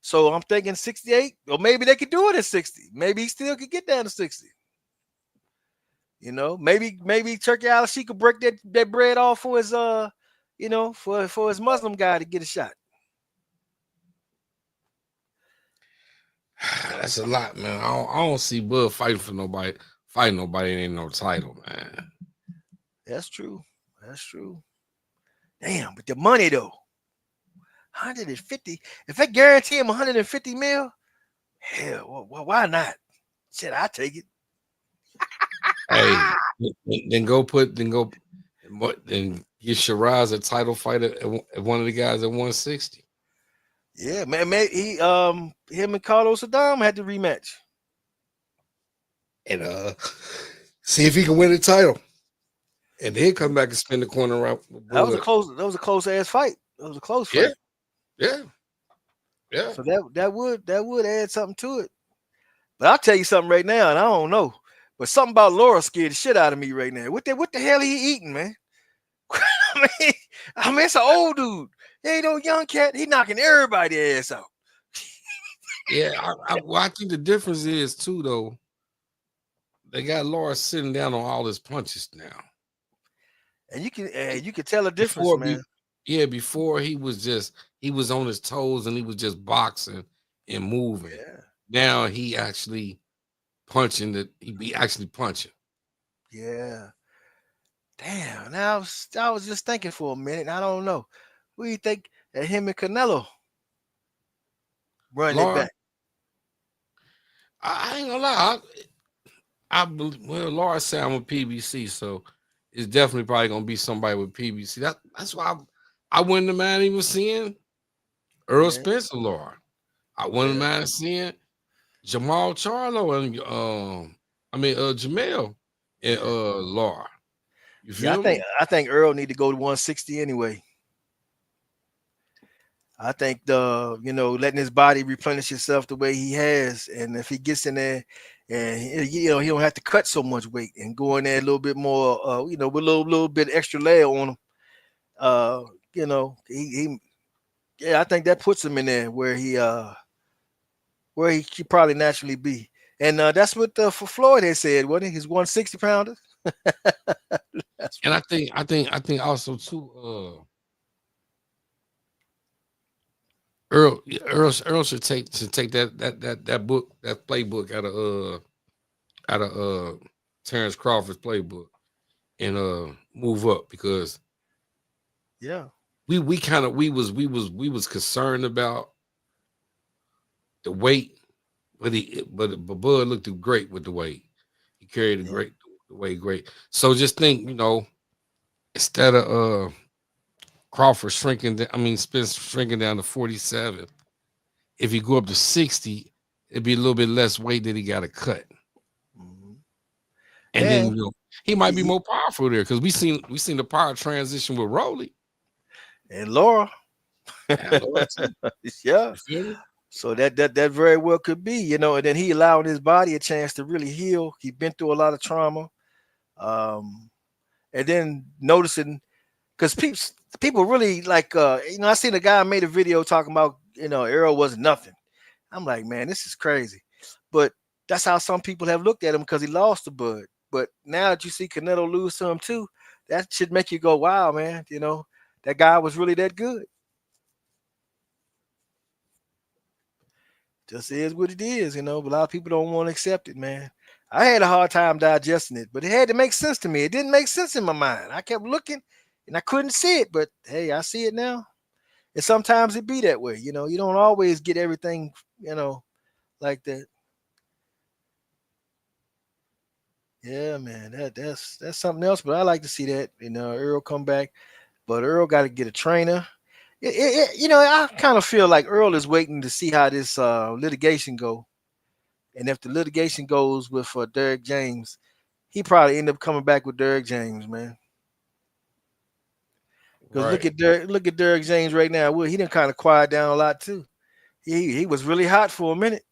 So I'm thinking 68, or maybe they could do it at 60. Maybe he still could get down to 60. You know, maybe Turkey Al-Sheikh could break that bread off for his for his Muslim guy to get a shot. That's a lot, man. I don't see Bud fighting nobody and ain't no title, man. That's true. That's true. Damn, but the money though, 150. If they guarantee him 150 mil, hell, why not? Shit, I take it. Hey, then give Shiraz a title fight at one of the guys at 160. Yeah, man. Him and Carlos Saddam had the rematch. And see if he can win the title. And then come back and spin the corner around. That was a close ass fight. That was a close fight. Yeah. So that would add something to it. But I'll tell you something right now, and I don't know. But something about Laura scared the shit out of me right now. What the hell he eating, man? I mean, it's an old dude. He ain't no young cat. He knocking everybody ass out. Yeah, I think the difference is too, though. They got Laura sitting down on all his punches now, and you can tell a difference, man. Before he was on his toes and he was just boxing and moving. Yeah. Now he actually punching. He be actually punching. Yeah. Damn. Now I was just thinking for a minute. I don't know. What do you think that him and Canelo run it back? I ain't gonna lie. I believe, well, Laura said I'm with PBC, so it's definitely probably gonna be somebody with PBC. That's why I wouldn't mind even seeing Earl Spence or Laura. I wouldn't mind seeing Jamal Charlo and Jamel and Laura. You feel me? I think Earl need to go to 160 anyway. I think letting his body replenish itself the way he has, and if he gets in there, and he don't have to cut so much weight and go in there a little bit more, with a little bit extra layer on him. I think that puts him in there where he could probably naturally be, and that's what for Floyd they said, wasn't it? His 160 pounder. And I think also too. Earl should take that book, that playbook out of Terrence Crawford's playbook and move up, because we was concerned about the weight, but Bud looked great with the weight. He carried the weight great. So just think, instead of Crawford Spence shrinking down to 47. If you go up to 60, it'd be a little bit less weight that he got to cut. Mm-hmm. And then he might be more powerful there, because we seen the power transition with Rolly and Laura. Yeah. So that very well could be, and then he allowed his body a chance to really heal. He's been through a lot of trauma. And then noticing, because people really like, I seen a guy made a video talking about, Errol wasn't nothing. I'm like, man, this is crazy. But that's how some people have looked at him, because he lost to Bud. But now that you see Canelo lose to him too, that should make you go, wow, man, that guy was really that good. Just is what it is, but a lot of people don't want to accept it, man. I had a hard time digesting it, but it had to make sense to me. It didn't make sense in my mind. I kept looking and I couldn't see it, but hey, I see it now. And sometimes it be that way, you don't always get everything, like that. Yeah, man, that's something else. But I like to see that, Earl come back, but Earl got to get a trainer. I kind of feel like Earl is waiting to see how this litigation go, and if the litigation goes with Derrick James, he probably end up coming back with Derrick James, man. Because look at Derrick James right now. Well, he done kind of quiet down a lot too. He was really hot for a minute,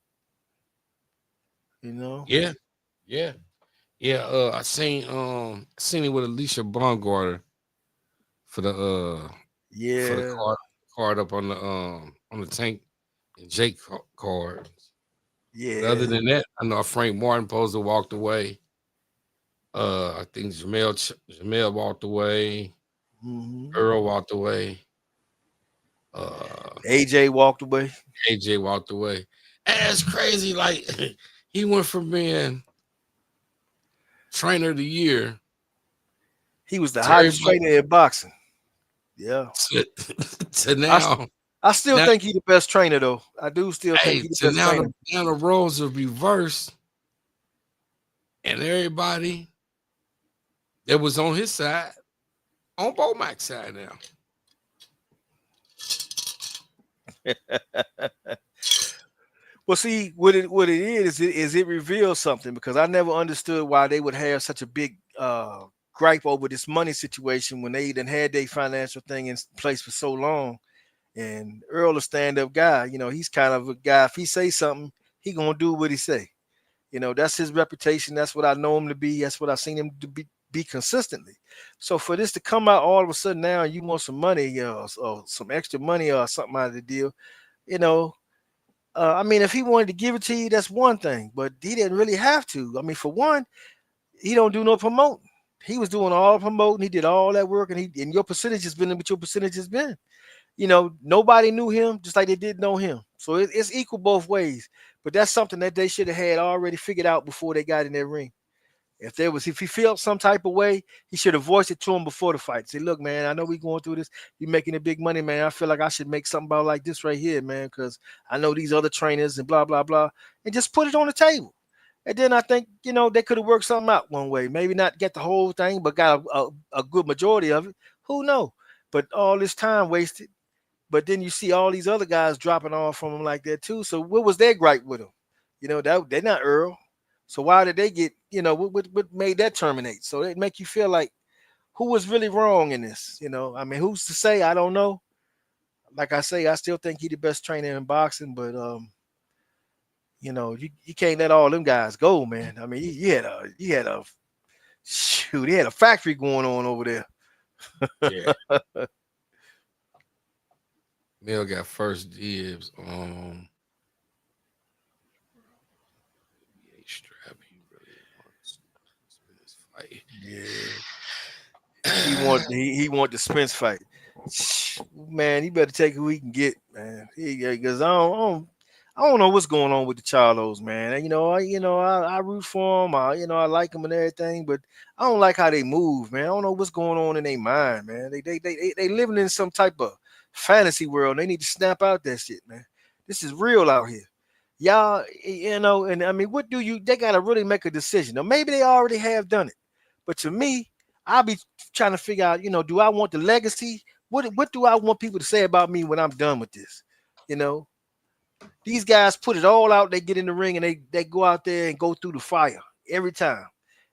Yeah. I seen it with Alicia Baumgartner for the card up on the Tank and Jake card. Yeah. But other than that, I know Frank Martin supposed to walked away. I think Jamel walked away. Mm-hmm. Earl walked away. AJ walked away. AJ walked away. That's crazy. Like he went from being trainer of the year He was the to hottest everybody trainer in boxing. Yeah. to, to I, now. I still Now, think he's the best trainer, though. I do still think hey, he's the to best trainer. now the roles are reversed, and everybody that was on his side on Bowmax's side now. Well, see, what it is it reveals something, because I never understood why they would have such a big gripe over this money situation when they done had their financial thing in place for so long. And Earl, a stand-up guy, he's kind of a guy. If he say something, he gonna do what he say. That's his reputation. That's what I know him to be. That's what I've seen him to be consistently. So for this to come out all of a sudden now, you want some money, or some extra money or something out of the deal, you know. I mean, if he wanted to give it to you, that's one thing, but he didn't really have to. I mean, for one, he don't do no promoting. He was doing all promoting. He did all that work, and your percentage has been what your percentage has been. Nobody knew him just like they did know him. So it's equal both ways. But that's something that they should have had already figured out before they got in that ring. If he felt some type of way, he should have voiced it to him before the fight. Say, look, man, I know we going through this. You making the big money, man. I feel like I should make something about like this right here, man, because I know these other trainers and blah, blah, blah. And just put it on the table. And then I think, they could have worked something out one way. Maybe not get the whole thing, but got a good majority of it. Who knows? But all this time wasted. But then you see all these other guys dropping off from him like that too. So what was their gripe with him? That they're not Earl. So why did they get, what made that terminate? So it make you feel like who was really wrong in this? I mean, who's to say? I don't know. Like I say, I still think he's the best trainer in boxing, but you can't let all them guys go, man. I mean, he had a factory going on over there. Yeah. Mel got first dibs on strap. He really wants this fight. Yeah. He want the Spence fight. Man, he better take who he can get, man. Because I don't know what's going on with the Charlos, man. I root for them. I like them and everything, but I don't like how they move, man. I don't know what's going on in their mind, man. They living in some type of fantasy world. They need to snap out that shit, man. This is real out here. Y'all, and I mean, they gotta really make a decision. Now, maybe they already have done it. But to me, I'll be trying to figure out, do I want the legacy? What do I want people to say about me when I'm done with this? These guys put it all out. They get in the ring and they go out there and go through the fire every time.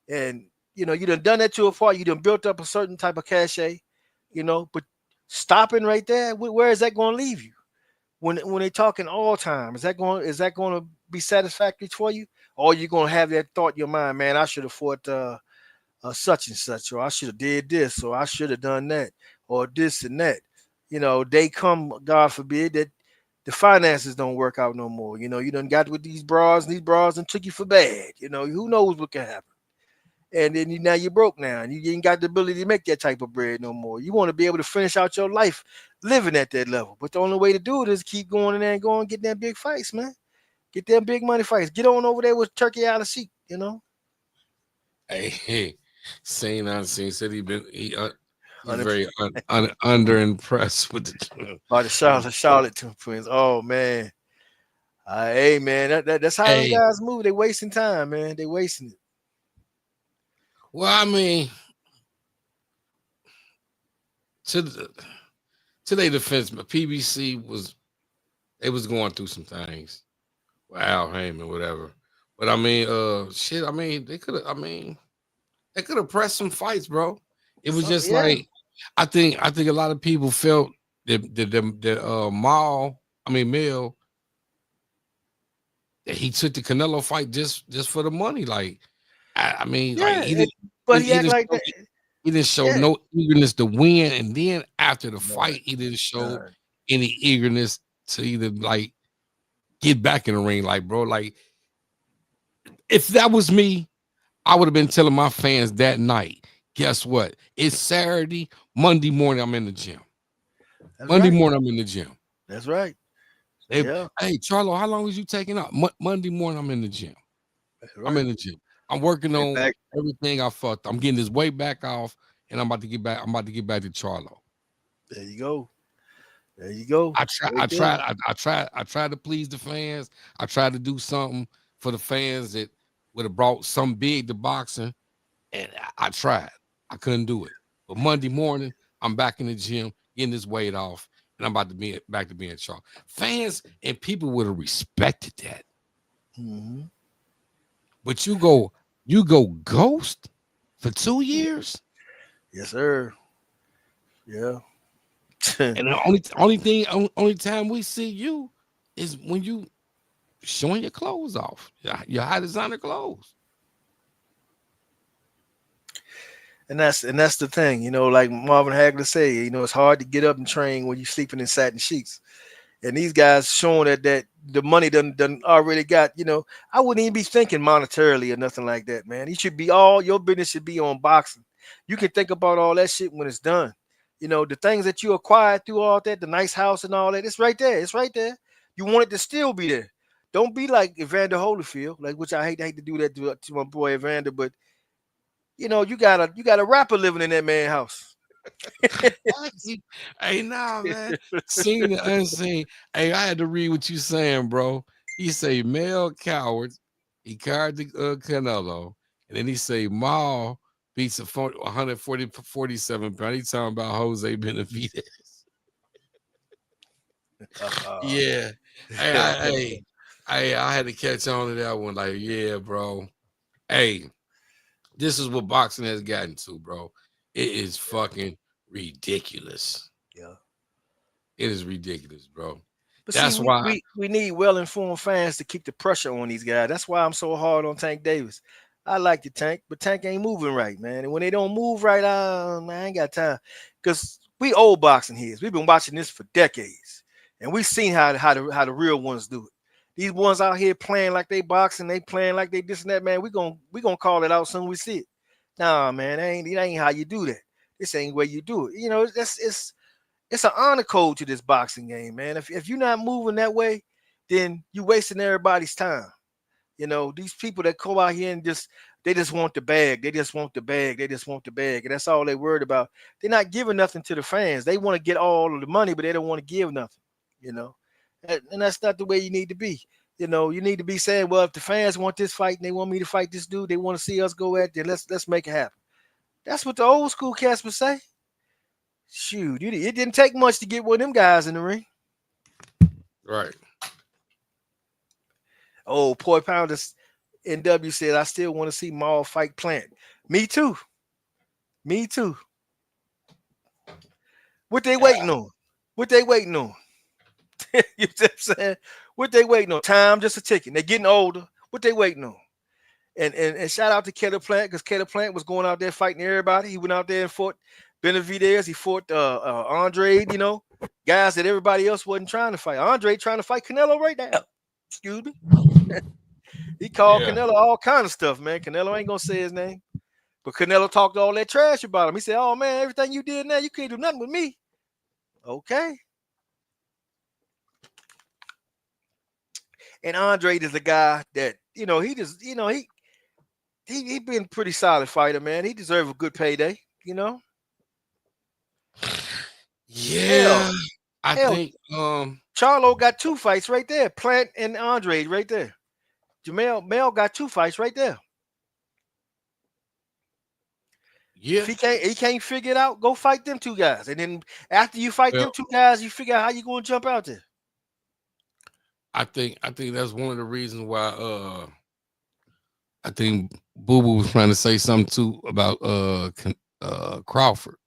And you done that to a point. You done built up a certain type of cachet, but stopping right there, where is that going to leave you? When they're talking all time, is that going to be satisfactory for you? Or are you going to have that thought in your mind, man, I should have fought such and such, or I should have did this, or I should have done that, or this and that. They come, God forbid, that the finances don't work out no more. You done got with these bras and took you for bad. Who knows what can happen. And then now you're broke now, and you ain't got the ability to make that type of bread no more. You want to be able to finish out your life living at that level. But the only way to do it is keep going in there and go and get them big fights, man. Get them big money fights. Get on over there with Turkey out of seat, Hey, saying unseen said he's very under impressed with the by the Charlotte Twins. Oh man, hey man, that's how them guys move. They wasting time, man. They wasting it. Well, I mean, to their defense, but PBC was going through some things. Wow, Heyman, whatever. But I mean, shit. I mean, they could have pressed some fights, bro. It was just like I think a lot of people felt that Mel, that he took the Canelo fight just for the money. Like, I mean, like he didn't show no eagerness to win, and then after the fight, he didn't show any eagerness to either like get back in the ring. Like, bro, like if that was me, I would have been telling my fans that night, guess what? It's Saturday, Monday morning, I'm in the gym. Monday morning, I'm in the gym. That's right. Yeah. Hey, Charlo, how long was you taking off? Monday morning, I'm in the gym. That's I'm right. in the gym. I'm working In on fact, everything I fucked. I'm getting this weight back off, and I'm about to get back. I'm about to get back to Charlo. there you go. There you go. I try, Right I there. try, I try to please the fans. I try to do something for the fans that would have brought some big to boxing, and I tried. I couldn't do it. But Monday morning, I'm back in the gym, getting this weight off, and I'm about to be back to being Charlo. Fans and people would have respected that. Mm-hmm. But you go ghost for 2 years, Yes, sir. Yeah. and the only time we see you is when you showing your clothes off, your high designer clothes. And that's the thing, like Marvin Hagler say, it's hard to get up and train when you're sleeping in satin sheets. And these guys showing that the money done already got, I wouldn't even be thinking monetarily or nothing like that, man. You should be all your business should be on boxing. You can think about all that shit when it's done. The things that you acquired through all that, the nice house and all that, it's right there. It's right there. You want it to still be there. Don't be like Evander Holyfield, like which I hate to do that to my boy Evander, but you got a rapper living in that man's house. Hey, nah, man. Seen the unseen. Hey, I had to read what you saying, bro. He say male cowards. He carried the Canelo, and then he say Maul beats a 147 pound. He talking about Jose Benavidez. Yeah. I had to catch on to that one. Like, yeah, bro. Hey, this is what boxing has gotten to, bro. It is fucking ridiculous. Yeah. It is ridiculous, bro. But see, That's we, why. we we need well-informed fans to keep the pressure on these guys. That's why I'm so hard on Tank Davis. I like the Tank, but Tank ain't moving right, man. And when they don't move right, man, I ain't got time. Because we old boxing heads. We've been watching this for decades. And we've seen how the real ones do it. These ones out here playing like they boxing, they playing like they this and that, man. We gonna call it out soon we see it. Nah, man, that ain't how you do that. This ain't where you do it. It's an honor code to this boxing game, man. If you're not moving that way, then you're wasting everybody's time. These people that go out here and they just want the bag. They just want the bag. They just want the bag. And that's all they worried about. They're not giving nothing to the fans. They want to get all of the money, but they don't want to give nothing, you know. And that's not the way you need to be. You need to be saying, well, if the fans want this fight and they want me to fight this dude, they want to see us go at, then let's make it happen. That's what the old school cats would say. Shoot, it didn't take much to get one of them guys in the ring. Right. Oh, Poi Pounders NW said, I still want to see Maul fight Plant. Me too. Me too. What they waiting on? What they waiting on? You know what I'm saying? What they waiting on? Time, just a ticket. They're getting older. What they waiting on? And shout out to Keller Plant, because Keller Plant was going out there fighting everybody. He went out there and fought Benavidez. He fought Andre, guys that everybody else wasn't trying to fight. Andre trying to fight Canelo right now. Excuse me. He called Canelo all kind of stuff, man. Canelo ain't gonna say his name. But Canelo talked all that trash about him. He said, oh man, everything you did now, you can't do nothing with me. Okay. And Andre is a guy that, he just, he been pretty solid fighter, man. He deserves a good payday, Yeah. Hell, I think Charlo got 2 fights right there. Plant and Andre right there. Mel got 2 fights right there. Yeah. If he can't figure it out, go fight them 2 guys. And then after you fight them 2 guys, you figure out how you going to jump out there. I think that's one of the reasons why I think Boo Boo was trying to say something too about Crawford.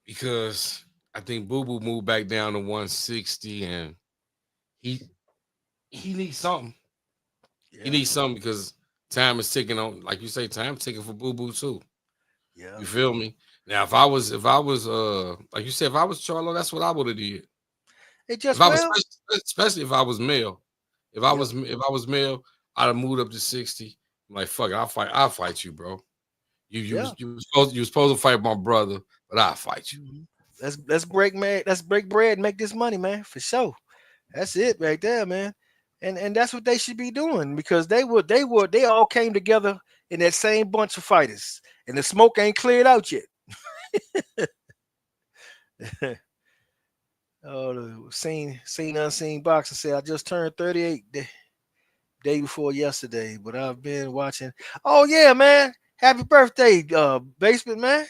Because I think Boo Boo moved back down to 160 and he needs something. Yeah. He needs something because time is ticking on, like you say, time ticking for Boo Boo too. Yeah. You feel me? Now if I was like you said, if I was Charlo, that's what I would have did. Especially if I was male. If I was male, I'd have moved up to 60. I'm like, fuck it, I'll fight you, bro. You were supposed to fight my brother, but I'll fight you. Let's break man. Let's break bread and make this money, man, for sure. That's it right there, man. And that's what they should be doing because they all came together in that same bunch of fighters, and the smoke ain't cleared out yet. Oh, the seen unseen boxer said I just turned 38 day before yesterday, but I've been watching. Oh yeah, man! Happy birthday, basement man.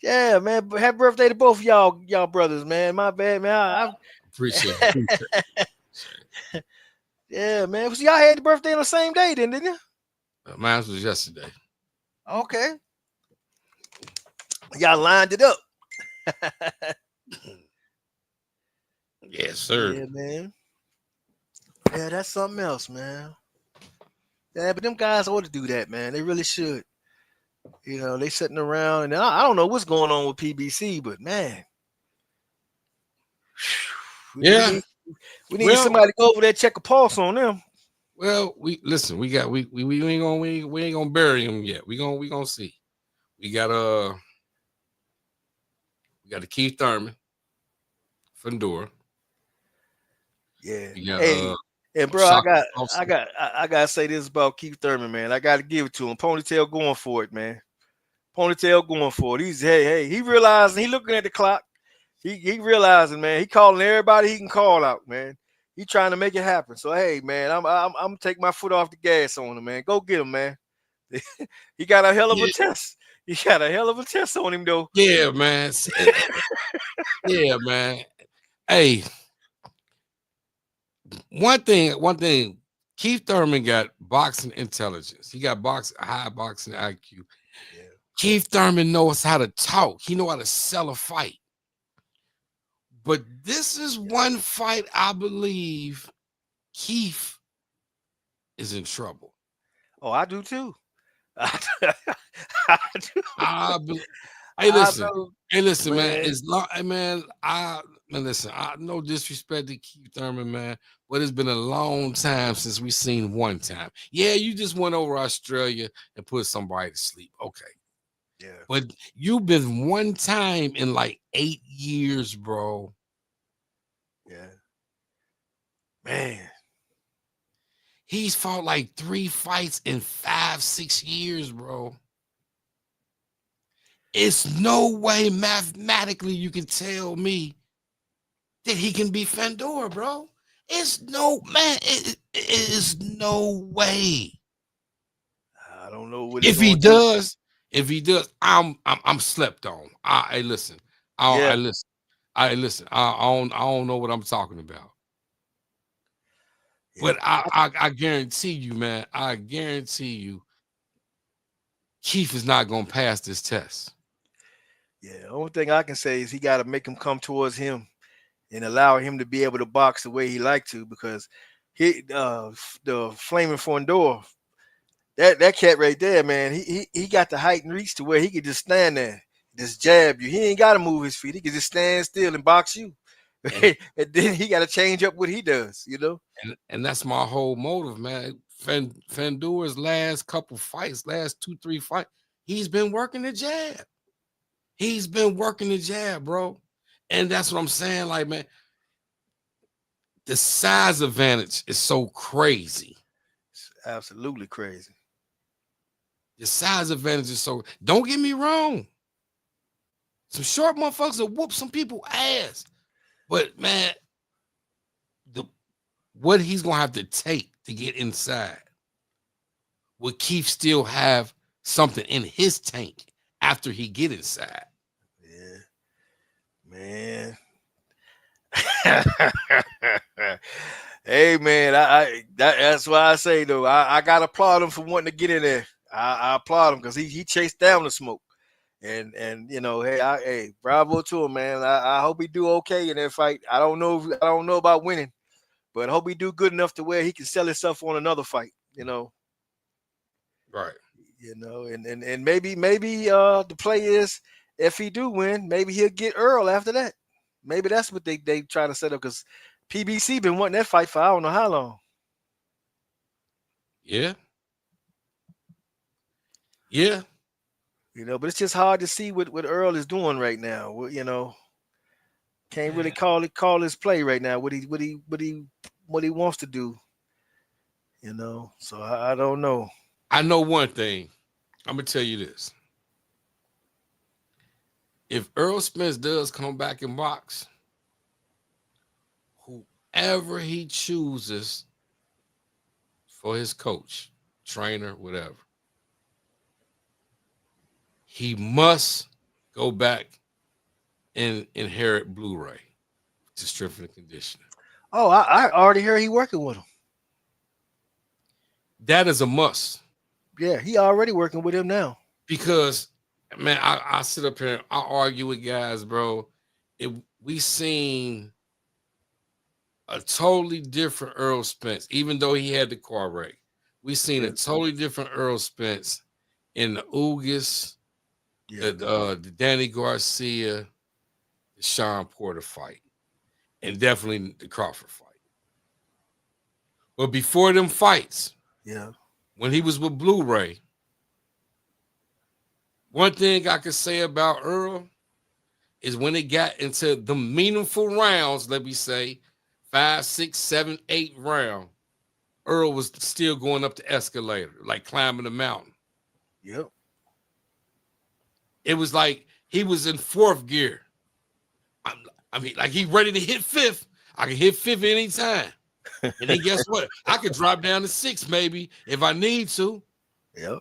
Yeah, man. Happy birthday to both of y'all brothers, man. My bad, man. Appreciate it. Appreciate Yeah, man. So y'all had the birthday on the same day, then, didn't you? it. Mine was yesterday. Okay. Y'all lined it up. Yes, sir. Yeah, man. Yeah, that's something else, man. Yeah, but them guys ought to do that, man. They really should. You know, they sitting around, and I don't know what's going on with PBC, but man, we Yeah. need, we need somebody to go over there check a pulse on them. Well, we listen. We got we ain't gonna bury him yet. We gonna see. We got the Keith Thurman, Fendora. Yeah. We got Hey, and bro, Shakur. I gotta say this about Keith Thurman, man. I gotta give it to him. Ponytail going for it, man. Ponytail going for it. He's he realizing he looking at the clock. He realizing, man, he calling everybody he can call out, man. He trying to make it happen. So hey, man, I'm take my foot off the gas on him, man. Go get him, man. He got a hell of a test. He got a hell of a test on him, though. Yeah, man. Yeah, man. Hey, one thing. Keith Thurman got boxing intelligence. He got high boxing IQ. Yeah. Keith Thurman knows how to talk. He know how to sell a fight. But this is one fight I believe Keith is in trouble. Oh, I do too. I do. Hey, listen. Hey, listen, Man. man. It's not, man. Listen. No disrespect to Keith Thurman, man, but it's been a long time since we seen one time. Yeah, you just went over Australia and put somebody to sleep. Okay. Yeah. But you've been one time in like 8 years, bro. Yeah. Man. He's fought like 3 fights in 5-6 years, bro. It's no way mathematically you can tell me that he can beat Fendora, bro. It's no man. It is no way. I don't know what If he does, I'm slept on. Hey, listen. I listen. I don't know what I'm talking about. Yeah. But I guarantee you, man. I guarantee you, Keith is not gonna pass this test. Yeah. The only thing I can say is he got to make him come towards him and allow him to be able to box the way he like to, because the flaming Fondor, that cat right there, man, he got the height and reach to where he could just stand there, just jab you. He ain't got to move his feet. He can just stand still and box you. And then he got to change up what he does, you know. And that's my whole motive, man. Fendora's last couple fights, last 2-3 fights, he's been working the jab. He's been working the jab, bro. And that's what I'm saying. Like, man, the size advantage is so crazy. It's absolutely crazy. The size advantage is so. Don't get me wrong. Some short motherfuckers will whoop some people ass. But man, what he's gonna have to take to get inside. Will Keith still have something in his tank after he get inside? Yeah, man. Hey man, that's why I say though, I gotta applaud him for wanting to get in there. I applaud him because he chased down the smoke. And you know, hey, bravo to him, man. I hope he do okay in that fight. I don't know about winning, but I hope he do good enough to where he can sell himself on another fight, you know. Right. You know, and maybe the play is, if he do win, maybe he'll get Earl after that. Maybe that's what they try to set up, because PBC been wanting that fight for I don't know how long. Yeah. Yeah. You know, but it's just hard to see what Earl is doing right now. You know, Can't really call his play right now. What he wants to do. So I don't know. I know one thing. I'm gonna tell you this. If Earl Spence does come back and box, whoever he chooses for his coach, trainer, whatever, he must go back and inherit Blu-ray to strengthen the conditioning. Oh, I already heard he working with him. That is a must. Yeah, he already working with him now. Because, man, I sit up here, I argue with guys, bro. We seen a totally different Earl Spence, even though he had the car wreck. We seen a totally different Earl Spence in the Ugas, the Danny Garcia, the Sean Porter fight, and definitely the Crawford fight. But before them fights, when he was with Blu-ray, one thing I could say about Earl is when it got into the meaningful rounds, let me say, 5, 6, 7, 8 round, Earl was still going up the escalator, like climbing the mountain. Yep. It was like he was in 4th gear. I mean, like he ready to hit 5th. I can hit 5th anytime. And then guess what? I could drop down to 6 maybe if I need to. Yep.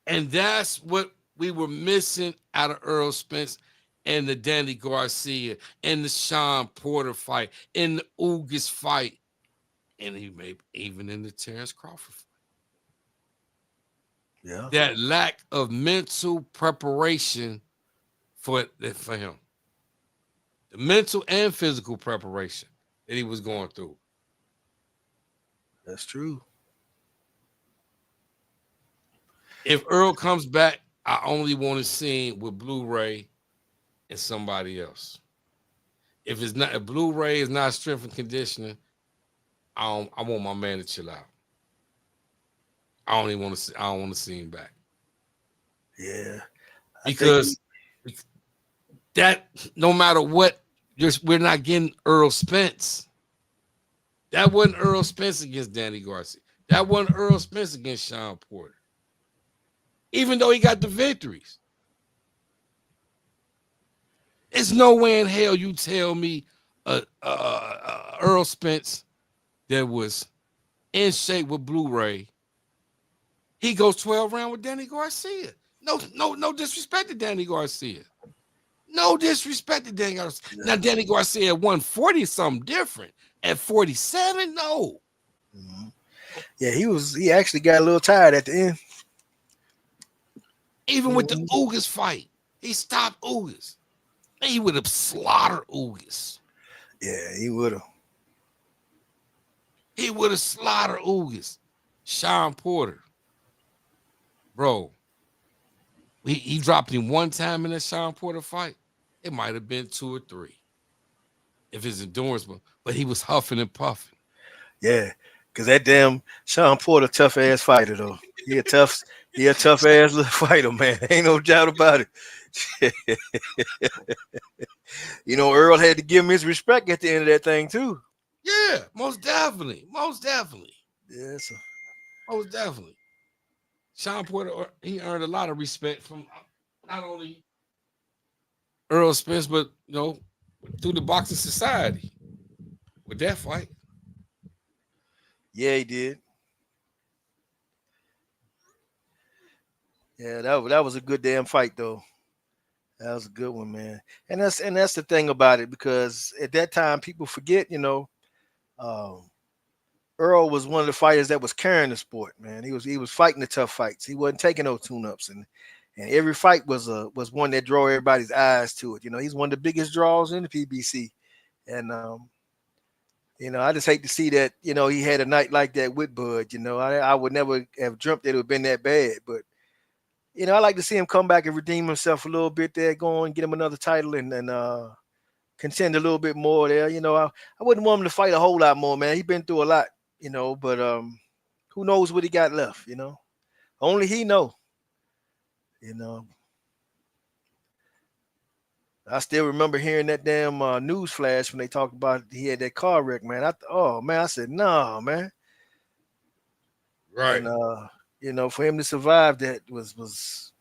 And that's what we were missing out of Earl Spence and the Danny Garcia and the Sean Porter fight and the Ugas fight. And he may even in the Terrence Crawford fight. Yeah. That lack of mental preparation for him. The mental and physical preparation that he was going through. That's true. If Earl comes back, I only want to see him with Blu-ray and somebody else. If Blu-ray is not strength and conditioning, I want my man to chill out. I don't want to see him back. Yeah. Because that no matter what, we're not getting Earl Spence. That wasn't Earl Spence against Danny Garcia. That wasn't Earl Spence against Sean Porter. Even though he got the victories. There's no way in hell you tell me Earl Spence that was in shape with Blu-ray, he goes 12 rounds with Danny Garcia. No disrespect to Danny Garcia. No disrespect to Danny Garcia. Yeah. Now, Danny Garcia at 140 is something different. At 47, no. Mm-hmm. Yeah, he actually got a little tired at the end. Even with the Ugas fight, he stopped Ugas. He would have slaughtered Ugas. Yeah, he would have. He would have slaughtered Ugas. Sean Porter. Bro, he dropped him one time in that Sean Porter fight. It might have been 2 or 3. If his endurance, but he was huffing and puffing. Yeah, because that damn Sean Porter tough ass fighter though. He a tough ass little fighter, man. Ain't no doubt about it. Earl had to give him his respect at the end of that thing too. Yeah, most definitely. Yeah, most definitely. Sean Porter, he earned a lot of respect from not only Earl Spence, but through the boxing society with that fight. Yeah, he did. Yeah, that was a good damn fight though. That was a good one, man. And that's the thing about it, because at that time people forget, Earl was one of the fighters that was carrying the sport, man. He was fighting the tough fights. He wasn't taking no tune-ups, and every fight was one that drew everybody's eyes to it. He's one of the biggest draws in the PBC, and I just hate to see that. He had a night like that with Bud. I would never have dreamt that it would have been that bad, but I like to see him come back and redeem himself a little bit there, go on, get him another title, and contend a little bit more there. I wouldn't want him to fight a whole lot more, man. He's been through a lot. But who knows what he got left, Only he know. I still remember hearing that damn news flash when they talked about he had that car wreck, man. Oh man, I said, no, man. Right. And for him to survive that was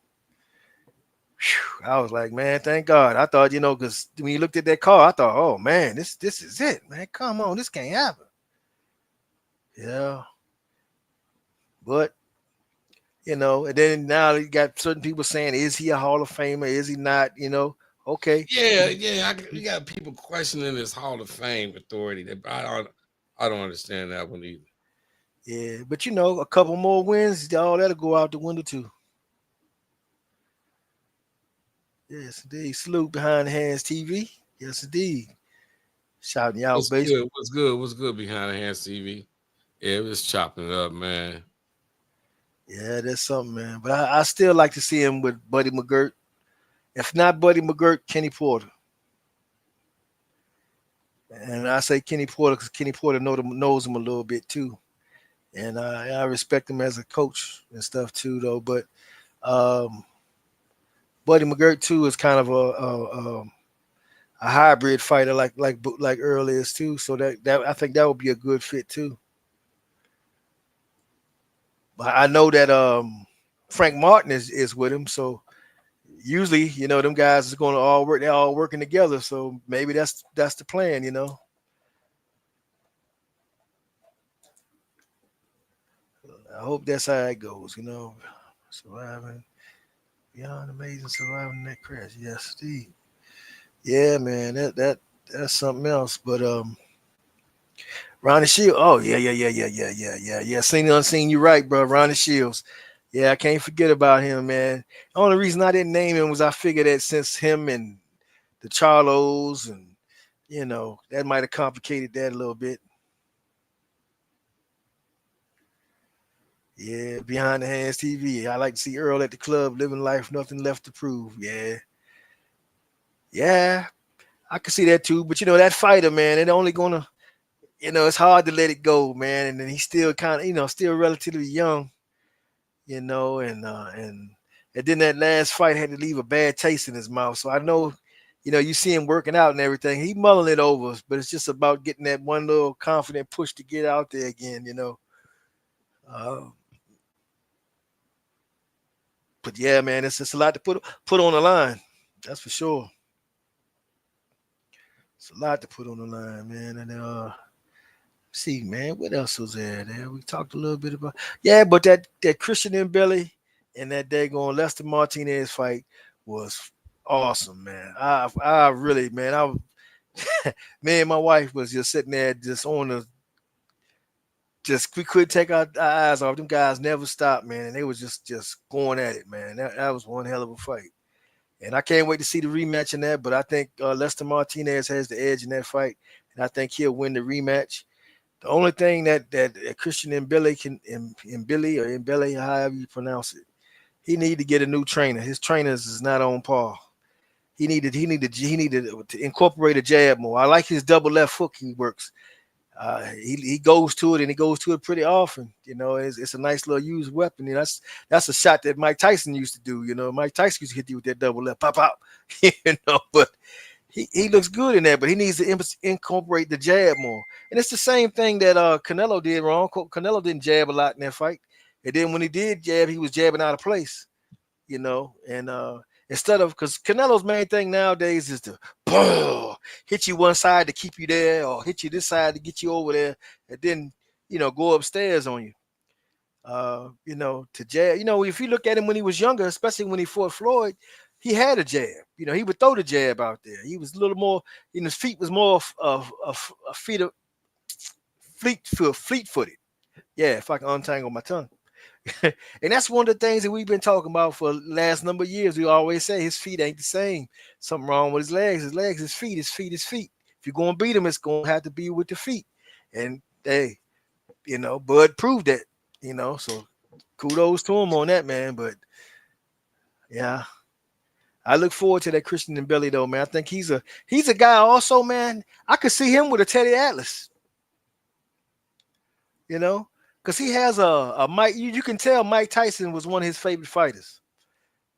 whew, I was like, man, thank God. I thought, because when you looked at that car, I thought, oh man, this is it, man. Come on, this can't happen. Yeah. But and then now you got certain people saying, is he a Hall of Famer? Is he not? Okay. Yeah. We got people questioning his Hall of Fame authority. I don't understand that one either. Yeah, but a couple more wins, all that'll go out the window too. Yes, indeed. Salute behind the hands TV. Yes, indeed. Shouting you out, What's basement. good? What's good? What's good behind the hands TV? Yeah, it was chopping it up, man. Yeah, that's something, man. But I still like to see him with Buddy McGirt. If not Buddy McGirt, Kenny Porter. And I say Kenny Porter because Kenny Porter knows him a little bit too. And I respect him as a coach and stuff too, though. But um, Buddy McGirt too is kind of a hybrid fighter like Earl is too. So that I think that would be a good fit too. But I know that Frank Martin is with him, so usually them guys is going to all work. They're all working together, so maybe that's the plan. I hope that's how it goes. Surviving beyond amazing, surviving that crash. Yes, Steve. Yeah, man, that's something else. But Ronnie Shields. Oh yeah. Seen unseen. You right, bro. Ronnie Shields. Yeah, I can't forget about him, man. The only reason I didn't name him was I figured that since him and the Charlos and that might have complicated that a little bit. Yeah, behind the hands TV. I like to see Earl at the club, living life, nothing left to prove. Yeah, I can see that too. But that fighter, man, it only gonna, it's hard to let it go, man. And then he's still kind of, still relatively young, and then that last fight had to leave a bad taste in his mouth. So I know, you see him working out and everything. He mulling it over, but it's just about getting that one little confident push to get out there again. Uh, but yeah, man, it's just a lot to put on the line. That's for sure. It's a lot to put on the line, man. And see, man, what else was there? We talked a little bit about, yeah, but that Christian Mbele and that daggone Lester Martinez fight was awesome, man. I really, man, me and my wife was just sitting there just on the, just we couldn't take our eyes off them guys. Never stopped, man, and they was just going at it, man. That was one hell of a fight. And I can't wait to see the rematch in that. But I think Lester Martinez has the edge in that fight, and I think he'll win the rematch. The only thing that Christian Mbele Mbele, however you pronounce it, he need to get a new trainer. His trainers is not on par. He needed to incorporate a jab more. I like his double left hook he works. He goes to it, and he goes to it pretty often. It's a nice little used weapon. That's a shot that Mike Tyson used to do. Mike Tyson used to hit you with that double left, pop out. But he looks good in that, but he needs to incorporate the jab more. And it's the same thing that Canelo did wrong. Canelo didn't jab a lot in that fight, and then when he did jab, he was jabbing out of place. And instead of, because Canelo's main thing nowadays is to hit you one side to keep you there, or hit you this side to get you over there, and then go upstairs on you. To jab. If you look at him when he was younger, especially when he fought Floyd, he had a jab. He would throw the jab out there. He was a little more, his feet was more of feet of fleet-footed. Yeah, if I can untangle my tongue. And that's one of the things that we've been talking about for the last number of years. We always say his feet ain't the same. Something wrong with his legs. His legs, his feet. If you're going to beat him, it's going to have to be with the feet. And hey, Bud proved that. So kudos to him on that, man. But yeah, I look forward to that Christian Mbele though, man. I think he's a guy also, man. I could see him with a Teddy Atlas. Because he has a Mike. You can tell Mike Tyson was one of his favorite fighters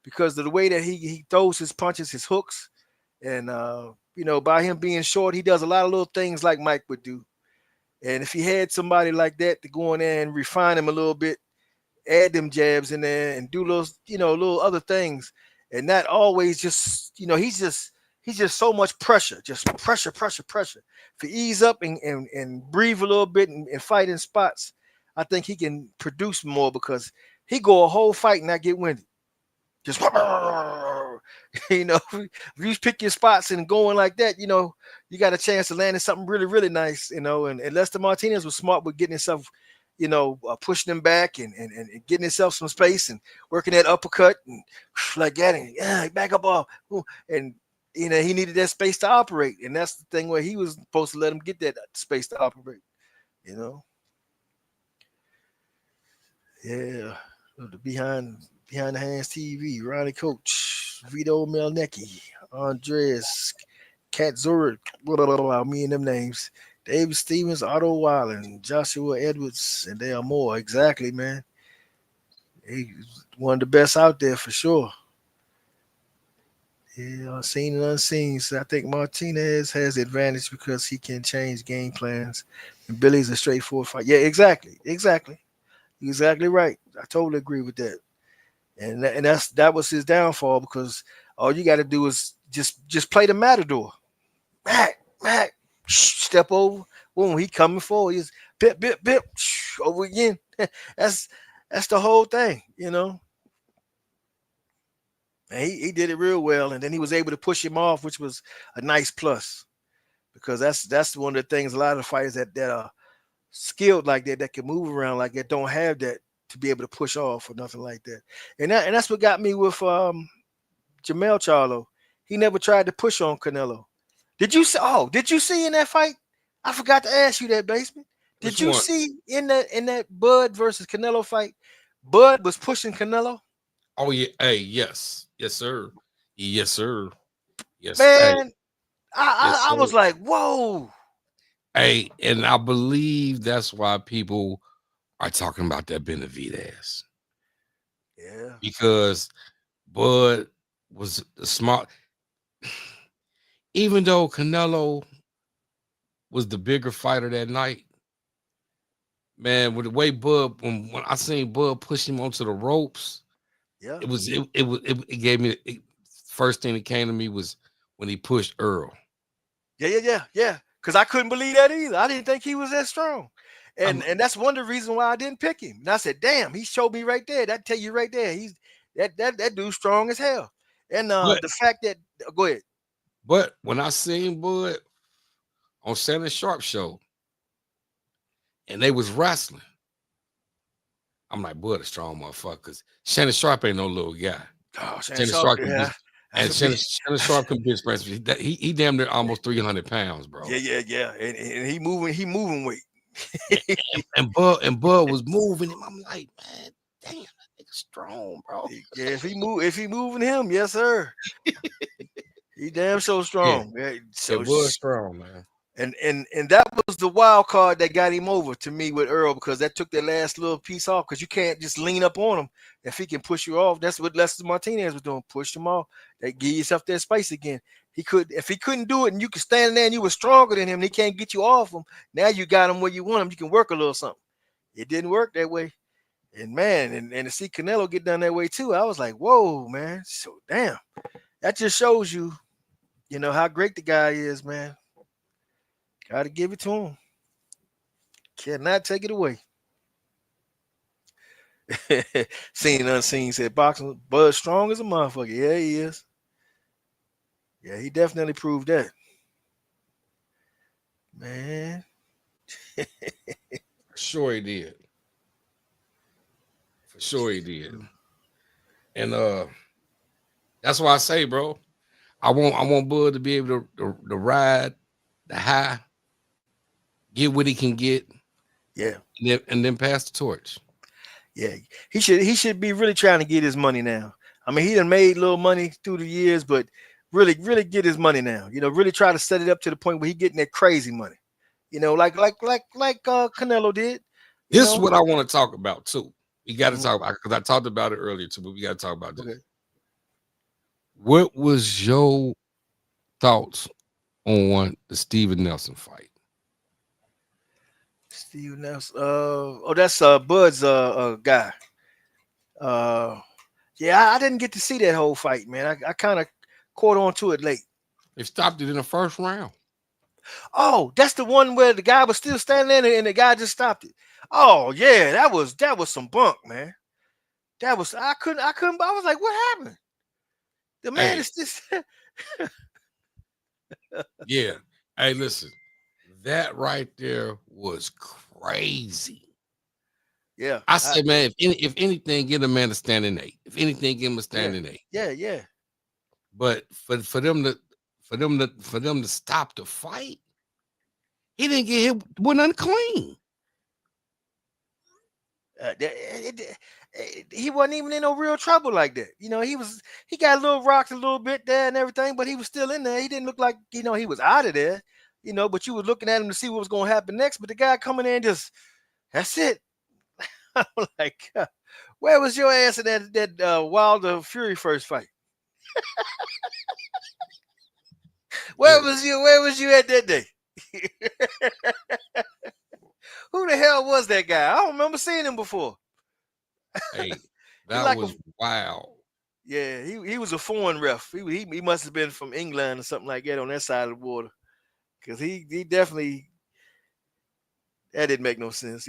because of the way that he throws his punches, his hooks. And you know, by him being short, he does a lot of little things like Mike would do. And if he had somebody like that to go in there and refine him a little bit, add them jabs in there and do those, you know, little other things, and not always just, you know, he's just so much pressure, just pressure, pressure, pressure. If he ease up and breathe a little bit and fight in spots, I think he can produce more because he go a whole fight and not get winded. Just you know, if you pick your spots and going like that, you know, you got a chance to land in something really, really nice, you know. And Lester Martinez was smart with getting himself, you know, pushing him back and getting himself some space and working that uppercut and like that and back up off. And you know, he needed that space to operate, and that's the thing where he was supposed to let him get that space to operate. You know, yeah. The behind the hands TV, Ronnie Coach, Vito Melnicki, Andres, Kat Zurich, blah, blah, blah, blah, me and them names. David Stevens, Otto Weiland, Joshua Edwards, and there are more. Exactly, man. He's one of the best out there for sure. Yeah, unseen and unseen. So I think Martinez has the advantage because he can change game plans. And Billy's a straightforward fight. Yeah, exactly. Exactly. You're exactly right. I totally agree with that. And that was his downfall because all you got to do is just play the matador. Mac, step over. Boom, he coming forward. He's bip, over again. that's the whole thing, you know. And he did it real well, and then he was able to push him off, which was a nice plus because that's one of the things a lot of the fighters that are skilled like that can move around like that don't have that to be able to push off or nothing like that. And that's what got me with Jamel Charlo. He never tried to push on Canelo. Did you see in that fight? I forgot to ask you that, Basement. Did you see in that Bud versus Canelo fight? Bud was pushing Canelo. Oh yeah, hey, yes, sir, yes, sir, yes, man. Hey. I was like, whoa. Hey, and I believe that's why people are talking about that Benavidez. Yeah, because Bud was smart. Even though Canelo was the bigger fighter that night, man, with the way Bud, when I seen Bud push him onto the ropes, yeah, it gave me first thing that came to me was when he pushed Earl. Yeah. Because I couldn't believe that either. I didn't think he was that strong. And that's one of the reasons why I didn't pick him. And I said, damn, he showed me right there. That tell you right there. He's that dude's strong as hell. And the fact that go ahead. But when I seen Bud on Shannon Sharp show and they was wrestling, I'm like, Bud a strong motherfucker. Cause Shannon Sharp ain't no little guy. Oh, Shannon Sharp, yeah. And Shannon Sharp can bench press. He damn near almost 300 pounds, bro. Yeah. And he moving weight. and Bud was moving him. I'm like, man, damn, that nigga strong, bro. Yeah, if he moving him, yes, sir. He damn so strong. Yeah, so Bud's strong, man. And that was the wild card that got him over to me with Earl because that took that last little piece off because you can't just lean up on him if he can push you off. That's what Lester Martinez was doing, push him off. That give yourself that space again. If he couldn't do it and you could stand there and you were stronger than him and he can't get you off him, now you got him where you want him. You can work a little something. It didn't work that way. And man, and to see Canelo get done that way too, I was like, whoa, man. So damn. That just shows you, how great the guy is, man. Got to give it to him. Cannot take it away. Seen and unseen said boxing, Bud strong as a motherfucker. Yeah, he is. Yeah, he definitely proved that. Man. Sure he did. For sure he did. And that's why I say, bro, I want Bud to be able to ride the high, get what he can get, yeah, and then pass the torch. Yeah, he should be really trying to get his money now. I mean, he done made little money through the years, but really get his money now. Really try to set it up to the point where he getting that crazy money. Like Canelo did. This is what I want to talk about too. We got to talk about because I talked about it earlier too, but we got to talk about this. Okay. What was your thoughts on the Steven Nelson fight? Steve Nelson. That's Bud's guy. Yeah, I didn't get to see that whole fight, man. I kind of caught on to it late. They stopped it in the first round. Oh, that's the one where the guy was still standing there and the guy just stopped it. Oh yeah, that was some bunk, man. That was I was like, what happened? The man is just Yeah. Hey, listen, that right there was crazy. Yeah. I said, man, if anything, get a man a standing 8. If anything, give him a standing 8. Yeah. But for them to stop the fight, he didn't get hit with nothing clean. He wasn't even in no real trouble like that. You know, he got a little rocked a little bit there and everything, but he was still in there. He didn't look like, he was out of there, but you were looking at him to see what was going to happen next. But the guy coming in just, that's it. I'm like, where was your ass in that Wilder Fury first fight? Where was you at that day? Who the hell was that guy? I don't remember seeing him before. Hey, that was wild. Yeah, he was a foreign ref. He must have been from England or something like that on that side of the water. Because he definitely, that didn't make no sense,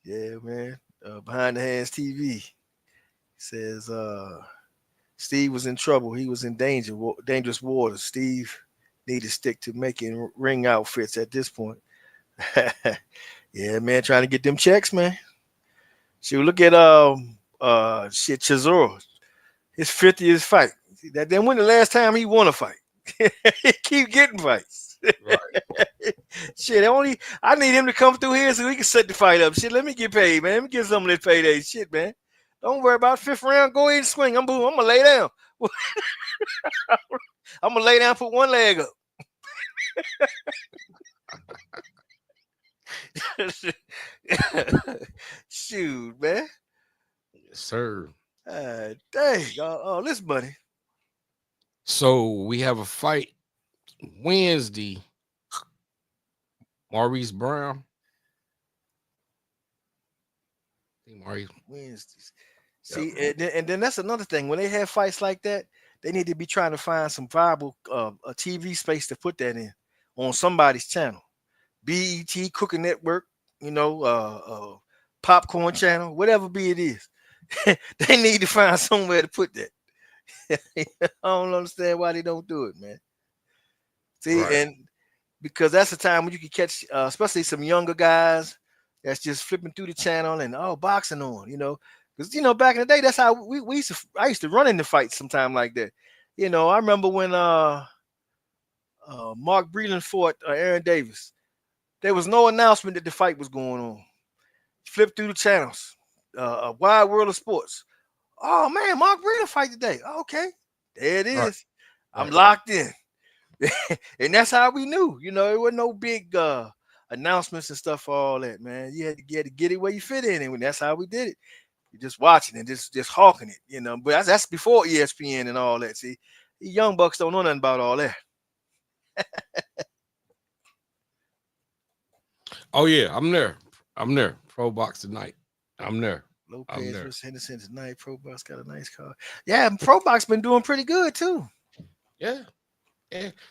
Yeah, man. Behind the Hands TV says Steve was in trouble. He was in dangerous waters. Steve need to stick to making ring outfits at this point. Yeah, man, trying to get them checks, man. Shoot, look at Chisora, his 50th fight. That then when the last time he won a fight? He keep getting fights. Right. Shit, I need him to come through here so he can set the fight up. Shit, let me get paid, man. Let me get some of this payday. Shit, man. Don't worry about 5th round. Go ahead and swing. I'm gonna lay down. I'm gonna lay down, put one leg up. Shoot, man. Yes, sir. Dang, all this money. So we have a fight Wednesday. Maurice Brown. Maurice Wednesdays. See, and then that's another thing. When they have fights like that, they need to be trying to find some viable a TV space to put that in on somebody's channel. BET, Cooking Network, Popcorn Channel, whatever be it is. They need to find somewhere to put that. I don't understand why they don't do it, man. See, right. And because that's the time when you can catch, especially some younger guys that's just flipping through the channel and boxing on, because back in the day, that's how I used to run into fights sometime like that. I remember when Mark Breland fought Aaron Davis. There was no announcement that the fight was going on. Flip through the channels, a wide world of sports. Oh man, Mark Breland fight today. Okay, there it is. Right. I'm locked in. And that's how we knew, it wasn't no big announcements and stuff for all that, man. You had to get it where you fit in, and that's how we did it. You're just watching it, just hawking it, But that's before ESPN and all that. See, the young bucks don't know nothing about all that. Oh yeah, I'm there. Pro Box tonight. I'm there. Lopez versus Henderson tonight. Pro Box got a nice card. Yeah, Pro Box been doing pretty good too. Yeah.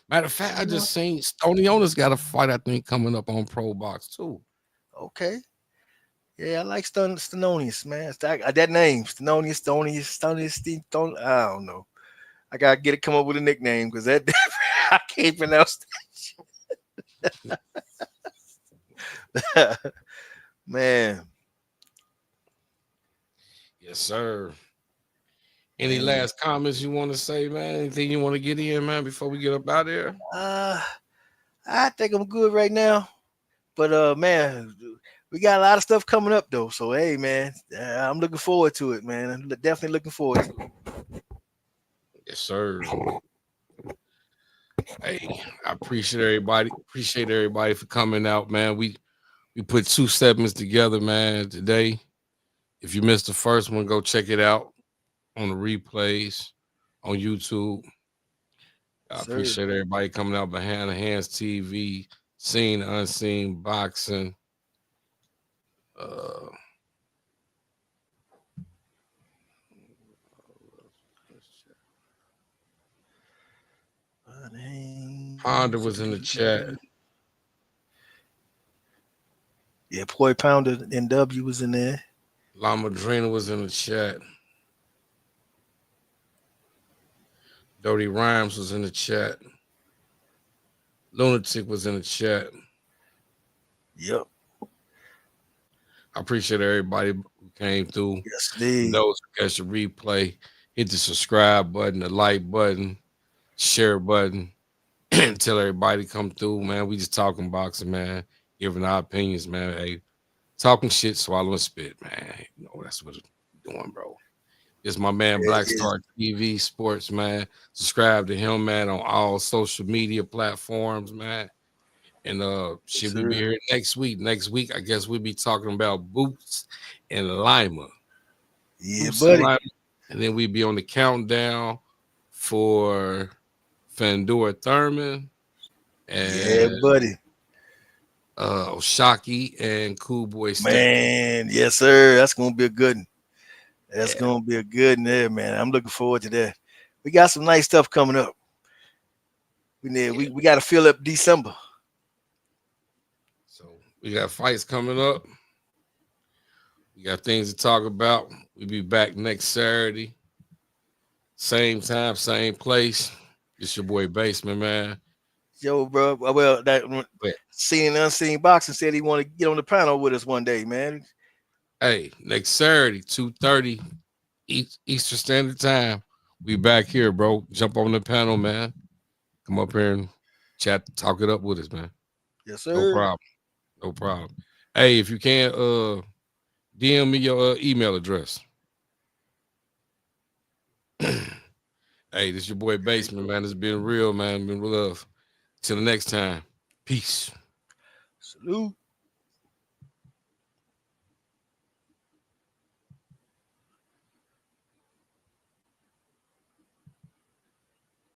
Matter of fact, I just seen Stoney Owners got a fight, I think, coming up on Pro Box too. Okay. Yeah, I like Stenonius, man. That name, Stenonius, Steve. I don't know. I gotta get it, come up with a nickname because that I can't pronounce that. Man. Yes, sir. Any last comments you want to say, man? Anything you want to get in, man, before we get up out there? I think I'm good right now. But man, we got a lot of stuff coming up though. So hey, man, I'm looking forward to it, man. I'm definitely looking forward to it. Yes, sir. Hey, I appreciate everybody. Appreciate everybody for coming out, man. We put 2 segments together, man, today. If you missed the first one, go check it out on the replays. on YouTube. I Sir. appreciate everybody coming out behind the hands TV, seen unseen boxing. Uh, Ponder was in the chat. Yeah, Ploy Pounder NW was in there. La Madrina was in the chat. Dodie Rhymes was in the chat. Lunatic was in the chat. Yep. I appreciate everybody who came through. Yes, And indeed. those who catch the replay, hit the subscribe button, the like button, share button, and tell everybody to come through, man. We just talking boxing, man. Giving our opinions, man. Hey, talking shit, swallowing spit, man. You know, that's what we're doing, bro. It's my man, Yeah, Black yeah. Star TV Sports, man. Subscribe to him, man, on all social media platforms, man. And shit, we be sir. here next week. Next week, I guess we'll be talking about Boots and Lima. Yeah, Boots and buddy. Lima. And then we be on the countdown for Fandora Thurman Yeah, and buddy. Oshaki and Cool Boy Step. Man, yes, sir. That's gonna be a good one. That's Yeah. gonna be a good one there, man. I'm looking forward to that. We got some nice stuff coming up. We got to fill up December. So we got fights coming up. We got things to talk about. We'll be back next Saturday. Same time, same place. It's your boy Basement, man. Yo, bro. Well, that But seen and unseen boxing said he want to get on the panel with us one day, man. hey, next Saturday, 2:30 Eastern Standard Time. We back here, bro. Jump on the panel, man. Come up here and chat, talk it up with us, man. Yes, sir. No problem. No problem. Hey, if you can, DM me your email address. Hey, this your boy Basement, man. It's been real, man. Been love. Till the next time. Peace. Salute.